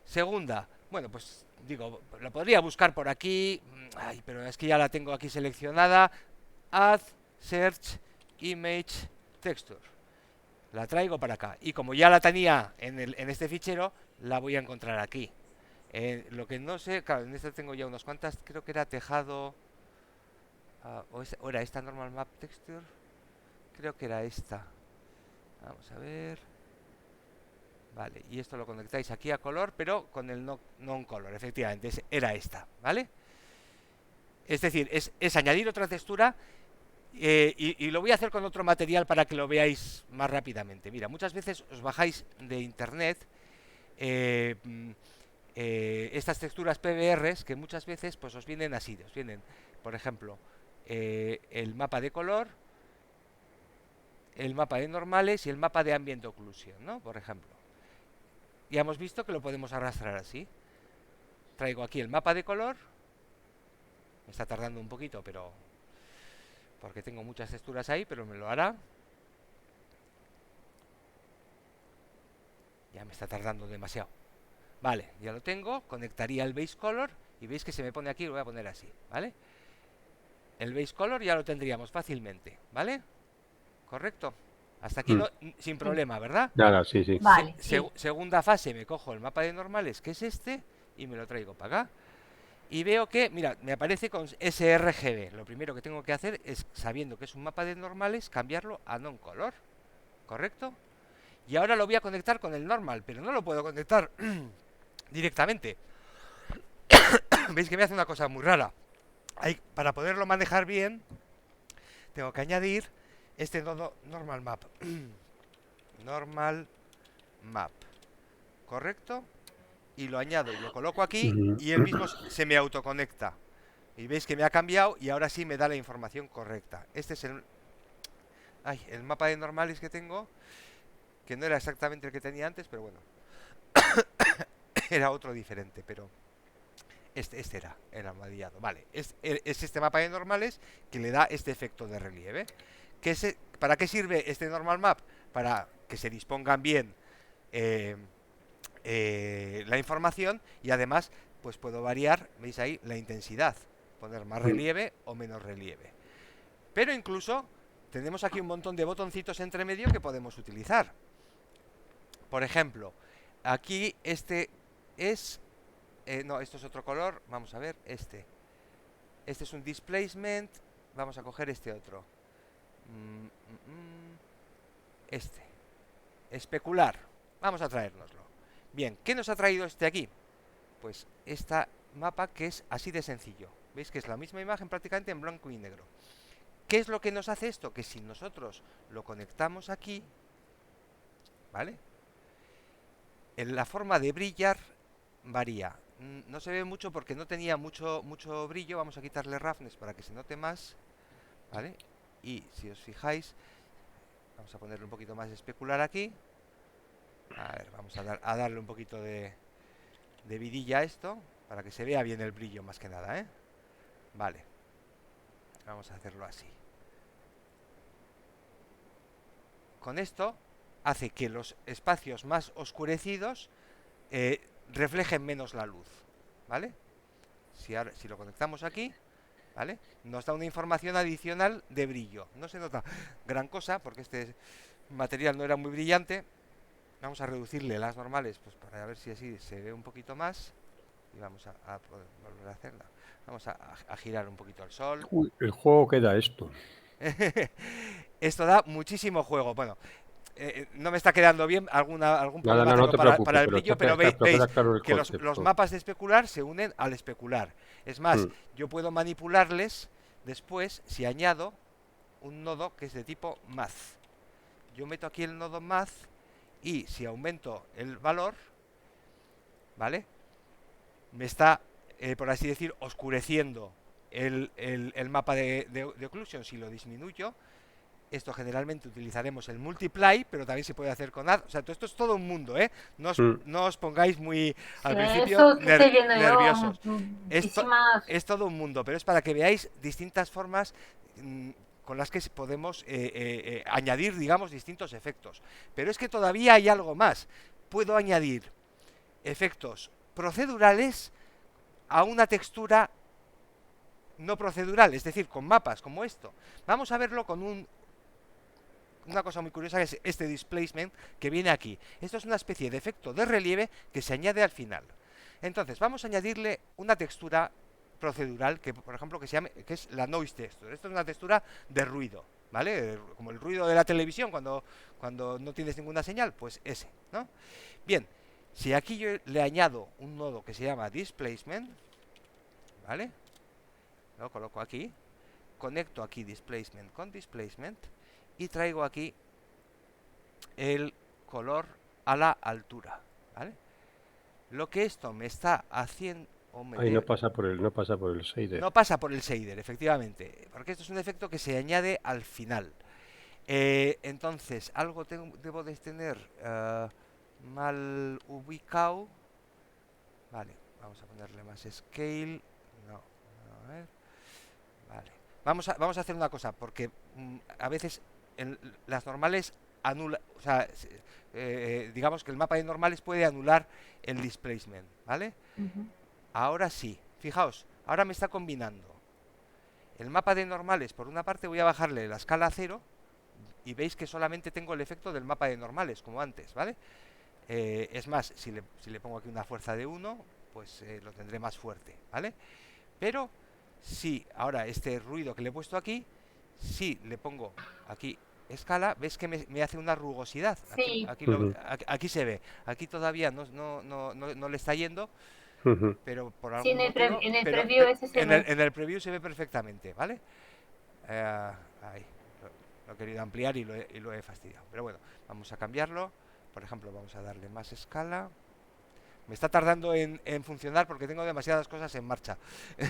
Segunda, bueno, pues digo, la podría buscar por aquí, pero es que ya la tengo aquí seleccionada. Add search image texture, la traigo para acá y como ya la tenía en este fichero, la voy a encontrar aquí. Lo que no sé, claro, en esta tengo ya unas cuantas, creo que era tejado, o era esta normal map texture, creo que era esta. Vamos a ver. Vale, y esto lo conectáis aquí a color, pero con el non-color, efectivamente, era esta, ¿vale? Es decir, es añadir otra textura y lo voy a hacer con otro material para que lo veáis más rápidamente. Mira, muchas veces os bajáis de internet estas texturas PBRs que muchas veces pues os vienen así, os vienen, por ejemplo, el mapa de color, el mapa de normales y el mapa de ambient occlusion, ¿no? Por ejemplo. Ya hemos visto que lo podemos arrastrar así. Traigo aquí el mapa de color. Me está tardando un poquito, pero porque tengo muchas texturas ahí, pero me lo hará. Ya me está tardando demasiado. Vale, ya lo tengo. Conectaría el base color y veis que se me pone aquí, lo voy a poner así, ¿vale? El base color ya lo tendríamos fácilmente, ¿vale? ¿Correcto? Hasta aquí sin problema, ¿verdad? Nada, sí, sí. Vale, segunda fase, me cojo el mapa de normales, que es este, y me lo traigo para acá. Y veo que, mira, me aparece con sRGB. Lo primero que tengo que hacer es, sabiendo que es un mapa de normales, cambiarlo a non-color. ¿Correcto? Y ahora lo voy a conectar con el normal, pero no lo puedo conectar directamente. Veis que me hace una cosa muy rara. Para poderlo manejar bien, tengo que añadir este nodo normal map. Normal map. ¿Correcto? Y lo añado y lo coloco aquí y él mismo se me autoconecta. Y veis que me ha cambiado y ahora sí me da la información correcta. Este es el mapa de normales que tengo, que no era exactamente el que tenía antes, pero bueno. Era otro diferente, pero este era el armadillado. Vale, es este mapa de normales que le da este efecto de relieve. ¿Para qué sirve este normal map? Para que se dispongan bien la información y además pues puedo variar, veis ahí, la intensidad, poner más relieve o menos relieve. Pero incluso tenemos aquí un montón de botoncitos entre medio que podemos utilizar. Por ejemplo, aquí este es no, esto es otro color, vamos a ver, este es un displacement, vamos a coger este otro, este especular, vamos a traérnoslo. Bien, ¿qué nos ha traído este aquí? Pues esta mapa que es así de sencillo. Veis que es la misma imagen prácticamente en blanco y negro. ¿Qué es lo que nos hace esto? Que si nosotros lo conectamos aquí, ¿vale? La forma de brillar varía no se ve mucho porque no tenía mucho brillo. Vamos a quitarle roughness para que se note más, ¿vale? Y si os fijáis, vamos a ponerle un poquito más de especular aquí. A ver, vamos a darle un poquito de vidilla a esto para que se vea bien el brillo más que nada, ¿eh? Vale, vamos a hacerlo así. Con esto hace que los espacios más oscurecidos reflejen menos la luz, ¿vale? Si lo conectamos aquí, ¿vale? Nos da una información adicional de brillo. No se nota gran cosa porque este material no era muy brillante. Vamos a reducirle las normales, pues para ver si así se ve un poquito más. Y vamos a poder volver a hacerla. Vamos a girar un poquito el sol. Uy, el juego queda esto. Esto da muchísimo juego. Bueno, no me está quedando bien algún problema No te preocupes, para el brillo, pero veis claro que los mapas de especular se unen al especular. Es más, yo puedo manipularles después si añado un nodo que es de tipo math. Yo meto aquí el nodo math y si aumento el valor, ¿vale? Me está, por así decir, oscureciendo el mapa de occlusion. Si lo disminuyo, esto generalmente utilizaremos el multiply, pero también se puede hacer con add. O sea, esto es todo un mundo, ¿eh? No os pongáis muy al principio nerviosos. Esto es todo un mundo, pero es para que veáis distintas formas con las que podemos añadir, digamos, distintos efectos. Pero es que todavía hay algo más. Puedo añadir efectos procedurales a una textura no procedural, es decir, con mapas como esto. Vamos a verlo con una cosa muy curiosa, que es este displacement que viene aquí. Esto es una especie de efecto de relieve que se añade al final. Entonces, vamos a añadirle una textura procedural que, por ejemplo, que es la noise texture. Esto es una textura de ruido, ¿vale? Como el ruido de la televisión cuando no tienes ninguna señal, pues ese, ¿no? Bien, si aquí yo le añado un nodo que se llama displacement, ¿vale? Lo coloco aquí, conecto aquí displacement con displacement y traigo aquí el color a la altura, ¿vale? Lo que esto me está haciendo... Ahí no pasa por el shader. No pasa por el shader, efectivamente, porque esto es un efecto que se añade al final. Entonces, algo debo de tener mal ubicado. Vale, vamos a ponerle más scale. No, a ver. Vale. Vamos a hacer una cosa, porque a veces las normales anula, o sea, digamos que el mapa de normales puede anular el displacement, ¿vale? Ahora sí, fijaos, ahora me está combinando el mapa de normales. Por una parte voy a bajarle la escala a 0 y veis que solamente tengo el efecto del mapa de normales, como antes, ¿vale? Es más, si le pongo aquí una fuerza de 1, pues lo tendré más fuerte, ¿vale? Pero si ahora este ruido que le he puesto aquí, si le pongo aquí escala, ves que me hace una rugosidad. Sí. Aquí se ve, aquí todavía no le está yendo, pero por algún motivo, en el preview ese se ve. En el preview se ve perfectamente, ¿vale? Ahí, lo he querido ampliar y lo he fastidiado. Pero bueno, vamos a cambiarlo. Por ejemplo, vamos a darle más escala. Me está tardando en funcionar porque tengo demasiadas cosas en marcha.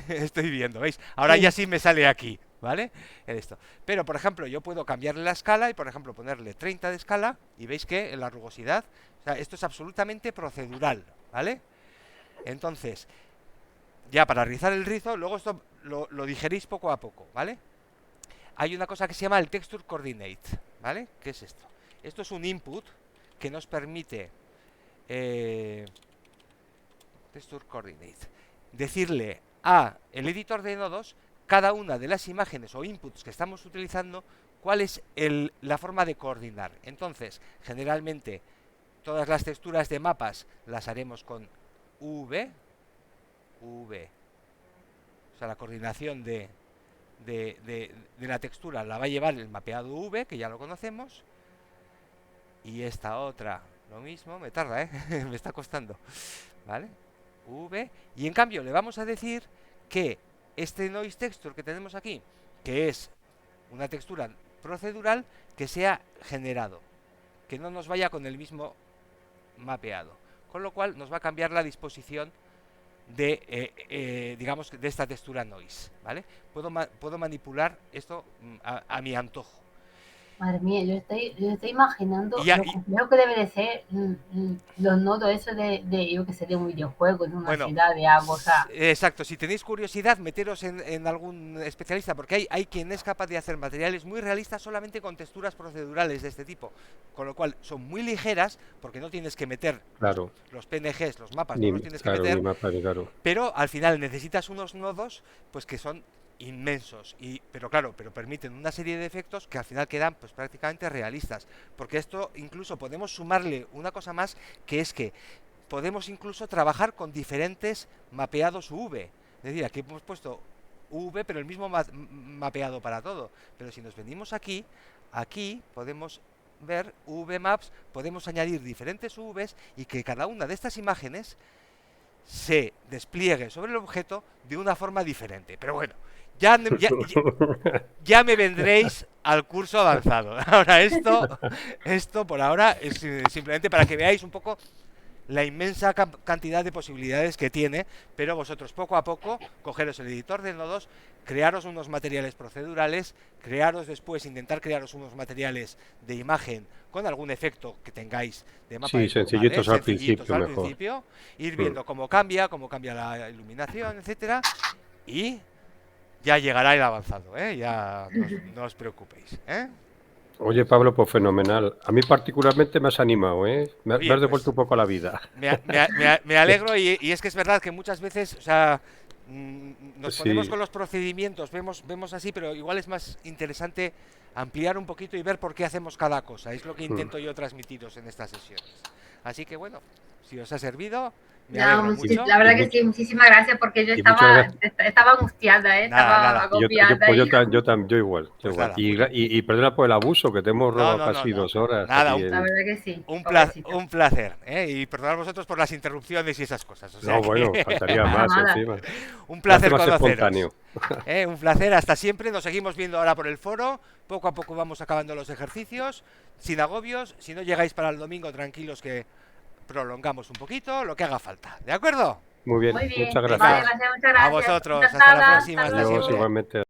Estoy viendo, ¿veis? Ahora ya sí me sale aquí, ¿vale? Esto. Pero, por ejemplo, yo puedo cambiarle la escala y, por ejemplo, ponerle 30 de escala y veis que la rugosidad, o sea, esto es absolutamente procedural, ¿vale? Entonces, ya para rizar el rizo, luego esto lo digerís poco a poco, ¿vale? Hay una cosa que se llama el texture coordinate, ¿vale? ¿Qué es esto? Esto es un input que nos permite texture coordinate, decirle a el editor de nodos cada una de las imágenes o inputs que estamos utilizando, cuál es la forma de coordinar. Entonces, generalmente todas las texturas de mapas las haremos con V, o sea, la coordinación de la textura la va a llevar el mapeado V, que ya lo conocemos, y esta otra lo mismo. Me tarda, me está costando, ¿vale? V, y en cambio le vamos a decir que este noise texture que tenemos aquí, que es una textura procedural, que sea generado, que no nos vaya con el mismo mapeado, con lo cual nos va a cambiar la disposición de, digamos, de esta textura noise, ¿vale? Puedo manipular esto a mi antojo. Madre mía, yo estoy imaginando lo complejo que debe de ser los nodos esos yo que sé, de un videojuego, de una ciudad, de algo, o sea... Exacto, si tenéis curiosidad, meteros en algún especialista, porque hay quien es capaz de hacer materiales muy realistas solamente con texturas procedurales de este tipo, con lo cual son muy ligeras, porque no tienes que meter los PNGs, los mapas, no los tienes que meter, pero al final necesitas unos nodos pues que son inmensos, pero permiten una serie de efectos que al final quedan pues prácticamente realistas, porque esto incluso podemos sumarle una cosa más, que es que podemos incluso trabajar con diferentes mapeados UV, es decir, aquí hemos puesto UV pero el mismo mapeado para todo, pero si nos venimos aquí podemos ver UV Maps, podemos añadir diferentes UVs y que cada una de estas imágenes se despliegue sobre el objeto de una forma diferente, pero bueno, ya me vendréis al curso avanzado. Ahora esto por ahora es simplemente para que veáis un poco la inmensa cantidad de posibilidades que tiene, pero vosotros poco a poco cogeros el editor de nodos, crearos unos materiales procedurales, intentar crearos unos materiales de imagen con algún efecto que tengáis de mapa. Sí, sencillitos al principio, ir viendo cómo cambia la iluminación, etcétera, y ya llegará el avanzado, ya no os preocupéis, Oye, Pablo, pues fenomenal. A mí particularmente me has animado, me has devuelto un poco a la vida. Me alegro y es que es verdad que muchas veces, o sea, nos ponemos con los procedimientos, vemos así, pero igual es más interesante ampliar un poquito y ver por qué hacemos cada cosa. Es lo que intento yo transmitiros en estas sesiones. Así que bueno, si os ha servido... mucho. La verdad que sí, muchísimas gracias, porque yo estaba angustiada, estaba agobiada. Yo igual. Pues igual. Y perdona por el abuso, que te hemos robado casi 2 horas. La verdad que sí. Un placer, y perdonad vosotros por las interrupciones y esas cosas. O sea bueno, faltaría más encima. Un placer conoceros. Un placer, hasta siempre. Nos seguimos viendo ahora por el foro. Poco a poco vamos acabando los ejercicios, sin agobios. Si no llegáis para el domingo, tranquilos que prolongamos un poquito, lo que haga falta, ¿de acuerdo? Muy bien. Muchas gracias. Vale, muchas gracias. A vosotros, hasta la próxima. Adiós, igualmente.